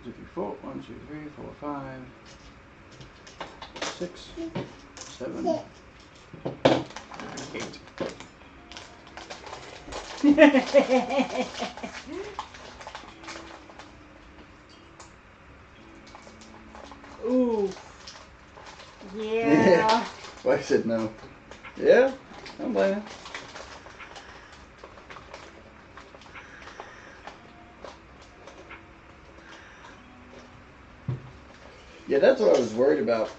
A: Two, three, four. 1, 2, 3, 4, 5, 6, 7, 8.
C: Ooh. Yeah.
A: Well, I said no. Yeah, I'm blaming. Yeah, that's what I was worried about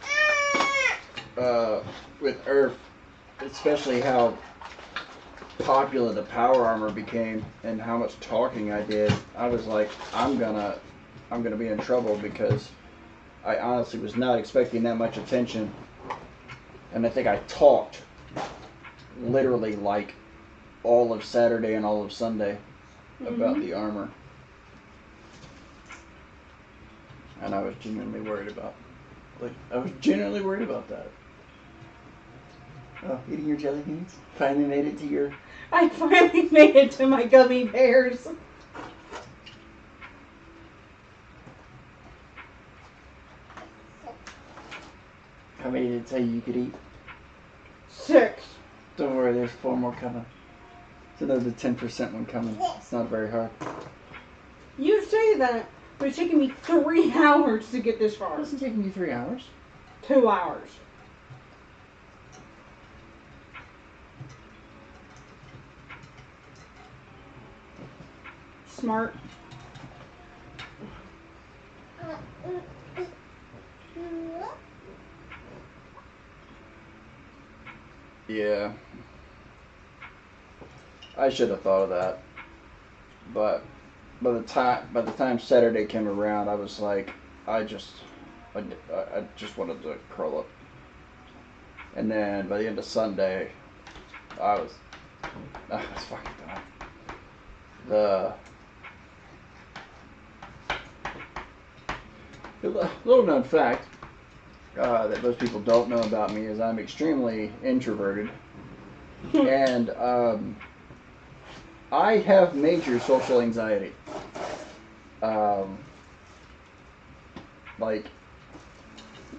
A: with Earth, especially how popular the power armor became and how much talking I did. I was like, I'm gonna be in trouble because I honestly was not expecting that much attention, and I think I talked literally like all of Saturday and all of Sunday about the armor. And I was genuinely worried about that. Oh, eating your jelly beans? Finally made it to your...
C: I finally made it to my gummy bears.
A: How many did it tell you could eat?
C: 6.
A: Don't worry, there's 4 more coming. So there's the 10% one coming. It's not very hard.
C: You say that, but it's taken me 3 hours to get this far.
A: It hasn't taken you 3 hours.
C: 2 hours. Smart.
A: Yeah. I should have thought of that. But by the time Saturday came around, I was like, I just wanted to curl up. And then by the end of Sunday, I was fucking done. The little known fact that most people don't know about me is I'm extremely introverted, and I have major social anxiety. Like,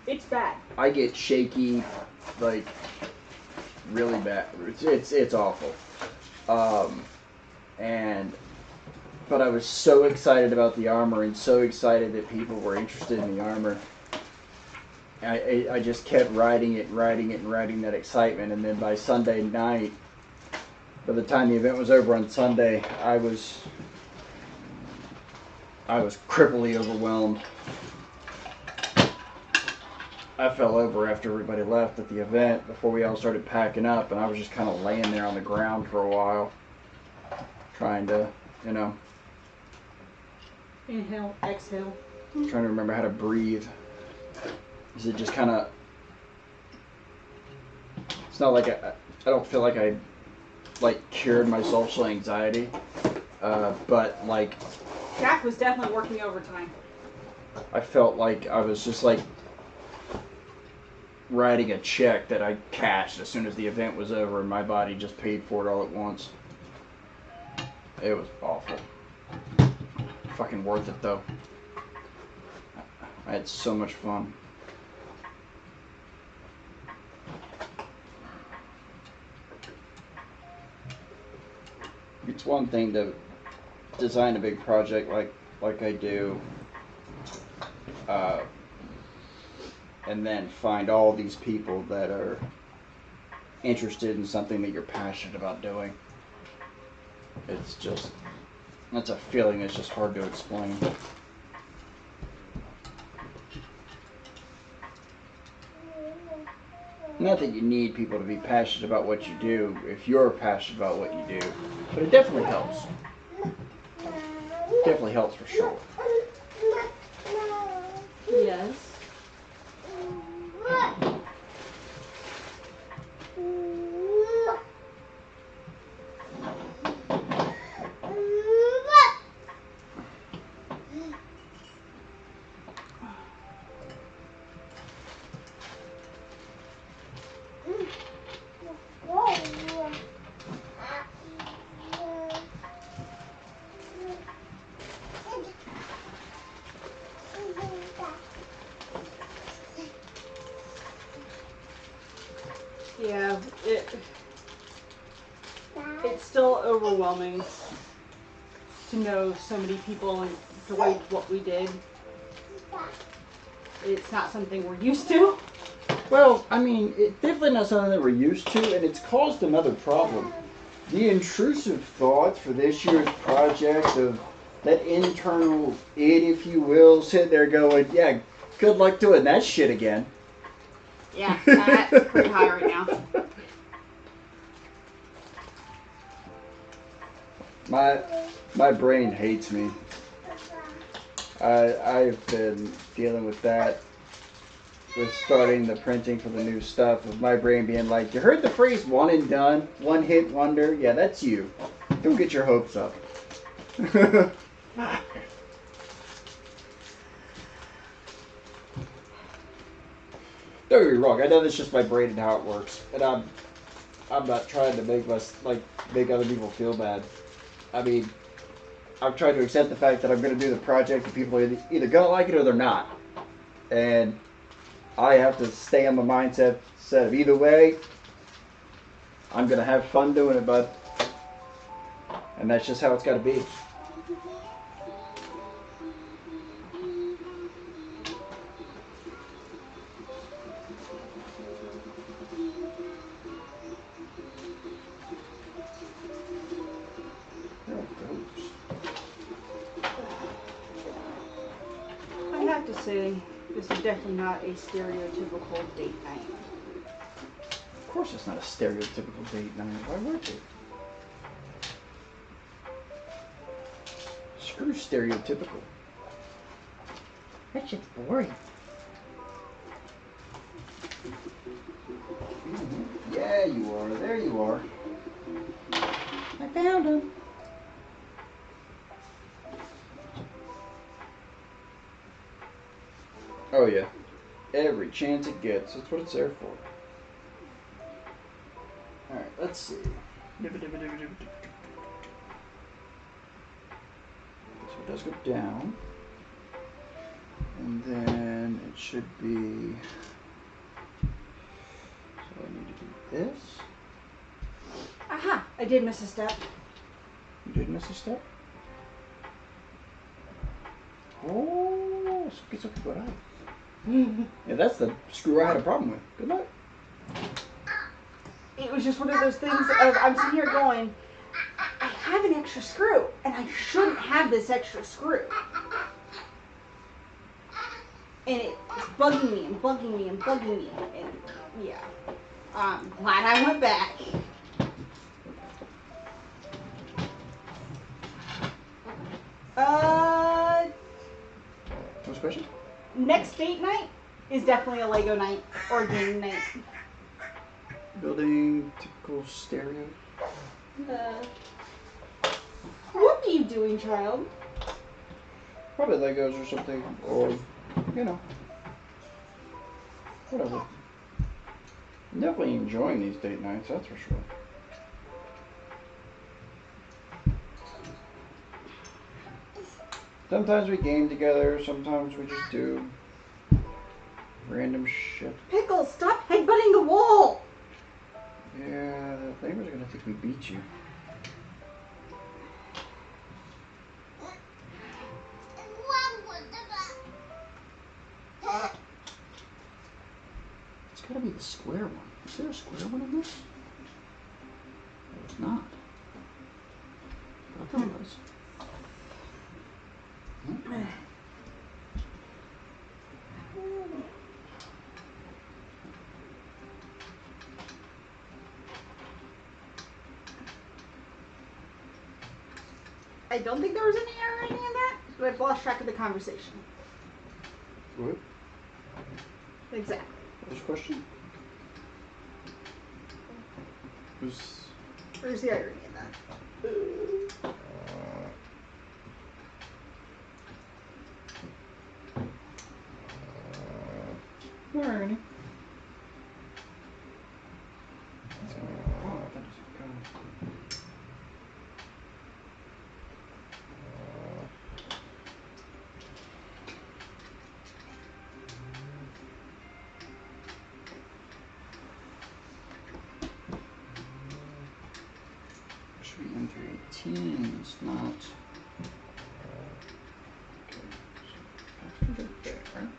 C: It's bad.
A: I get shaky, like, really bad. It's awful. But I was so excited about the armor and so excited that people were interested in the armor. I just kept riding that excitement, and then by Sunday night, by the time the event was over on Sunday, I was cripply overwhelmed. I fell over after everybody left at the event before we all started packing up, and I was just kind of laying there on the ground for a while, trying to,
C: Inhale, exhale.
A: trying to remember how to breathe. Is it just kind of? It's not like I don't feel like I cured my social anxiety, but like
C: Jack was definitely working overtime.
A: I felt like I was just like writing a check that I cashed as soon as the event was over, and my body just paid for it all at once. It was awful. Fucking worth it though. I had so much fun. It's one thing to design a big project like I do, and then find all these people that are interested in something that you're passionate about doing. That's a feeling that's just hard to explain. Not that you need people to be passionate about what you do if you're passionate about what you do, but it definitely helps. It definitely helps for sure.
C: Yes. Yeah, it's still overwhelming to know so many people enjoyed what we did. It's not something we're used to.
A: Well, I mean, it's definitely not something that we're used to, and it's caused another problem. The intrusive thoughts for this year's project of that internal id, if you will, sitting there going, yeah, good luck doing that shit again.
C: Yeah, that's pretty high right now.
A: My brain hates me. I've been dealing with that, with starting the printing for the new stuff, of my brain being like, you heard the phrase one and done, one hit wonder? Yeah, that's you. Don't get your hopes up. Don't get me wrong, I know that's just my brain and how it works, and I'm not trying to make other people feel bad. I mean, I'm trying to accept the fact that I'm going to do the project and people are either going to like it or they're not. And I have to stay on the mindset of either way, I'm going to have fun doing it, bud. And that's just how it's got to be.
C: I have to say, this is definitely not a stereotypical date night.
A: Of course it's not a stereotypical date night. Why would you? Screw stereotypical.
D: That shit's boring.
A: Yeah, you are. There you are.
D: I found him.
A: Oh yeah. Every chance it gets. That's what it's there for. Alright, let's see. So it does go down. And then it should be... So I need to do this.
C: Aha! I did miss a step.
A: You did miss a step? Oh, it's okay, good eye. Yeah, that's the screw I had a problem with. Good luck.
C: It was just one of those things of I'm sitting here going, I have an extra screw, and I shouldn't have this extra screw. And it's bugging me and bugging me and bugging me. And yeah, I'm glad I went back.
A: What's the question?
C: Next date night is definitely a Lego night or game night.
A: Building typical stereo.
C: What are you doing, child?
A: Probably Legos or something, or, you know, whatever. I'm definitely enjoying these date nights, that's for sure. Sometimes we game together, sometimes we just do random shit.
C: Pickles, stop headbutting the wall!
A: Yeah, the neighbors are gonna think we beat you. It's gotta be the square one. Is there a square one in this? No, it's not. I thought it was.
C: I don't think there was any error in any of that, but I've lost track of the conversation.
A: What?
C: Exactly.
A: What's the question?
C: Where's the irony in that?
A: Irony. Should be M318, it's not. Okay, so that's gonna go there, right?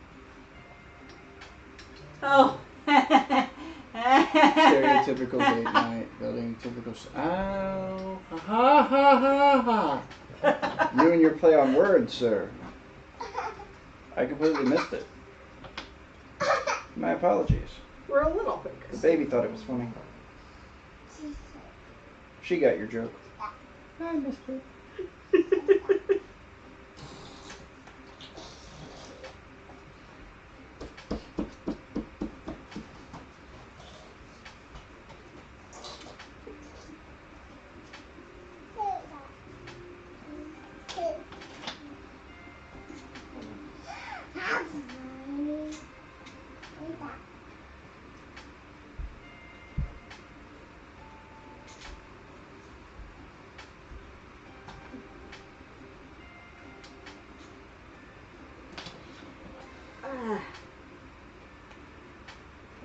C: Oh.
A: Stereotypical date night, building typical. Ow! Ha ha ha ha! You and your play on words, sir. I completely missed it. My apologies.
C: We're a little quicker.
A: The baby thought it was funny. She got your joke.
D: I missed it.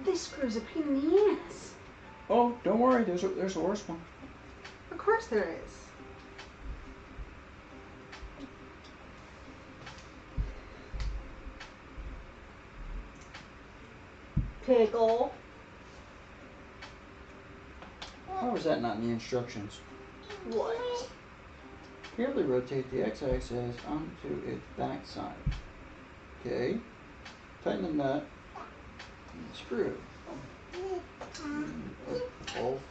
C: This screw's a pain in the ass.
A: Oh, don't worry. There's a worse one.
C: Of course there is. Pickle.
A: How is that not in the instructions?
C: What?
A: Carefully rotate the x-axis onto its back side. Okay. Tighten the nut and the screw. Both.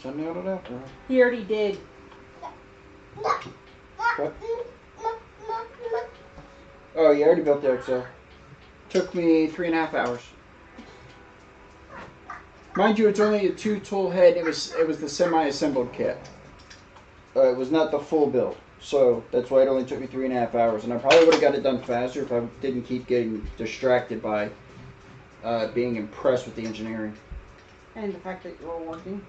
A: Send me on it after.
C: He already did.
A: What? Oh, you already built the XL. Took me 3.5 hours. Mind you, it's only a 2-tool head. It was the semi-assembled kit. It was not the full build. So that's why it only took me 3.5 hours. And I probably would have got it done faster if I didn't keep getting distracted by being impressed with the engineering.
C: And the fact that you were working.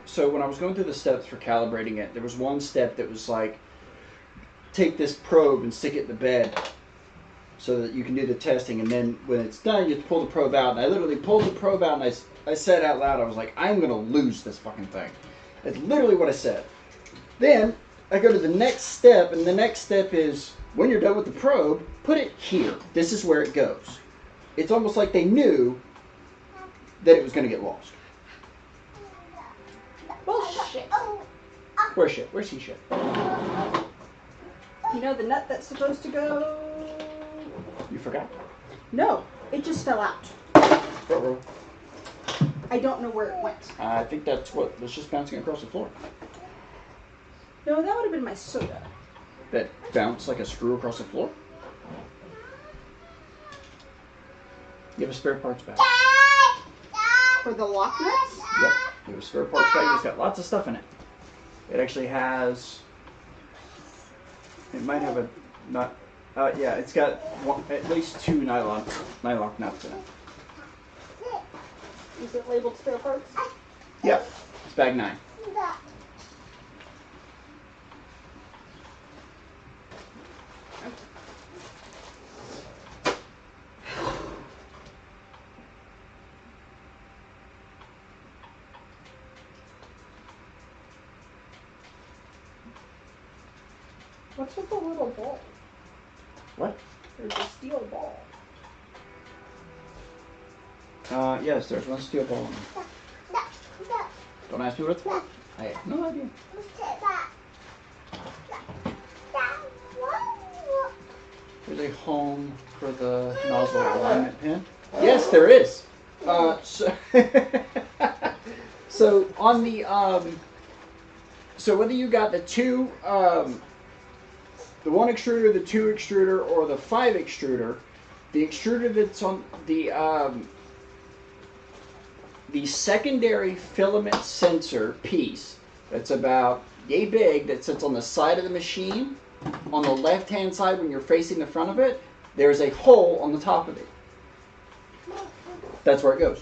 A: So when I was going through the steps for calibrating it, there was one step that was like, take this probe and stick it in the bed so that you can do the testing, and then when it's done, you have to pull the probe out. And I literally pulled the probe out, and I said out loud, I was like, I'm going to lose this fucking thing. That's literally what I said. Then I go to the next step, and the next step is, when you're done with the probe, put it here. This is where it goes. It's almost like they knew that it was going to get lost.
C: Bullshit.
A: Where's shit? Where's he shit?
C: You know the nut that's supposed to go?
A: You forgot?
C: No, it just fell out.
A: Ruh-roh.
C: I don't know where it went.
A: I think that's what was just bouncing across the floor.
C: No, that would have been my soda.
A: That bounced like a screw across the floor? You have a spare parts bag.
C: For the lock nuts?
A: Yep. You have a spare parts bag. It's got lots of stuff in it. It actually has... It might have a nut... yeah, it's got at least 2 nylon nuts in it.
C: Is it labeled spare parts?
A: Yep. It's bag 9.
C: What's with the little ball?
A: What?
C: There's a steel ball.
A: Yes, there's one steel ball in there. Don't ask me what it's for. I have no idea. There's a home for the nozzle alignment pin. Yes, there is. So on the so whether you got the 2 the 1 extruder, the 2 extruder, or the 5 extruder, the extruder that's on the secondary filament sensor piece that's about yay big that sits on the side of the machine, on the left hand side when you're facing the front of it, there's a hole on the top of it. That's where it goes.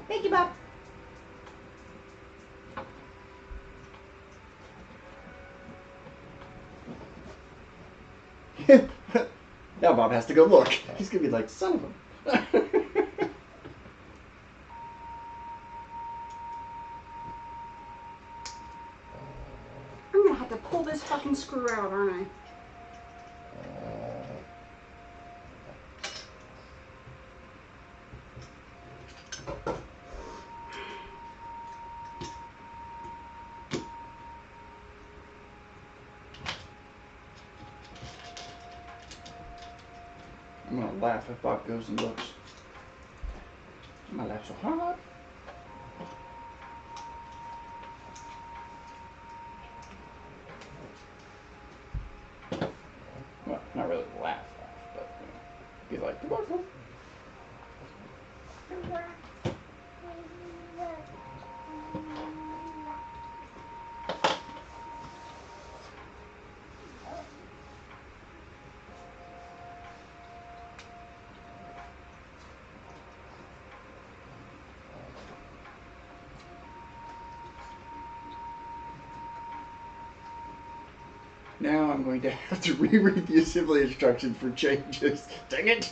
C: Thank you, Bob.
A: Now Bob has to go look. He's gonna be like, son of a...
C: I'm gonna have to pull this fucking screw out, aren't I?
A: I'm gonna laugh if Bob goes and looks. I'm gonna laugh so hard. Well, not really laugh, but you know, be like, come on, come on. Now I'm going to have to reread the assembly instructions for changes. Dang it!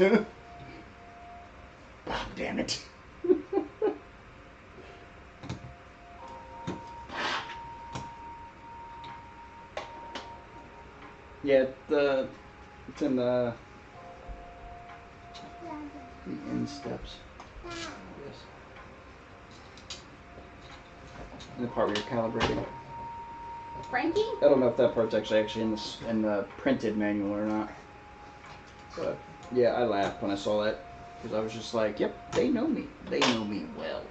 A: Oh, damn it. Yeah, it's in the end steps. Yes. In the part where you're calibrating.
C: Frankie?
A: I don't know if that part's actually in the printed manual or not. But yeah, I laughed when I saw that because I was just like, "Yep, they know me. They know me well."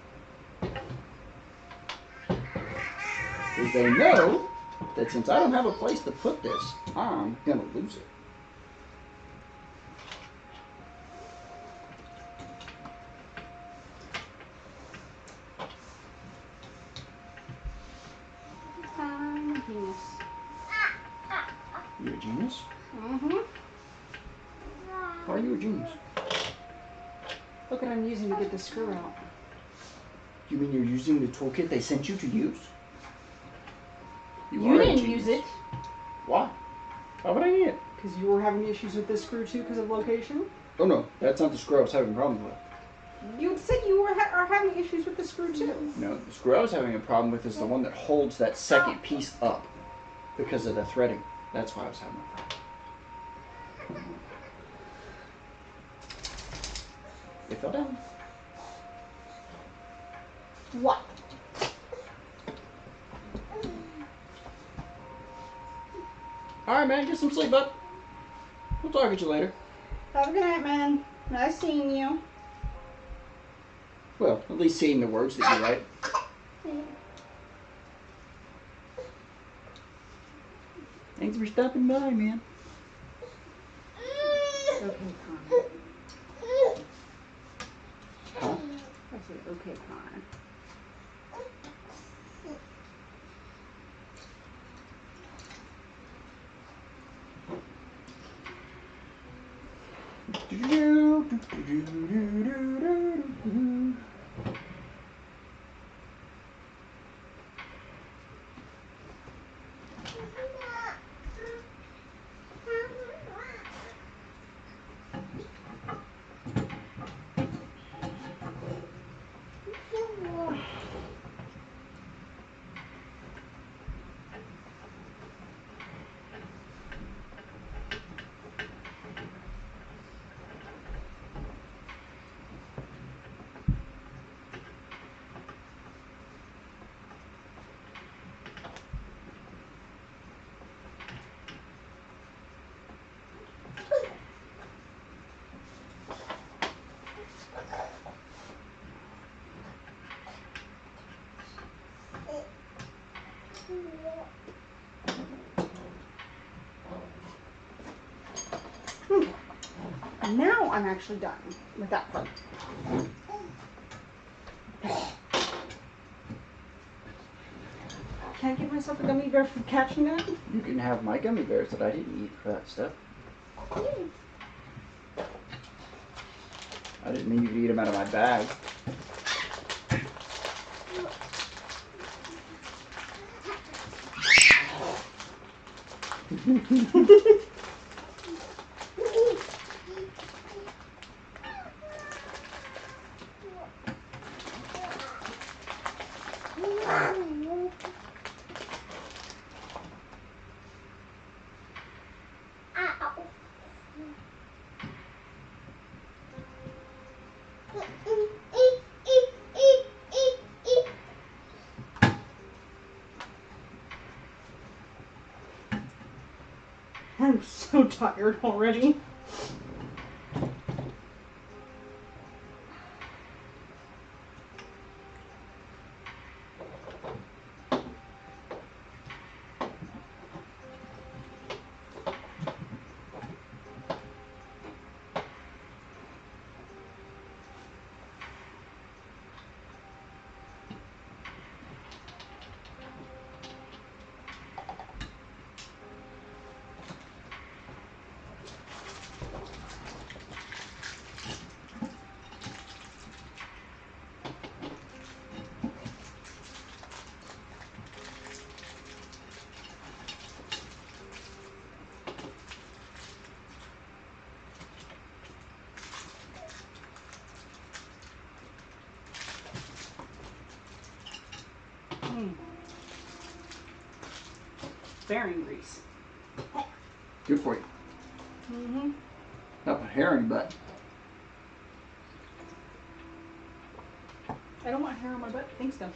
A: Because they know that since I don't have a place to put this, I'm going to lose it.
C: I'm a genius.
A: You're a genius?
C: Mm-hmm.
A: Why are you a genius?
C: Look what I'm using to get the screw out.
A: You mean you're using the toolkit they sent you to use?
C: You
A: are a
C: didn't
A: genius.
C: use it.
A: Why? Why would I need it?
C: Because you were having issues with this screw too because of location.
A: Oh no, that's not the screw I was having problems with.
C: You said you were are having issues with the screw too.
A: No, the screw I was having a problem with is the one that holds that second piece up because of the threading. That's why I was having a problem. It fell down.
C: What?
A: Alright, man, get some sleep, bud. We'll talk at you later.
C: Have a good night, man. Nice seeing you.
A: Well, at least seeing the words that you write. Thanks for stopping by, man.
C: Okay, Connor.
A: Huh?
C: I said, okay, Connor. Now I'm actually done with that part. Can't give myself a gummy bear for catching that.
A: You can have my gummy bears that I didn't eat for that stuff. I didn't mean you could eat them out of my bag.
C: I'm so tired already. Bearing grease.
A: Good for you.
C: Mm-hmm.
A: Not put hair in your butt.
C: I don't want hair on my butt. Thanks, though.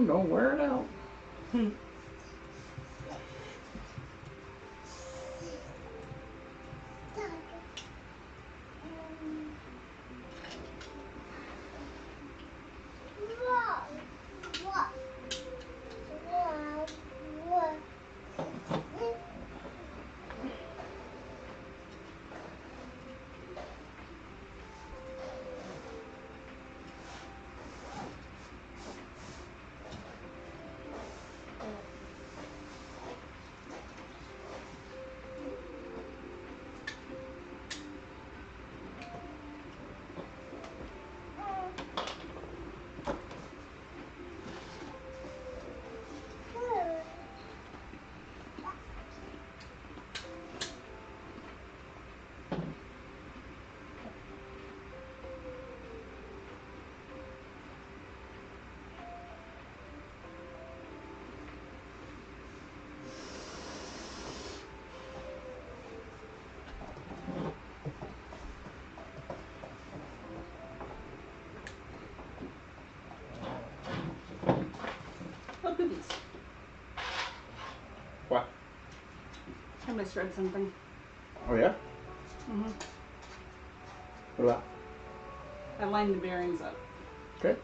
A: Don't wear it out.
C: Oh, goodies.
A: What?
C: I misread something.
A: Oh yeah?
C: Mm-hmm.
A: What about?
C: I lined the bearings up.
A: Okay.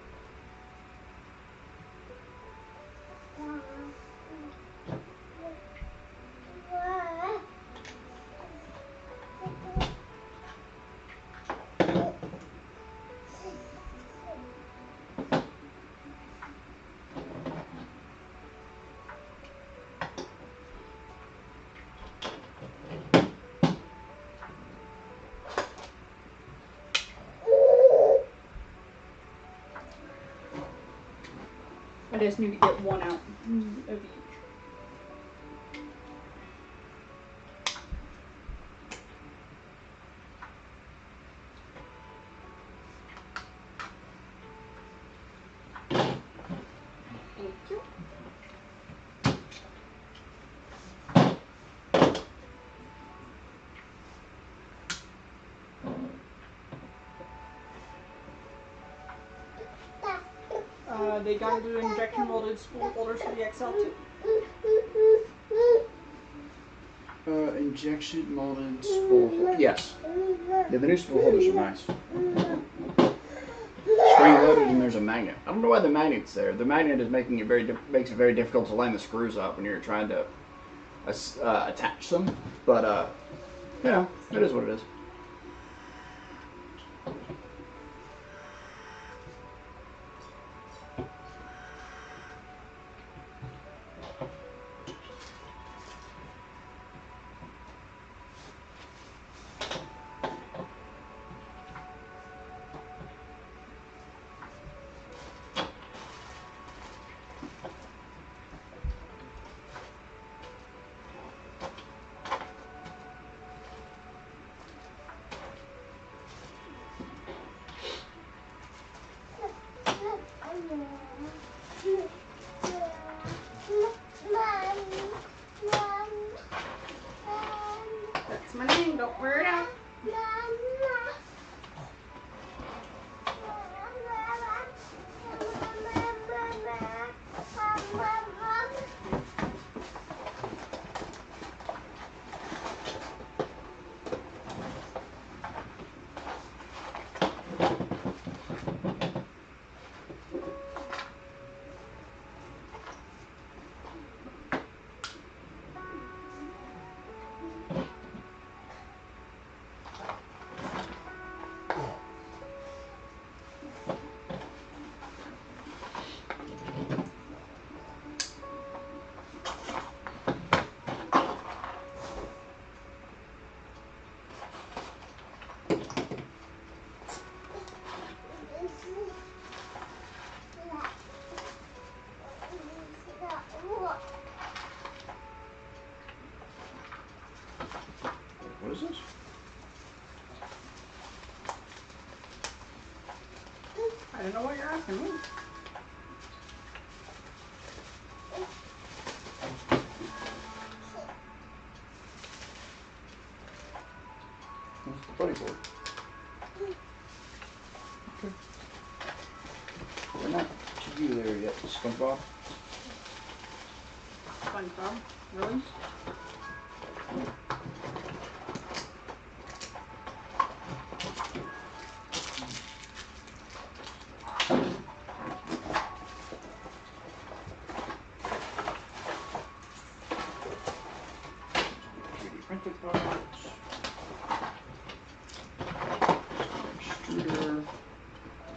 C: I just need to get one out of each. Thank you. They got to do injection molded spool holders for the XL2.
A: Injection molded spool holder. Yes. Yeah, the new spool holders are nice. Spring loaded and there's a magnet. I don't know why the magnet's there. The magnet is making it makes it very difficult to line the screws up when you're trying to attach them. But you know, it is what it is.
C: That's my name. Don't wear it out.
A: What is this?
C: I don't know what you're asking me.
A: What's the funny for? Okay. We're not to you there yet, SpongeBob.
C: SpongeBob. Really?
A: Printed parts. Extruder.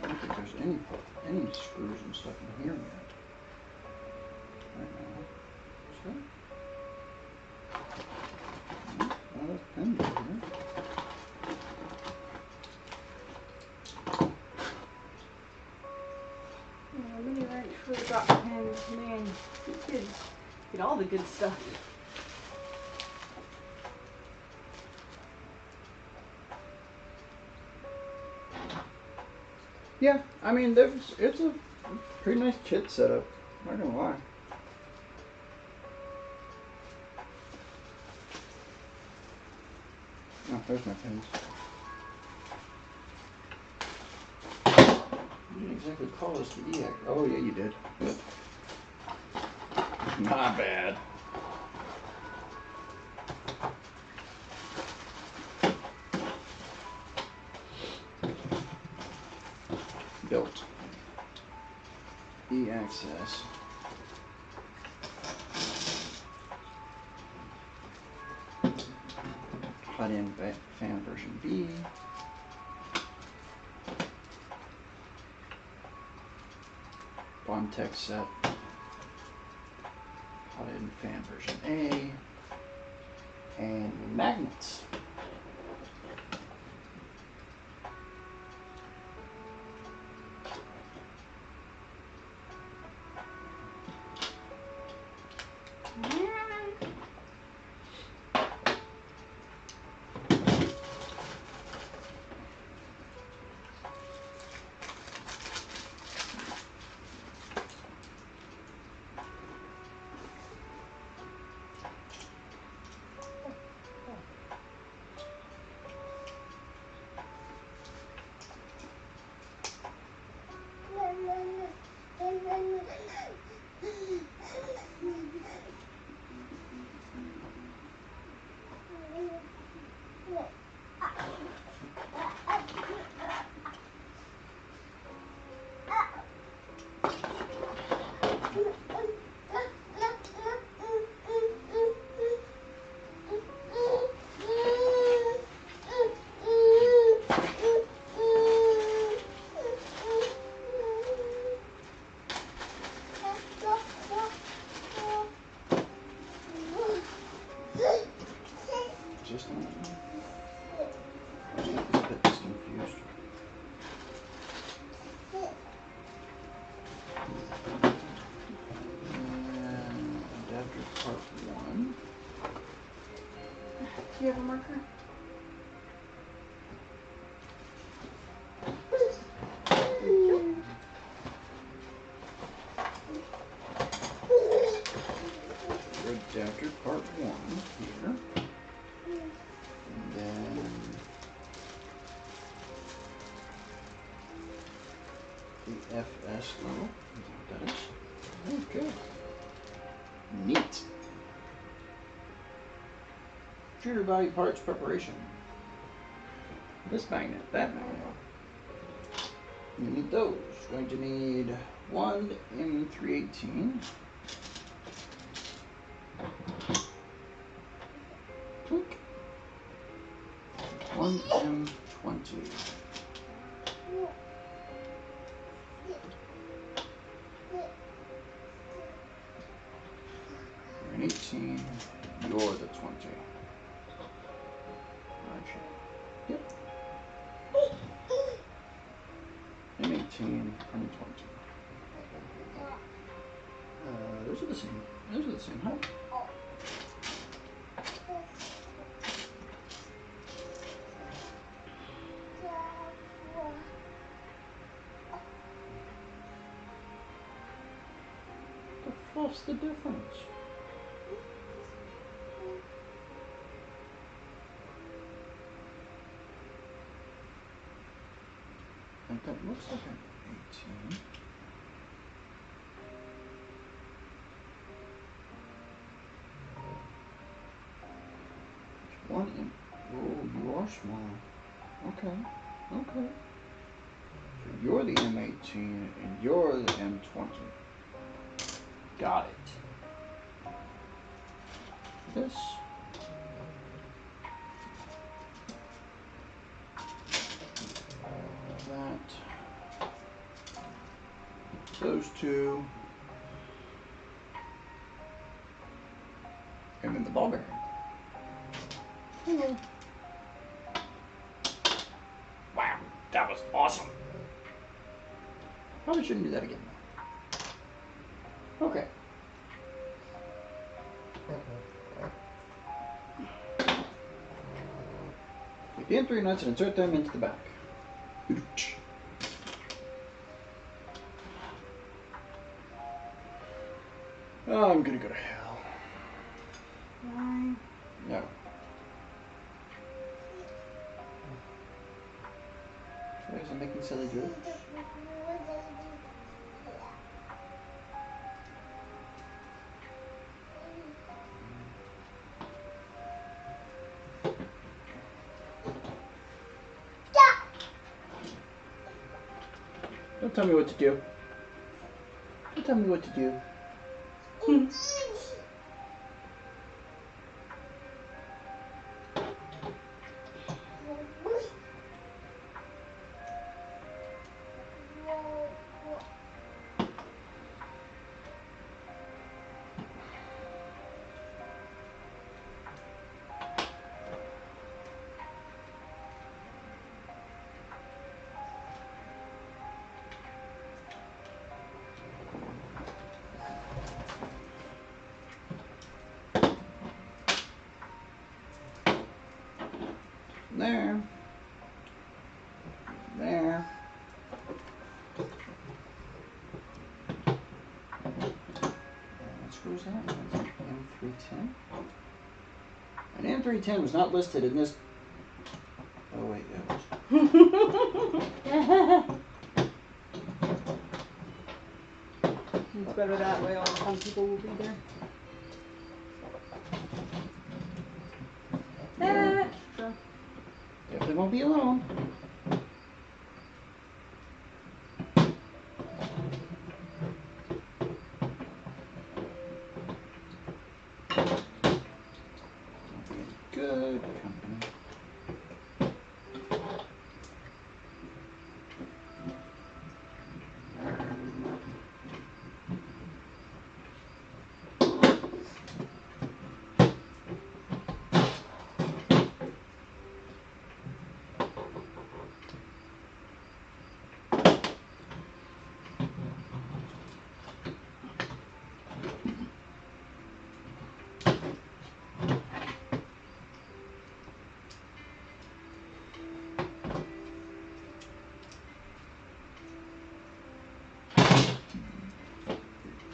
A: I don't think there's any screws and stuff in here yet. Right now. So. Oh, that's pinned right here.
C: Mini wrench for the drop pins. Man, you kids get all the good stuff.
A: Yeah, I mean, it's a pretty nice kit setup. Not gonna lie. Oh, there's my pins. You didn't exactly call us the EX. Oh, yeah, you did. My bad. Built. E-access. Hot-end fan version B. Bondtech set. Hot-end fan version A. And magnets. Just not. I was a bit confused. And adapter part 1.
C: Do you have a marker?
A: Adapter part 1 here. And then the FS logo. Is that what that is? Okay. Neat. Shooter body parts preparation. This magnet, that magnet. You need those. Going to need one M318. Click. One M20. You're an 18. You're the 20. Yep. M18 and 20. Those are the same. Those are the same height. What's the difference? And that looks like an 18. are small. Okay. Okay. So you're the M18 and you're the M20. Got it. This. That. Those two. And then the ball bearing.
C: Hello.
A: Wow, that was awesome. Probably shouldn't do that again. Okay. Take the M3 nuts and insert them into the back. Oh, I'm gonna go to hell.
C: Why?
A: No. Why is it making silly jokes? Don't tell me what to do. Don't tell me what to do. There. There. What screw is that? That's an M310. An M310 was not listed in this. Oh wait, yeah, it was.
C: It's better that way. All the fun people will be there. Sure.
A: Definitely won't be alone. Good company.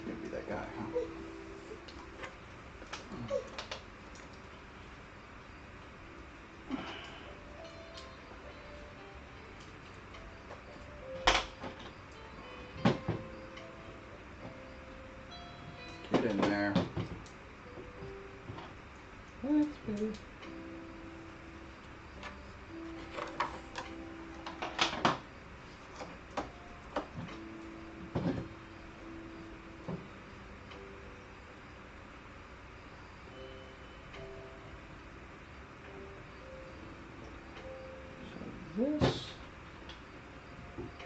A: Gonna be that guy, huh? Get in there. That's better. So this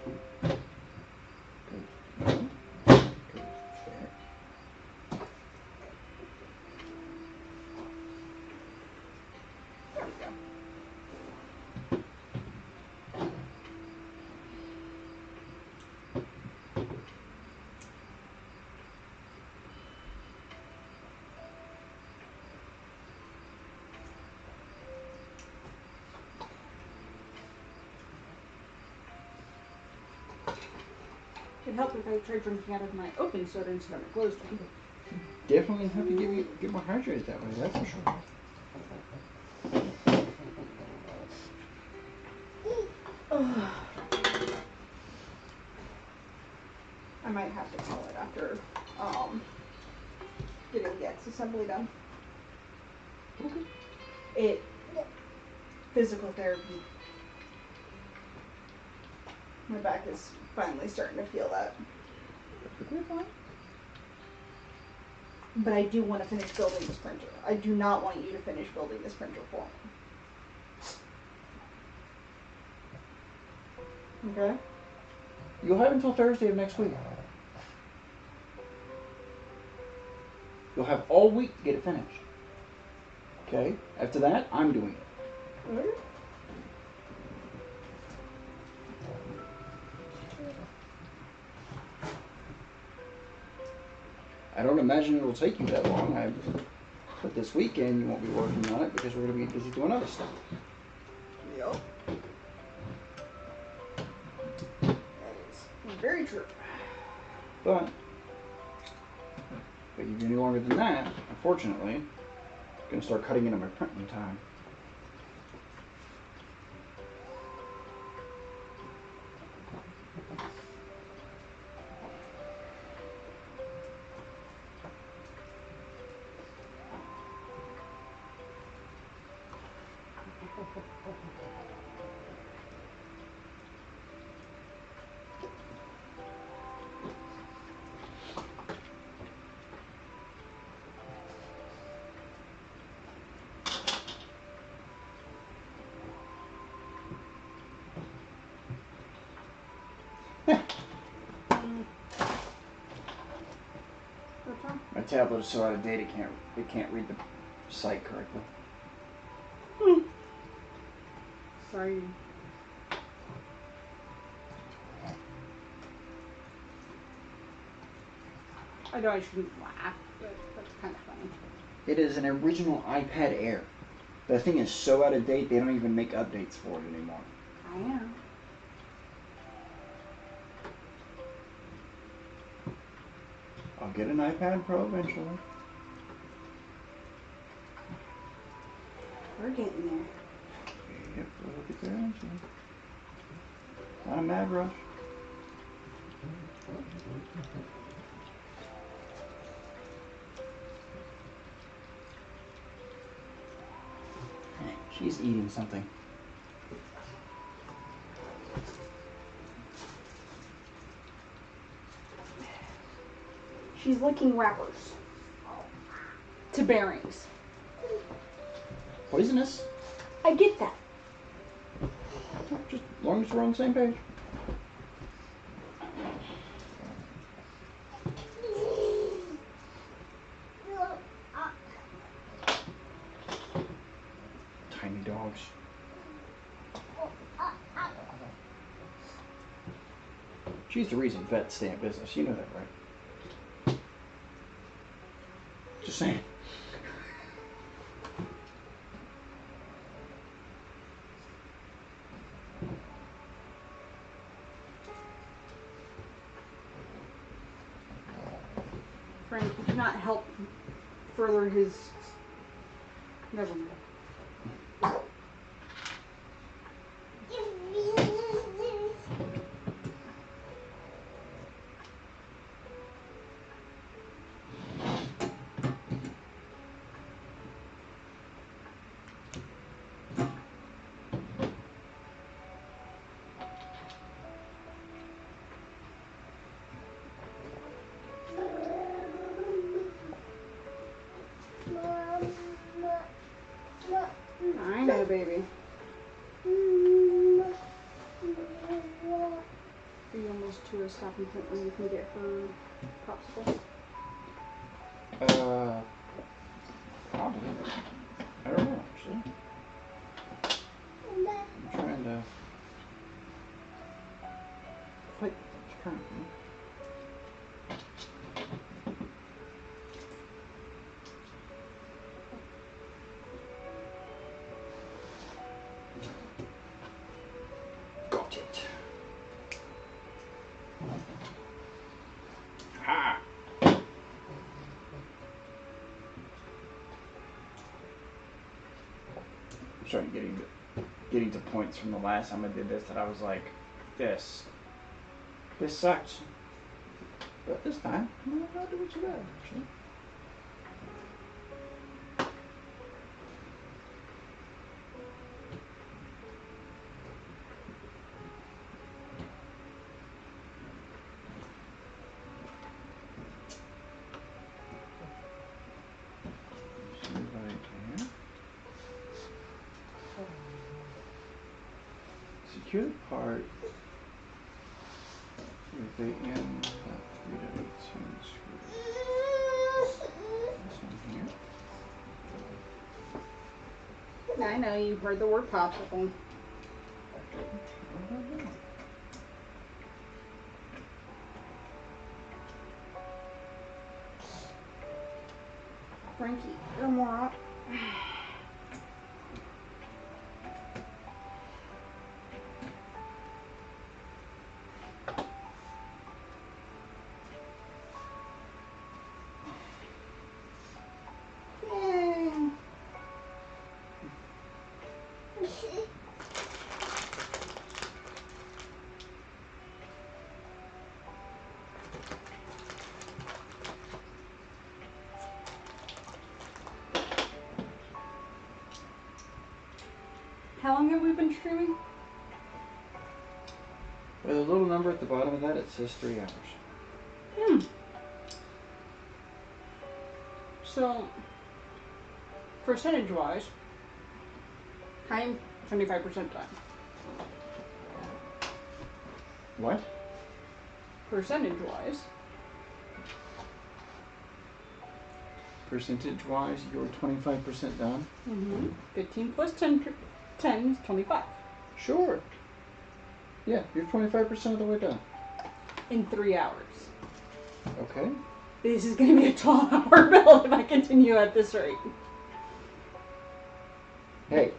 A: goes there. There we go.
C: It'd help if I tried drinking out of my open soda instead of my closed one.
A: Definitely have to get more hydrated that way, that's for sure.
C: I might have to call it after getting the X assembly done.
A: Okay.
C: It physical therapy. My back is finally starting to feel that.
A: Perfectly fine.
C: But I do want to finish building this printer. I do not want you to finish building this printer for me. Okay?
A: You'll have until Thursday of next week. You'll have all week to get it finished. Okay? After that, I'm doing it.
C: Okay.
A: I don't imagine it'll take you that long. But this weekend you won't be working on it because we're going to be busy doing other stuff.
C: Yep. That is very true.
A: But if you do any longer than that, unfortunately, I'm going to start cutting into my printing time. My tablet is so out of date it can't read the site correctly.
C: Sorry. I know I shouldn't laugh, but that's kind of funny.
A: It is an original iPad Air. That thing is so out of date they don't even make updates for it anymore.
C: I know.
A: I'll get an iPad Pro eventually.
C: We're getting there.
A: Yep, we'll get there eventually. Not a mad rush. She's eating something.
C: She's licking wrappers. To bearings.
A: Poisonous?
C: I get that.
A: Just as long as we're on the same page. Tiny dogs. She's the reason vets stay in business. You know that, right? Just saying.
C: Frank, you cannot help further his... Never mind. I know, baby. Are you almost to a stopping point where you can get her popsicle?
A: Probably. I don't know, actually. I'm trying to fight things currently. Got it. Ha! I'm starting getting to points from the last time I did this that I was like, this sucks. But this time, I'm not doing too bad, actually. Secure the part with the end 3.18 screw. This one here.
C: I know you've heard the word popsicle. Frankie, you're more up. Yay. How long have we been streaming?
A: With a little number at the bottom of that, it says 3 hours.
C: So, percentage-wise, I'm 25% done.
A: What?
C: Percentage-wise,
A: Percentage-wise, you're 25% done?
C: 15 plus 10 is 25.
A: Sure. Yeah, you're 25% of the way done.
C: In 3 hours.
A: Okay.
C: This is going to be a 12-hour build if I continue at this rate.
A: Hey.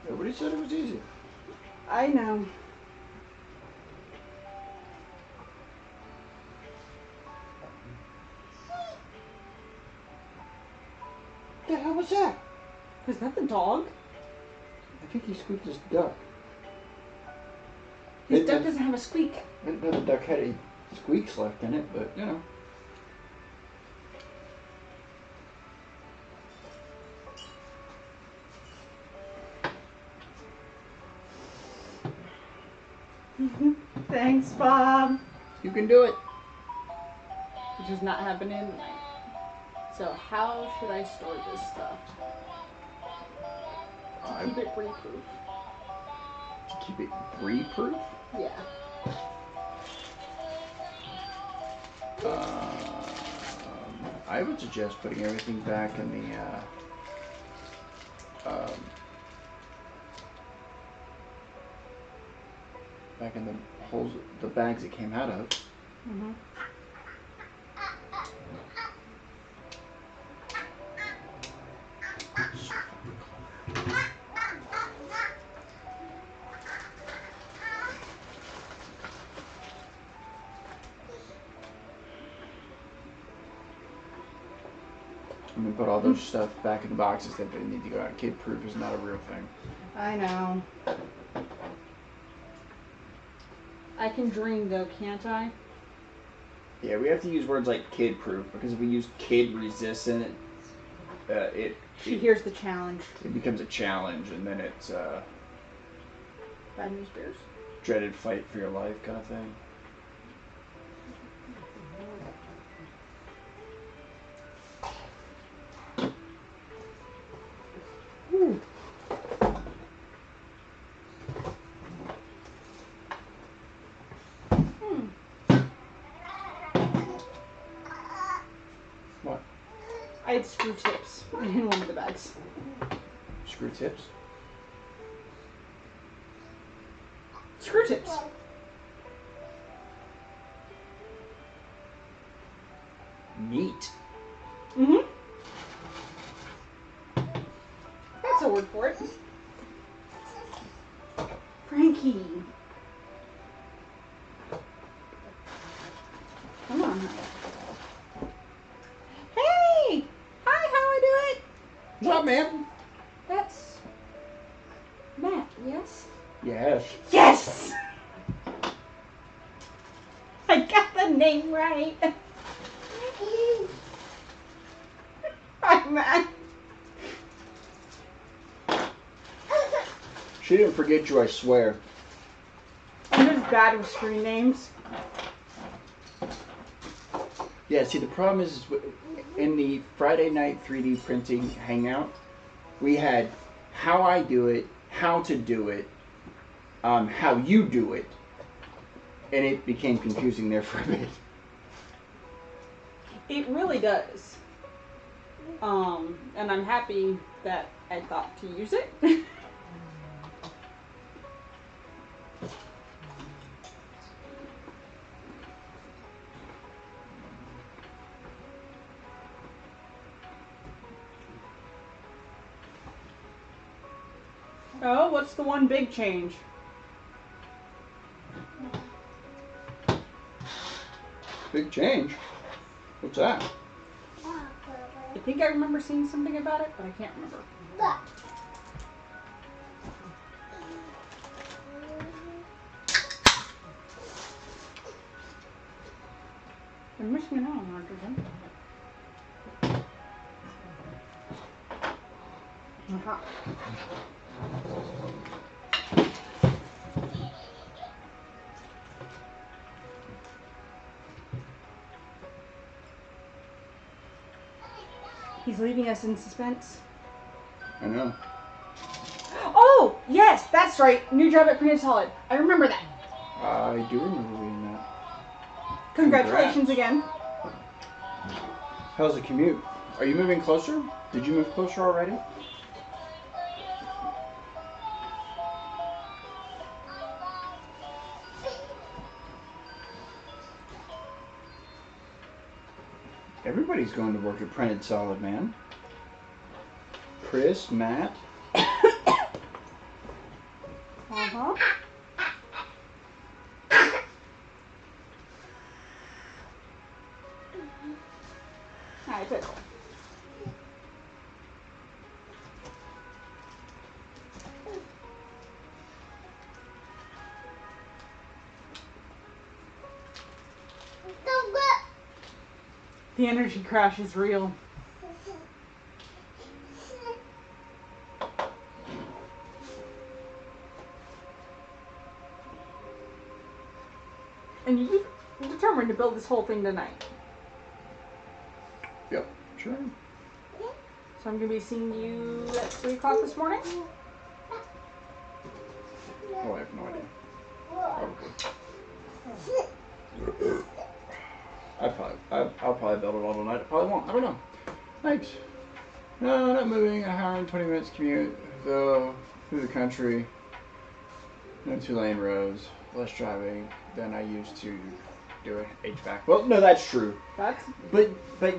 A: Nobody said it was easy.
C: I know.
A: What the hell was that?
C: Was that the dog?
A: I think he squeaked his duck.
C: His duck doesn't have a squeak.
A: I didn't know the duck had any squeaks left in it, but you know.
C: Thanks, Bob.
A: You can do it.
C: Which is not happening tonight. So how should I store this stuff? To keep it breed-proof.
A: To keep it breed-proof?
C: Yeah.
A: I would suggest putting everything back in the back in the holes, the bags it came out of.
C: Mm-hmm.
A: I'm gonna put all those stuff back in the boxes that they need to go out. Kid-proof is not a real thing.
C: I know. I can dream though, can't I?
A: Yeah, we have to use words like kid-proof because if we use kid-resistant,
C: Here's the challenge.
A: it becomes a challenge, and then it's
C: Bad news bears.
A: dreaded fight for your life kind of thing. What?
C: I had screw tips in one of the bags.
A: Screw tips?
C: Screw tips.
A: Neat.
C: Mm-hmm. That's a word for it. Frankie. Come on. Hey! Hi, how I doing?
A: What's up, man?
C: That's Matt, yes?
A: Yes.
C: Yes! I got the name right. Hi, Matt.
A: She didn't forget you, I swear.
C: I'm just bad with screen names.
A: Yeah, see, the problem is in the Friday night 3D printing hangout, we had how I do it, how to do it, how you do it, and it became confusing there for a bit.
C: It really does. And I'm happy that I thought to use it. Oh, what's the one big change?
A: Big change? What's that?
C: I think I remember seeing something about it, but I can't remember. I'm missing an arm, aren't I? Aha. He's leaving us in suspense.
A: I know.
C: Oh, yes, that's right. New job at Printed Solid. I remember that.
A: I do remember reading that.
C: Congratulations
A: Congrats.
C: again.
A: How's the commute? Are you moving closer? Did you move closer already? Everybody's going to work at Printed Solid, man. Chris, Matt.
C: Uh-huh. Hi, Pickle. The energy crash is real. And you determined to build this whole thing tonight.
A: Yep, sure.
C: So I'm going to be seeing you at 3 o'clock this morning?
A: Oh, I have no idea. Probably. I'll probably build it all tonight. I probably won't. I don't know. Thanks. No, not moving. An hour and 20 minutes commute, though, through the country. No 2-lane roads. Less driving than I used to do an HVAC. Well, no, that's true.
C: That's...
A: But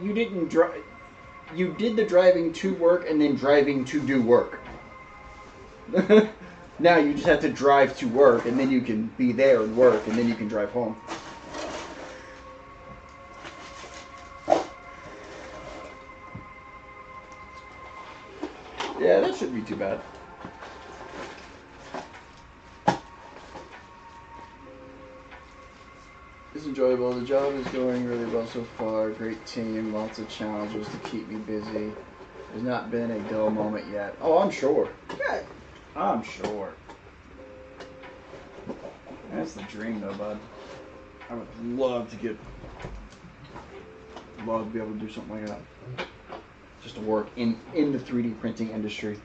A: you didn't drive. You did the driving to work and then driving to do work. Now you just have to drive to work and then you can be there and work and then you can drive home. Yeah, that shouldn't be too bad. It's enjoyable. The job is going really well so far. Great team, lots of challenges to keep me busy. There's not been a dull moment yet. Oh, I'm sure.
C: Good.
A: I'm sure. That's the dream, though, bud. I would love to be able to do something like that. Just to work in the 3D printing industry.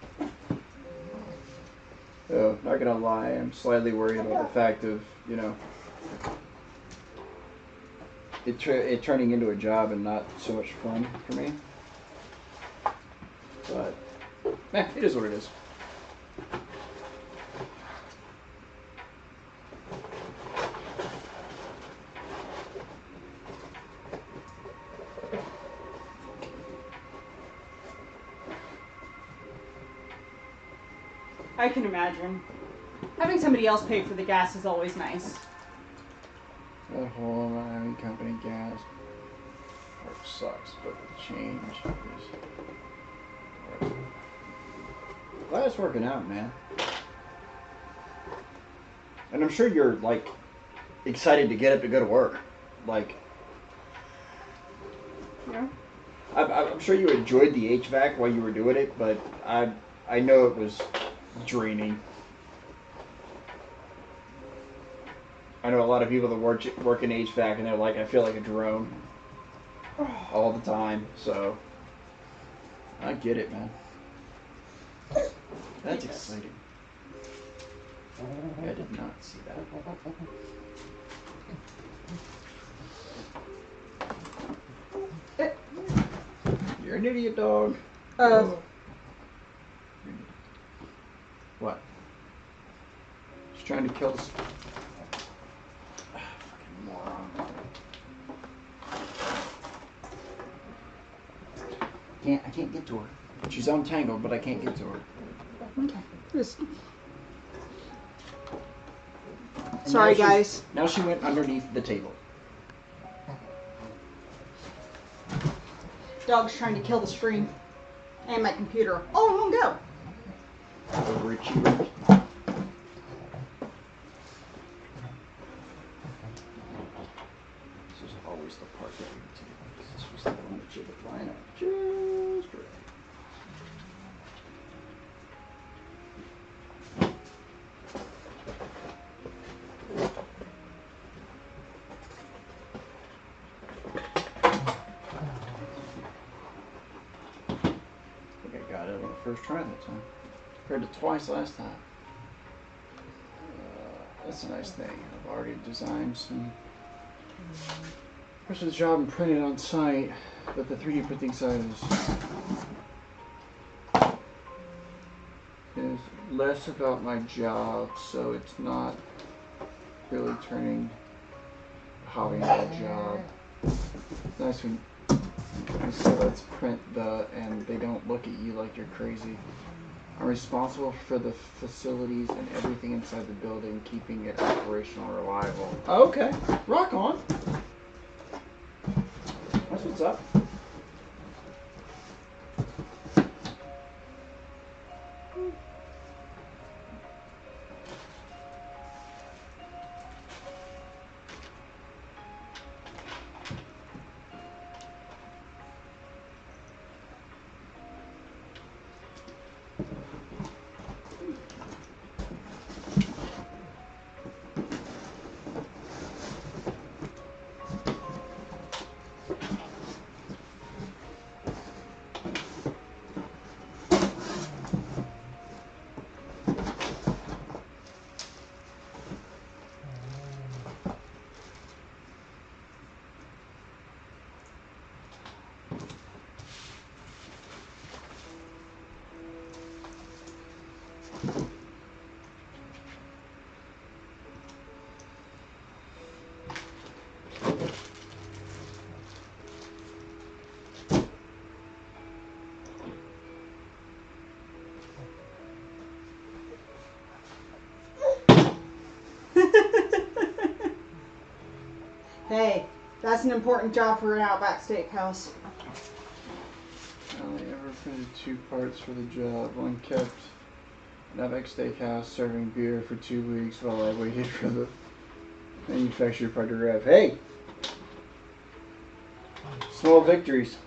A: Not gonna lie, I'm slightly worried about the fact of, it turning into a job and not so much fun for me. But, it is what it is.
C: I can imagine. Having somebody else pay for the gas is always nice.
A: That whole Miami company gas part sucks, but the change is... Glad it's working out, man. And I'm sure you're, excited to get up to go to work.
C: Yeah.
A: I'm sure you enjoyed the HVAC while you were doing it, but I know it was draining. I know a lot of people that work in HVAC and they're like, I feel like a drone. all the time, so I get it, man. That's exciting. I did not see that. You're an idiot, dog. What? She's trying to kill us. Fucking moron. I can't get to her. She's untangled, but I can't get to her.
C: Okay. Sorry, guys.
A: Now she went underneath the table.
C: Dog's trying to kill the stream and my computer all in one go.
A: Overachiever. This is always the part that we do. This was the one that you had to line up just right. First try that time. Heard it twice last time. That's a nice thing. I've already designed some parts of the job and printed on site, but the 3D printing side is less about my job, so it's not really turning a hobby into a job. It's nice when you say let's print and they don't look at you like you're crazy. I'm responsible for the facilities and everything inside the building, keeping it operational and reliable. Okay, rock on. That's what's up.
C: Hey, that's an important job for an Outback Steakhouse.
A: I only ever printed 2 parts for the job. One kept an Outback Steakhouse serving beer for 2 weeks while I waited for the manufacturer part to arrive. Hey! Small victories.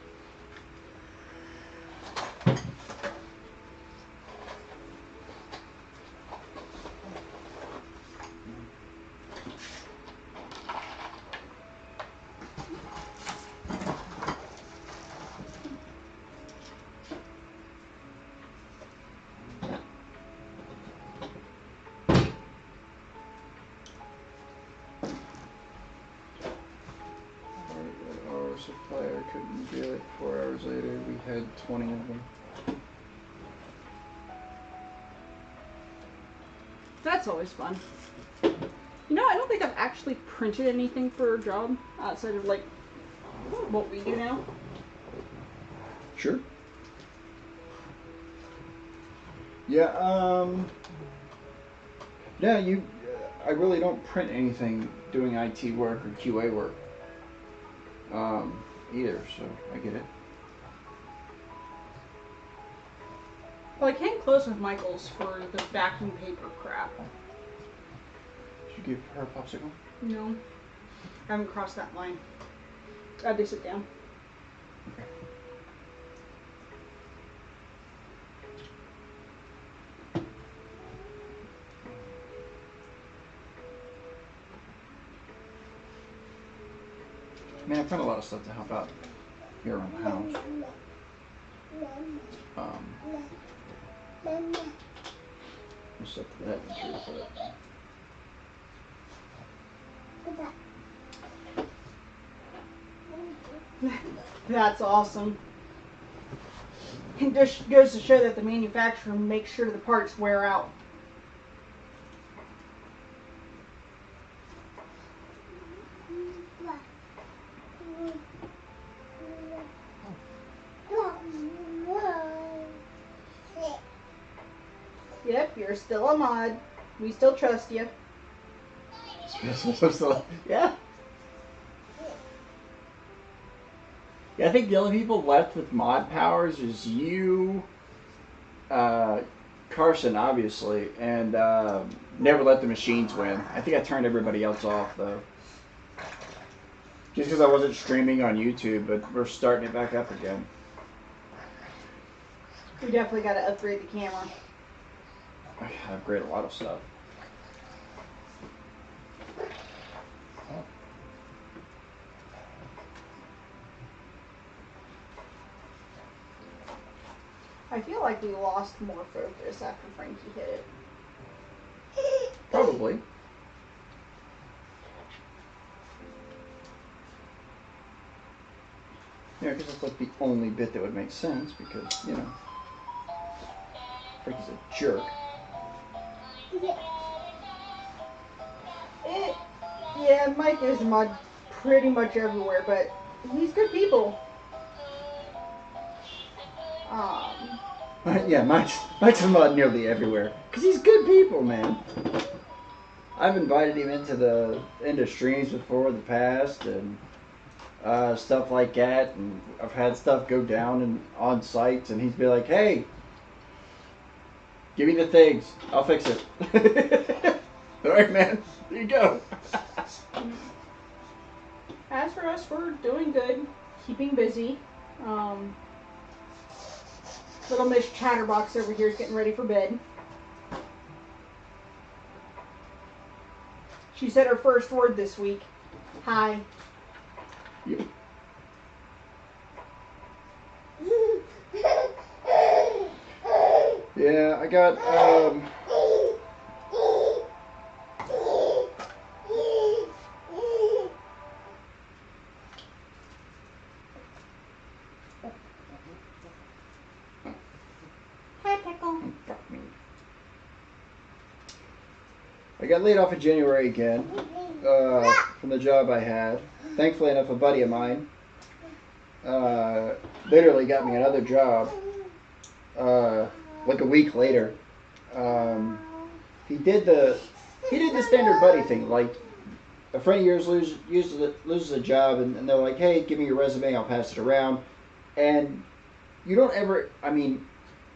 A: Our supplier couldn't do it. 4 hours later, we had 20 of them.
C: That's always fun. You know, I don't think I've actually printed anything for a job outside of like what we do now.
A: Sure. Yeah, yeah, I really don't print anything doing IT work or QA work, either, so I get it.
C: Well, I came close with Michael's for the vacuum paper crap.
A: Did you give her a popsicle?
C: No, I haven't crossed that line. I had to sit down.
A: Okay. Man, I print a lot of stuff to help out here around the house. What's up to that nature,
C: but that's awesome. It just goes to show that the manufacturer makes sure the parts wear out. Yep, you're still a mod. We still trust you.
A: Yeah. Yeah, I think the only people left with mod powers is you, Carson, obviously, and never let the machines win. I think I turned everybody else off, though. Just because I wasn't streaming on YouTube, but we're starting it back up again.
C: We definitely got to upgrade the camera.
A: I upgrade a lot of stuff.
C: I feel like we lost more focus after Frankie hit it.
A: Probably. Yeah, because it's like the only bit that would make sense because, you know, Frankie's a jerk.
C: Yeah, Mike is mod pretty much everywhere, but he's good people.
A: Yeah, Mike's a mod nearly everywhere because he's good people, man. I've invited him into streams before in the past and stuff like that, and I've had stuff go down and on sites, and he's be like, "Hey, give me the things, I'll fix it." All right, man, there you go.
C: As for us, we're doing good, keeping busy. Little Miss Chatterbox over here is getting ready for bed. She said her first word this week. Hi.
A: Yep. Yeah, I got I got laid off in January again from the job I had. Thankfully enough, a buddy of mine literally got me another job like a week later. He did the standard buddy thing. Like a friend of yours loses a job, and they're like, "Hey, give me your resume. I'll pass it around." And you don't ever. I mean,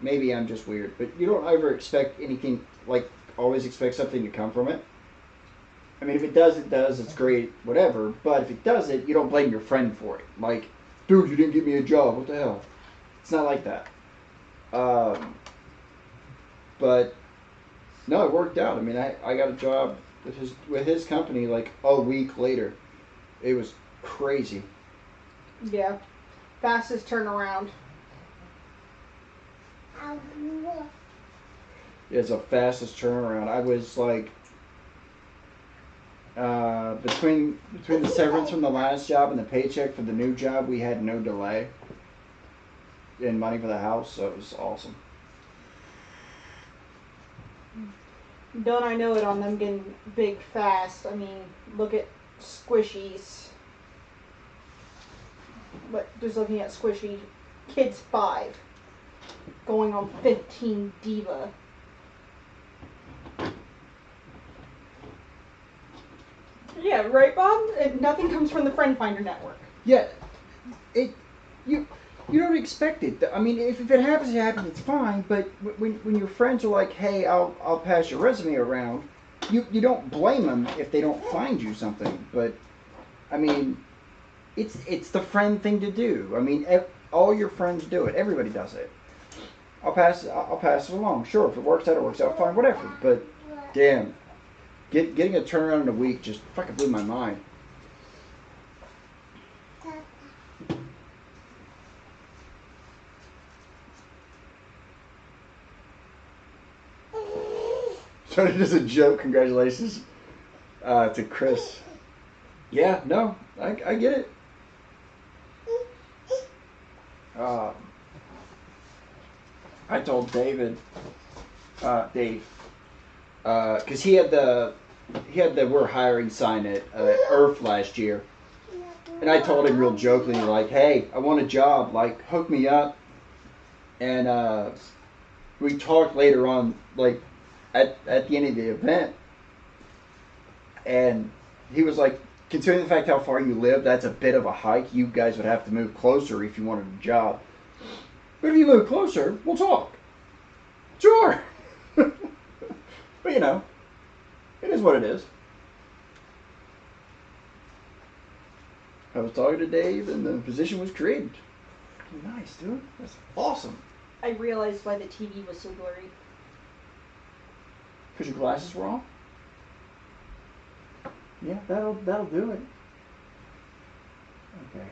A: maybe I'm just weird, but you don't ever expect anything like. Always expect something to come from it. I mean, if it does, it does. It's great, whatever. But if it doesn't, you don't blame your friend for it. Like, dude, you didn't give me a job. What the hell? It's not like that. But no, it worked out. I mean, I got a job with his company like a week later. It was crazy.
C: Yeah, fastest turnaround.
A: It's the fastest turnaround. I was like, between the severance from the last job and the paycheck for the new job, we had no delay in money for the house, so it was awesome.
C: Don't I know it on them getting big fast. I mean, look at Squishies. But just looking at Squishy, kid's 5, going on 15 Diva. Yeah, right, Bob? Nothing comes from the Friend Finder network.
A: Yeah, you don't expect it. I mean, if it happens, it happens. It's fine. But when your friends are like, "Hey, I'll pass your resume around," you don't blame them if they don't find you something. But I mean, it's the friend thing to do. I mean, all your friends do it. Everybody does it. I'll pass it along. Sure, if it works out, it works out. Fine, whatever. But damn. Getting a turnaround in a week just fucking blew my mind. Started as a joke. Congratulations to Chris. Yeah, no, I get it. I told Dave, because he had the we're hiring sign at Earth last year, and I told him real jokingly, like, hey, I want a job, like, hook me up. And we talked later on, like, at the end of the event, and he was like, considering the fact how far you live, that's a bit of a hike. You guys would have to move closer if you wanted a job. But if you move closer, we'll talk. Sure. But you know, it is what it is. I was talking to Dave, and the position was created. Nice, dude. That's awesome.
C: I realized why the TV was so blurry.
A: Because your glasses were off? Yeah, that'll do it. Okay.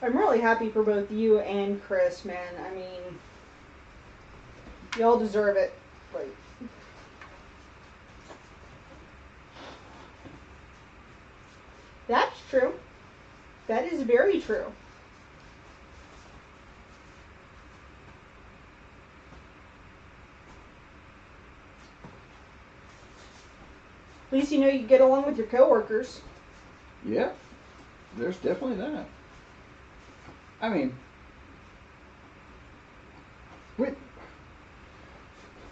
C: I'm really happy for both you and Chris, man. I mean, y'all deserve it. Like, that's true. That is very true. At least you know you get along with your coworkers.
A: Yeah, there's definitely that. I mean,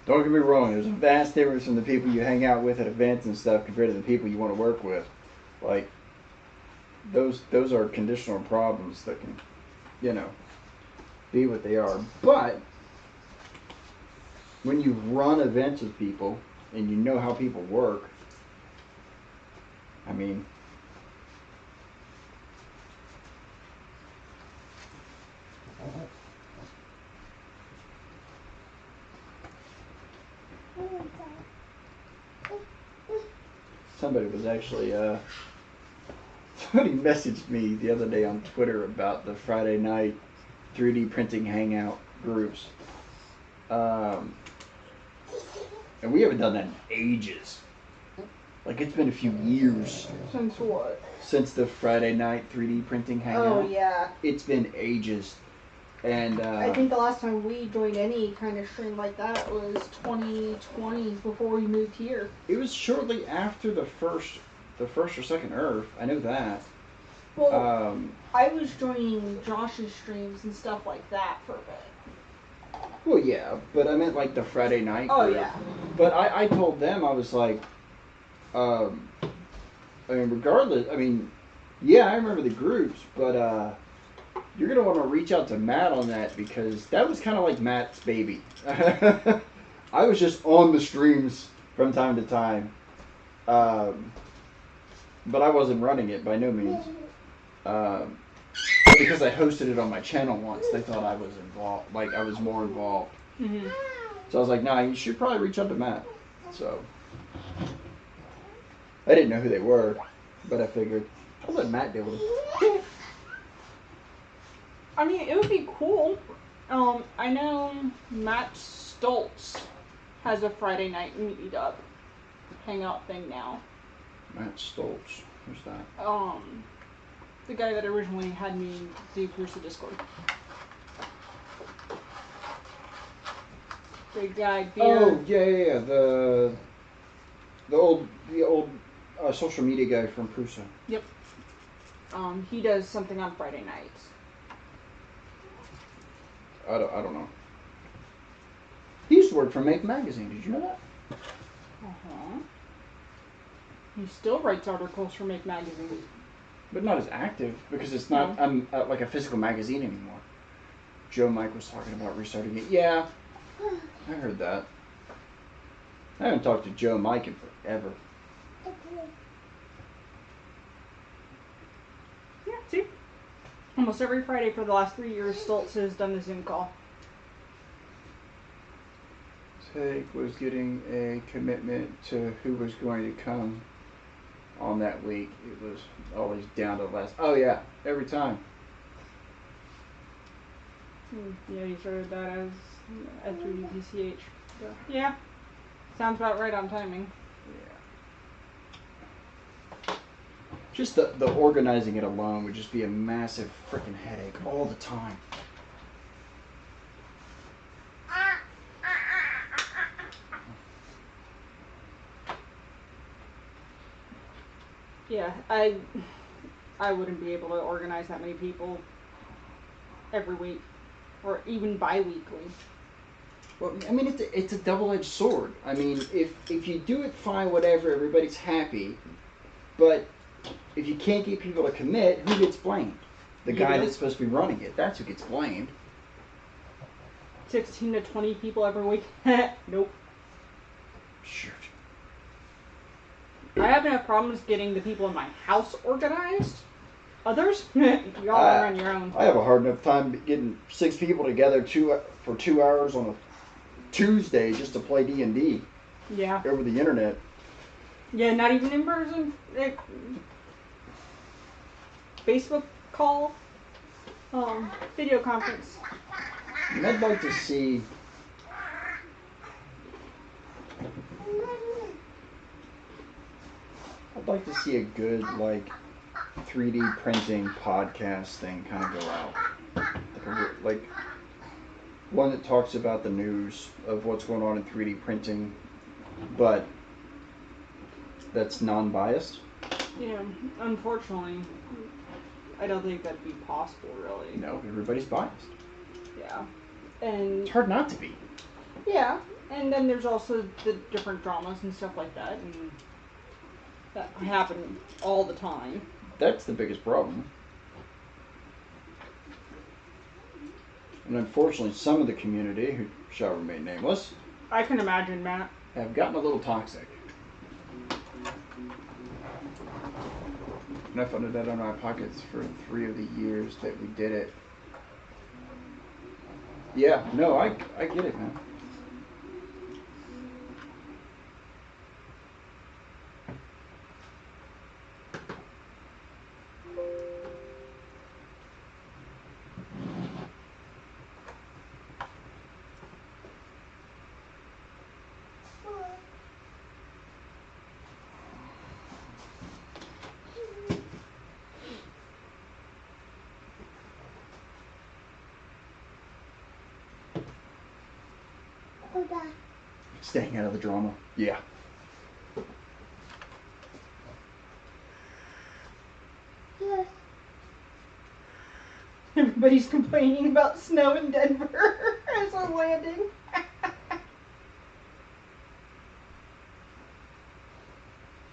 A: don't get me wrong, there's a vast difference from the people you hang out with at events and stuff compared to the people you want to work with. Like, those are conditional problems that can, you know, be what they are. But when you run events with people and you know how people work, I mean, somebody was actually, somebody messaged me the other day on Twitter about the Friday night 3D printing hangout groups. And we haven't done that in ages. Like, it's been a few years.
C: Since what?
A: Since the Friday night 3D printing hangout.
C: Oh, yeah.
A: It's been ages. And
C: I think the last time we joined any kind of stream like that was 2020, before we moved here.
A: It was shortly after the first or second Earth. I know that.
C: Well, I was joining Josh's streams and stuff like that for a bit.
A: Well, yeah, but I meant like the Friday night group.
C: Oh, yeah.
A: But I told them, I was like, I mean, regardless, I mean, yeah, I remember the groups, but you're going to want to reach out to Matt on that, because that was kind of like Matt's baby. I was just on the streams from time to time. But I wasn't running it by no means. Because I hosted it on my channel once, they thought I was involved, like I was more involved.
C: Mm-hmm.
A: So I was like, nah, you should probably reach out to Matt. So I didn't know who they were, but I figured I'll let Matt deal with it.
C: I mean, it would be cool. I know Matt Stoltz has a Friday night meetup hangout thing now.
A: Matt Stoltz, who's that?
C: The guy that originally had me do Crucible Discord. Big guy, beer.
A: Oh yeah. The old social media guy from Prusa.
C: Yep. He does something on Friday nights.
A: I don't know. He used to work for Make Magazine. Did you know that?
C: Uh-huh. He still writes articles for Make Magazine.
A: But not as active, because it's not like a physical magazine anymore. Joe Mike was talking about restarting it. Yeah, I heard that. I haven't talked to Joe Mike in forever.
C: Yeah, see? Almost every Friday for the last 3 years, Stoltz has done the Zoom call.
A: take was getting a commitment to who was going to come on that week. It was always down to the last. Oh yeah, every time.
C: Yeah, you started that as G33kt3ch. Yeah, sounds about right on timing.
A: Yeah. Just the organizing it alone would just be a massive freaking headache all the time.
C: Yeah, I wouldn't be able to organize that many people every week, or even bi-weekly.
A: Well, I mean, it's a double-edged sword. I mean, if you do it fine, whatever, everybody's happy. But if you can't get people to commit, who gets blamed? The guy that's supposed to be running it. That's who gets blamed.
C: 16 to 20 people every week? Nope.
A: Sure.
C: I have enough problems getting the people in my house organized. Others, y'all are on your own.
A: I have a hard enough time getting 6 people together for 2 hours on a Tuesday just to play D&D.
C: Yeah.
A: Over the internet.
C: Yeah, not even in person. Facebook call, video conference.
A: And I'd like to see. I'd like to see a good 3D printing podcast thing kind of go out. Like one that talks about the news of what's going on in 3D printing, but that's non-biased.
C: Yeah, unfortunately, I don't think that'd be possible, really.
A: No, everybody's biased.
C: Yeah, and
A: it's hard not to be.
C: Yeah, and then there's also the different dramas and stuff like that, and that happen all the time.
A: That's the biggest problem. And unfortunately, some of the community, who shall remain nameless,
C: I can imagine, Matt,
A: have gotten a little toxic. And I funded that out of my pockets for 3 of the years that we did it. Yeah, no, I get it, man. Staying out of the drama. Yeah.
C: Yeah. Everybody's complaining about snow in Denver as I'm landing.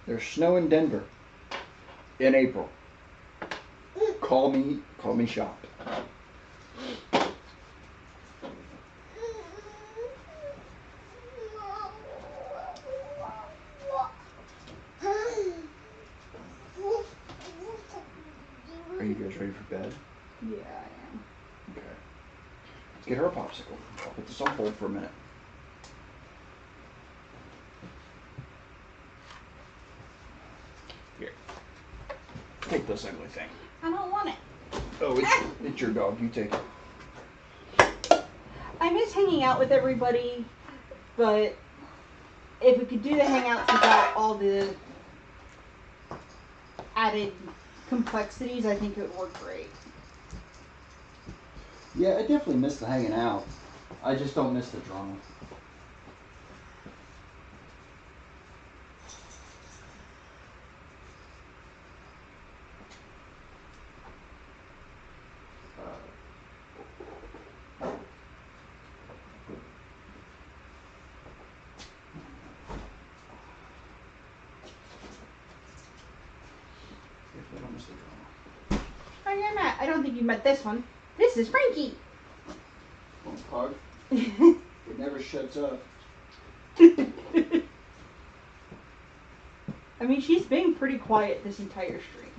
A: There's snow in Denver in April. Call me shocked. Are you guys ready for bed?
C: Yeah, I am.
A: Okay. Let's get her a popsicle. I'll put this on hold for a minute. Here. Take this ugly thing.
C: I don't want it.
A: Oh, it's your dog. You take it.
C: I miss hanging out with everybody, but if we could do the hangouts without all the added complexities, I think it would work great.
A: Yeah, I definitely miss the hanging out. I just don't miss the drama. Definitely don't miss the drama.
C: Oh yeah, Matt, I don't think you met this one. This is Frankie.
A: Pug. It never shuts up.
C: I mean, she's been pretty quiet this entire stream.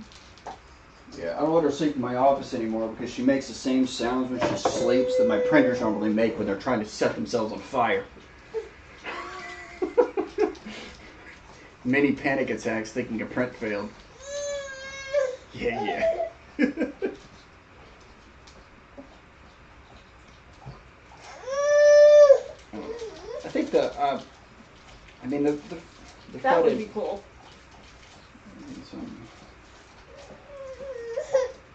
A: Yeah, I don't let her sleep in my office anymore because she makes the same sounds when she sleeps that my printers normally make when they're trying to set themselves on fire. many panic attacks thinking a print failed. Yeah. I think the
C: That would be cool.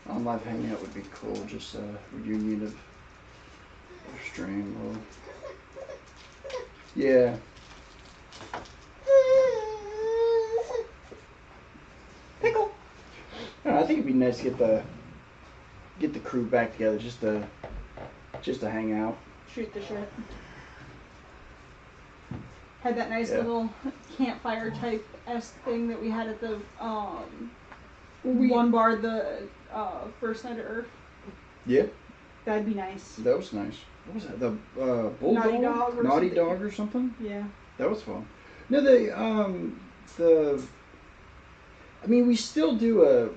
A: On live hangout would be cool. Just a reunion of stream. Or, yeah.
C: Pickle.
A: I think it'd be nice to get the crew back together just to hang out.
C: Shoot the shit. Had that nice
A: Yeah.
C: little campfire type esque thing that we had at the one bar the first night of Earth.
A: Yeah,
C: That'd be nice.
A: that was nice. What was that? The bulldog?
C: Naughty Dog or
A: Naughty
C: something.
A: Dog or something?
C: Yeah.
A: That was fun. No, we still do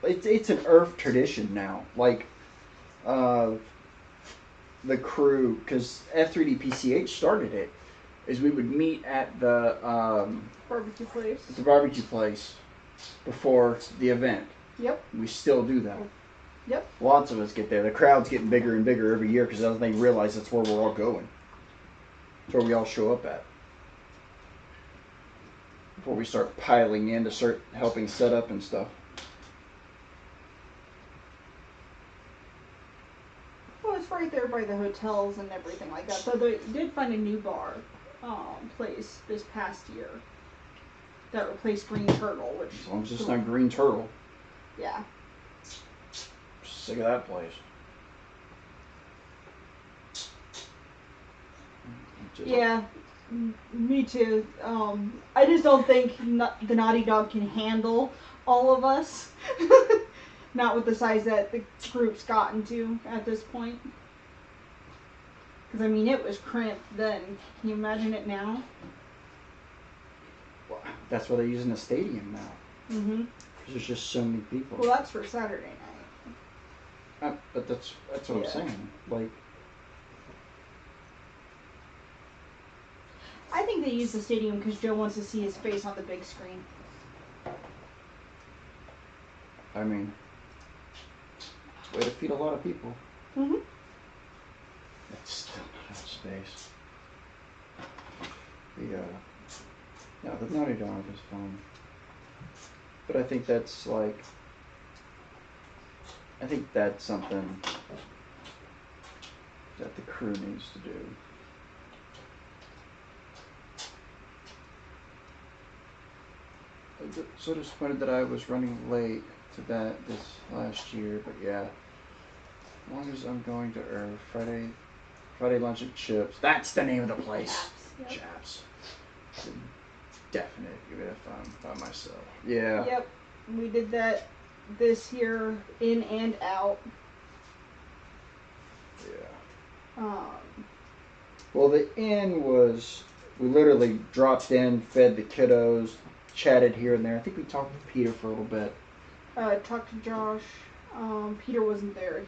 A: it's an Earth tradition now. Like, the crew, because F3D PCH started it, is we would meet at the
C: Barbecue place.
A: barbecue place before the event.
C: Yep.
A: We still do that.
C: Yep.
A: Lots of us get there. The crowd's getting bigger and bigger every year because I don't think they realize that's where we're all going. That's where we all show up at. Before we start piling in to start helping set up and stuff.
C: Well, it's right there by the hotels and everything like that. Though they did find a new bar place this past year that replaced Green Turtle, which
A: As long as it's not Green Turtle.
C: yeah.
A: Sick of that place.
C: Yeah, me too. I just don't think the Naughty Dog can handle all of us. Not with the size that the group's gotten to at this point. Because, I mean, it was cramped then. Can you imagine it now?
A: Well, that's why they're using the stadium now.
C: Mm-hmm.
A: Because there's just so many people.
C: Well, that's for Saturday night.
A: But that's what I'm
C: Yeah.
A: saying. Like,
C: I think they use the stadium because Joe wants to see his face on the big screen.
A: I mean, it's a way to feed a lot of people.
C: Mm-hmm.
A: It's still not enough space. The Naughty Dog is fun. But I think that's something that the crew needs to do. I'm so disappointed that I was running late to that this last year, but yeah. As long as I'm going to Earth, Friday lunch at Chips. That's the name of the place.
C: Yep.
A: Chaps. Definitely give it a fun by myself. Yeah.
C: Yep. We did that this year, in and out.
A: Yeah. Well, the inn was, we literally dropped in, fed the kiddos, chatted here and there. I think we talked to Peter for a little bit.
C: Talked to Josh. Peter wasn't there.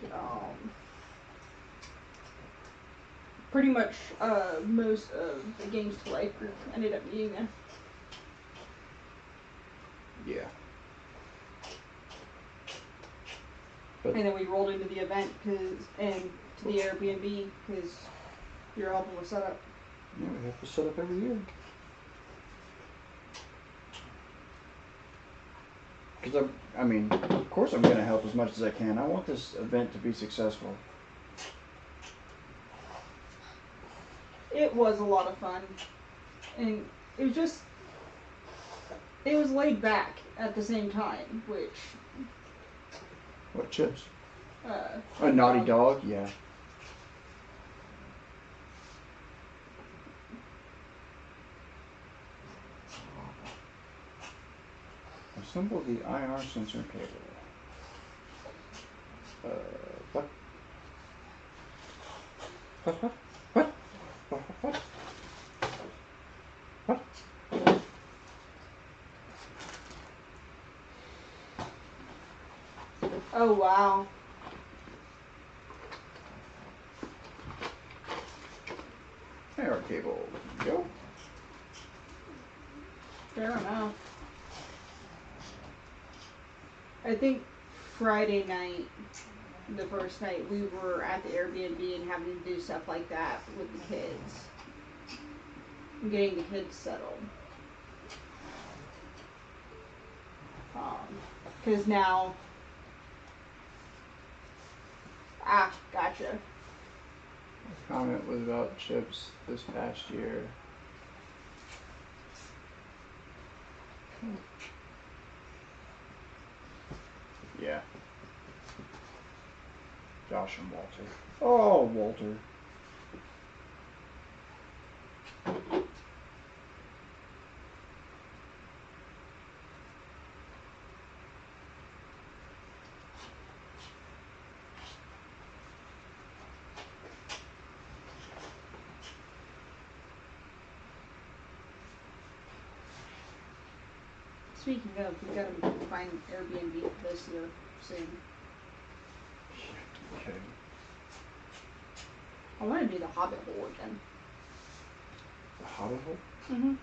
C: Pretty much most of the Games to Life group ended up being there.
A: Yeah.
C: And then we rolled into the event and to the Airbnb because you're helping with setup.
A: Yeah, we have to set up every year. Because of course I'm going to help as much as I can. I want this event to be successful.
C: It was a lot of fun. And it was laid back at the same time, which...
A: What, Chips? A Naughty Dog? Yeah. Assemble the IR sensor cable. What? What? What? What? What? What?
C: Oh, wow.
A: IR cable. Go.
C: Fair enough. I think Friday night, the first night, we were at the Airbnb and having to do stuff like that with the kids. Getting the kids settled. Because now... gotcha.
A: The comment was about chips this past year. Yeah. Josh and Walter. Oh, Walter.
C: Speaking of, we gotta find Airbnb for this year soon.
A: Okay.
C: I want to do the Hobbit hole again.
A: The Hobbit hole?
C: Mm-hmm.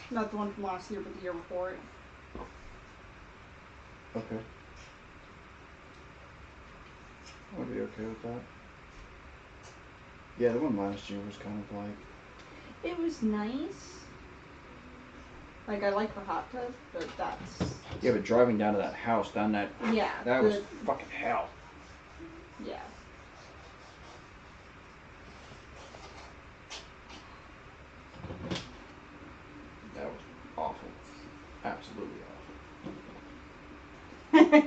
C: Not the one from last year, but the year before it.
A: Okay. I'll be okay with that. Yeah, the one last year was kind of like...
C: It was nice. Like, I like the hot tub, but that's...
A: Yeah, but driving down to that house, down that...
C: Yeah.
A: That was fucking hell.
C: Yeah.
A: That was awful. Absolutely awful.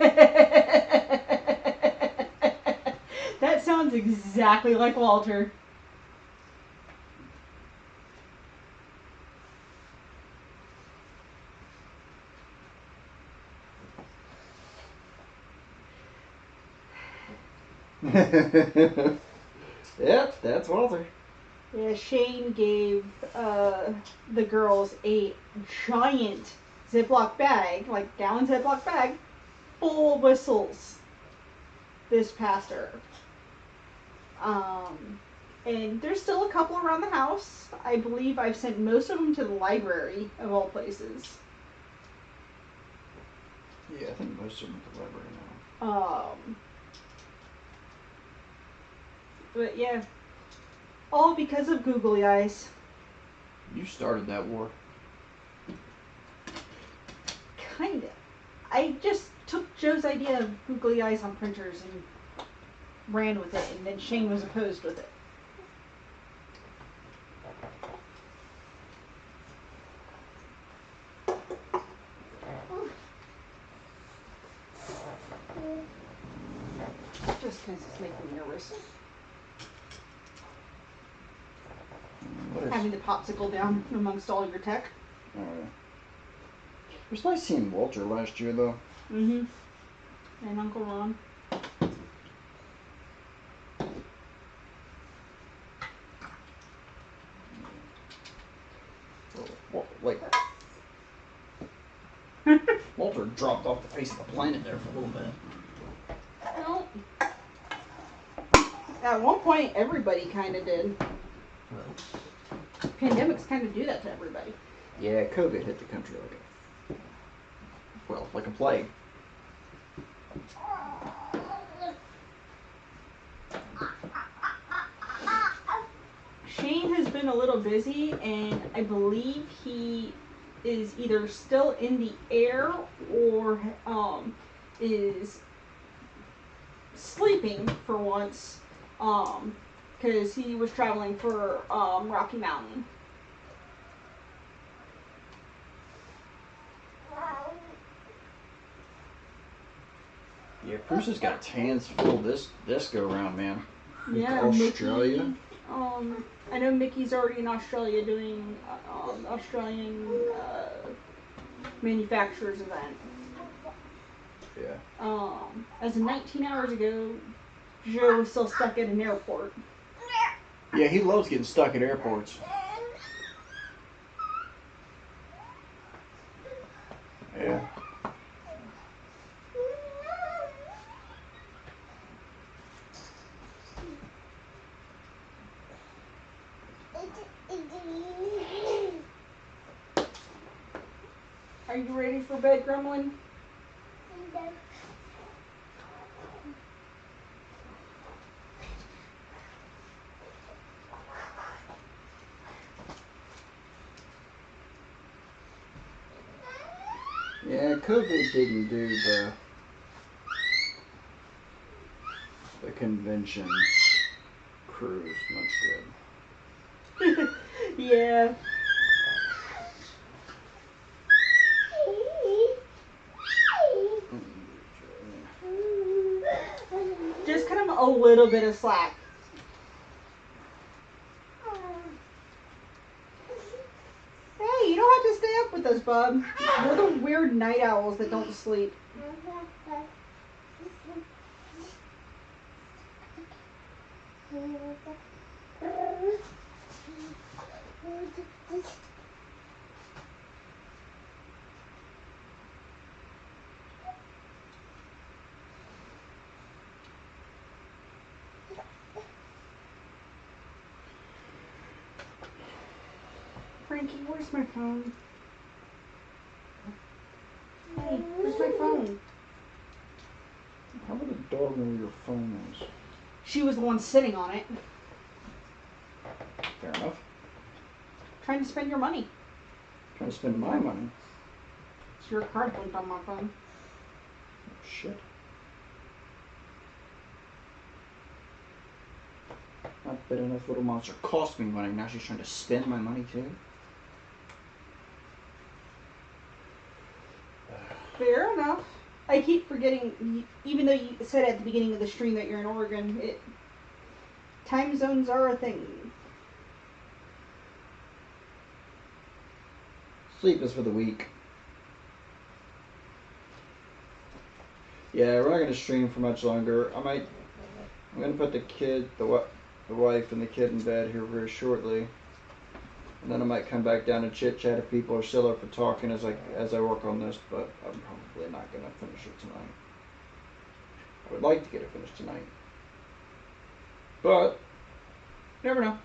C: That sounds exactly like Walter.
A: Yep, that's Walter.
C: Yeah, Shane gave the girls a giant Ziploc bag, like gallon Ziploc bag, full of whistles this past Earth. And there's still a couple around the house. I believe I've sent most of them to the library, of all places.
A: Yeah, I think most of them at the library now.
C: But yeah, all because of googly eyes.
A: You started that war.
C: Kinda. I just took Joe's idea of googly eyes on printers and ran with it, and then Shane was opposed with it. Just because it's making me nervous. Having the popsicle down amongst all your tech.
A: Oh, yeah. It was nice seeing Walter last year, though.
C: Mm-hmm. And Uncle Ron.
A: Well, like, Walter dropped off the face of the planet there for a little bit.
C: Well, at one point, everybody kind of did. Pandemics kind of do that to everybody.
A: Yeah, COVID hit the country like a plague.
C: Shane has been a little busy, and I believe he is either still in the air or is sleeping for once, because he was traveling for Rocky Mountain.
A: Yeah, Bruce has got hands full this go round, man.
C: Yeah,
A: Australia.
C: Mickey, I know Mickey's already in Australia doing Australian manufacturers event.
A: Yeah.
C: As of 19 hours ago, Joe was still stuck at an airport.
A: Yeah, he loves getting stuck at airports. Yeah.
C: Are you ready for bed, Gremlin?
A: Yeah, COVID didn't do the convention cruise much good.
C: Yeah. Just cut him a little bit of slack. Hey, you don't have to stay up with us, bub. We're the weird night owls that don't sleep. Frankie, where's my phone? Hey, where's my phone?
A: How would a dog know where your phone is?
C: She was the one sitting on it.
A: Fair enough.
C: Trying to spend your money.
A: Trying to spend my money.
C: So your card blinked on my phone.
A: Oh, shit. Not bad enough little monster cost me money, now she's trying to spend my money too?
C: Fair enough. I keep forgetting, even though you said at the beginning of the stream that you're in Oregon, time zones are a thing.
A: Sleep is for the weak. Yeah, we're not going to stream for much longer. I'm going to put the wife and the kid in bed here very shortly. And then I might come back down and chit chat if people are still up for talking as I work on this, but I'm probably not going to finish it tonight. I would like to get it finished tonight. But, you never know.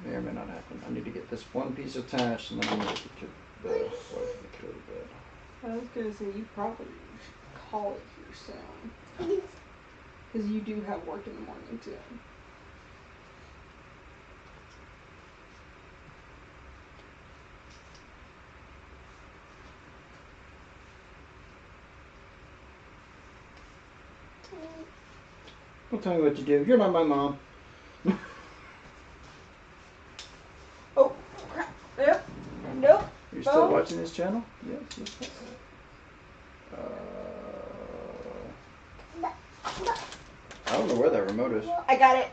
A: May or may not happen. I need to get this one piece attached and then I'm going to get the wife and the kid to bed.
C: I was going to say, you probably should call it here soon. Because you do have work in the morning, too.
A: Don't tell me what to do. You're not my mom.
C: Oh, crap. Yep. Nope.
A: You're still watching this channel? Yes. I don't know where that remote is.
C: I got it.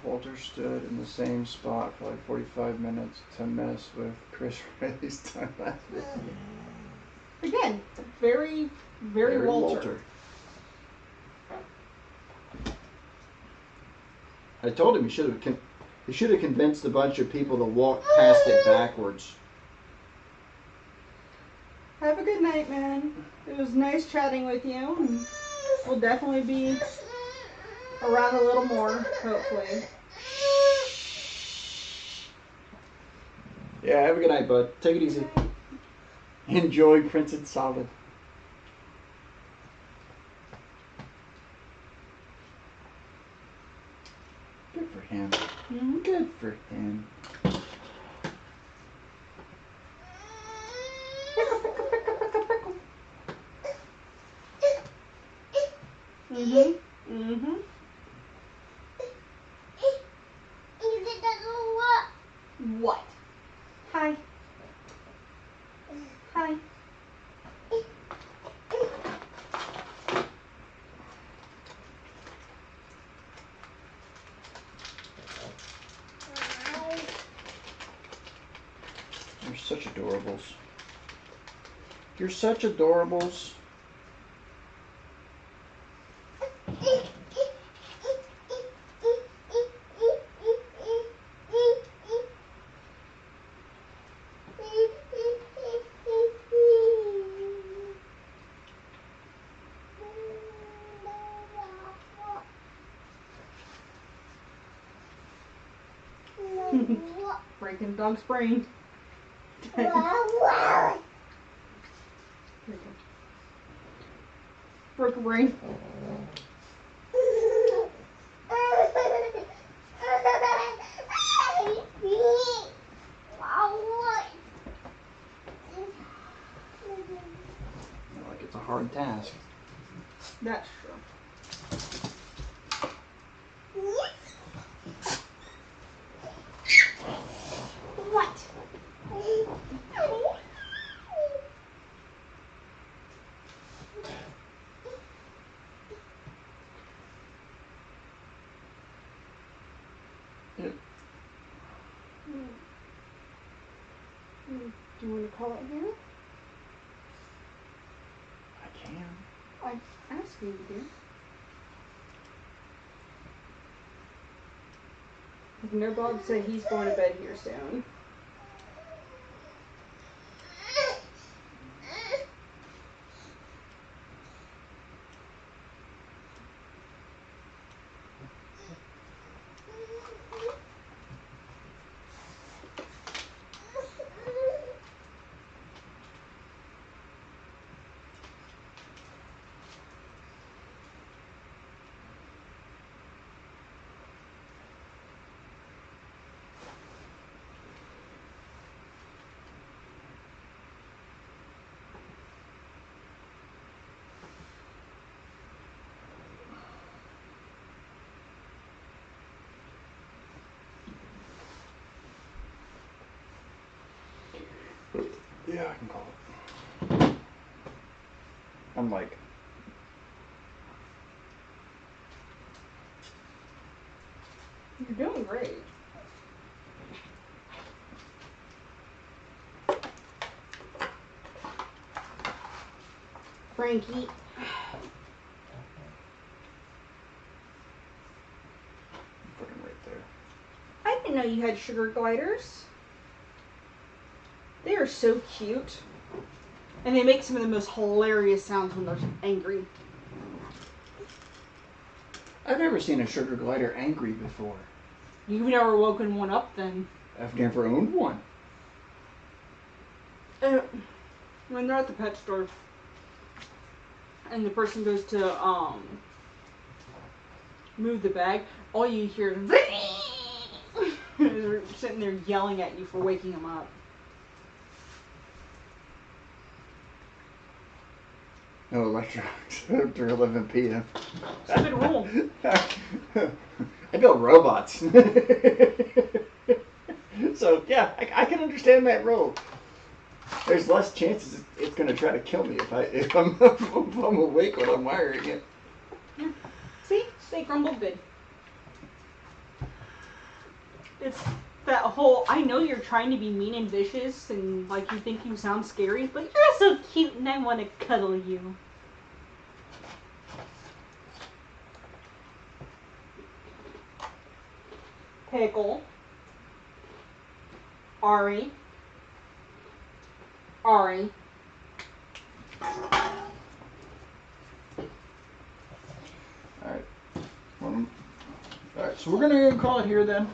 A: Walter stood in the same spot for like 45 minutes to mess with Chris Ray's time last week.
C: Again, very, very Walter.
A: I told him he should have convinced a bunch of people to walk past it backwards.
C: Have a good night, man. It was nice chatting with you. And we'll definitely be around a little more, hopefully.
A: Yeah, have a good night, bud. Take it easy. Enjoy Printed Solid. Good for him. Good for him.
C: What? Hi. Hi.
A: You're such adorables. You're such adorables.
C: breaking the dog's brain. Broke a brain.
A: Like it's a hard task.
C: That's true. What?
A: Yep.
C: Do you want to call it here?
A: I can.
C: I'm asking you to. Nerdbog said he's going to bed here soon.
A: Yeah, I can call it. I'm like,
C: You're doing great. Frankie.
A: put him right there.
C: I didn't know you had sugar gliders. They are so cute. And they make some of the most hilarious sounds when they're angry.
A: I've never seen a sugar glider angry before.
C: You've never woken one up then.
A: I've never owned one.
C: When they're at the pet store and the person goes to move the bag, all you hear is they're sitting there yelling at you for waking them up.
A: No electronics after 11 p.m.
C: It's a good rule.
A: I build robots. So, yeah, I can understand that rule. There's less chances it's going to try to kill me if I'm awake when I'm wiring it.
C: See? They grumble good. It's that whole, I know you're trying to be mean and vicious and like you think you sound scary, but you're so cute and I want to cuddle you. Pickle. Ari. Alright,
A: so we're going to call it here then.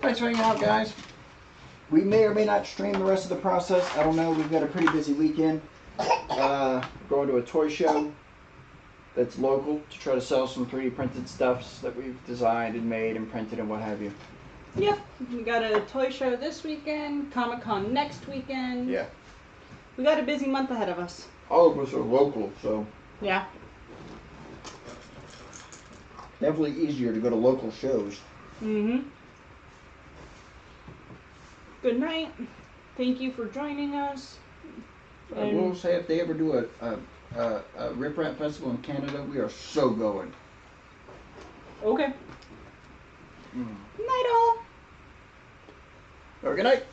A: Thanks for hanging out, guys. We may or may not stream the rest of the process. I don't know. We've got a pretty busy weekend. Going to a toy show that's local to try to sell some 3D printed stuffs that we've designed and made and printed and what have you.
C: Yep, we got a toy show this weekend, Comic-Con next weekend.
A: Yeah.
C: We got a busy month ahead of us.
A: All of us are local, so
C: Yeah.
A: definitely easier to go to local shows.
C: Mm-hmm. Good night. Thank you for joining us.
A: I will say if they ever do a Rip Rap Festival in Canada, we are so going.
C: Okay. Night all.
A: Have a good night.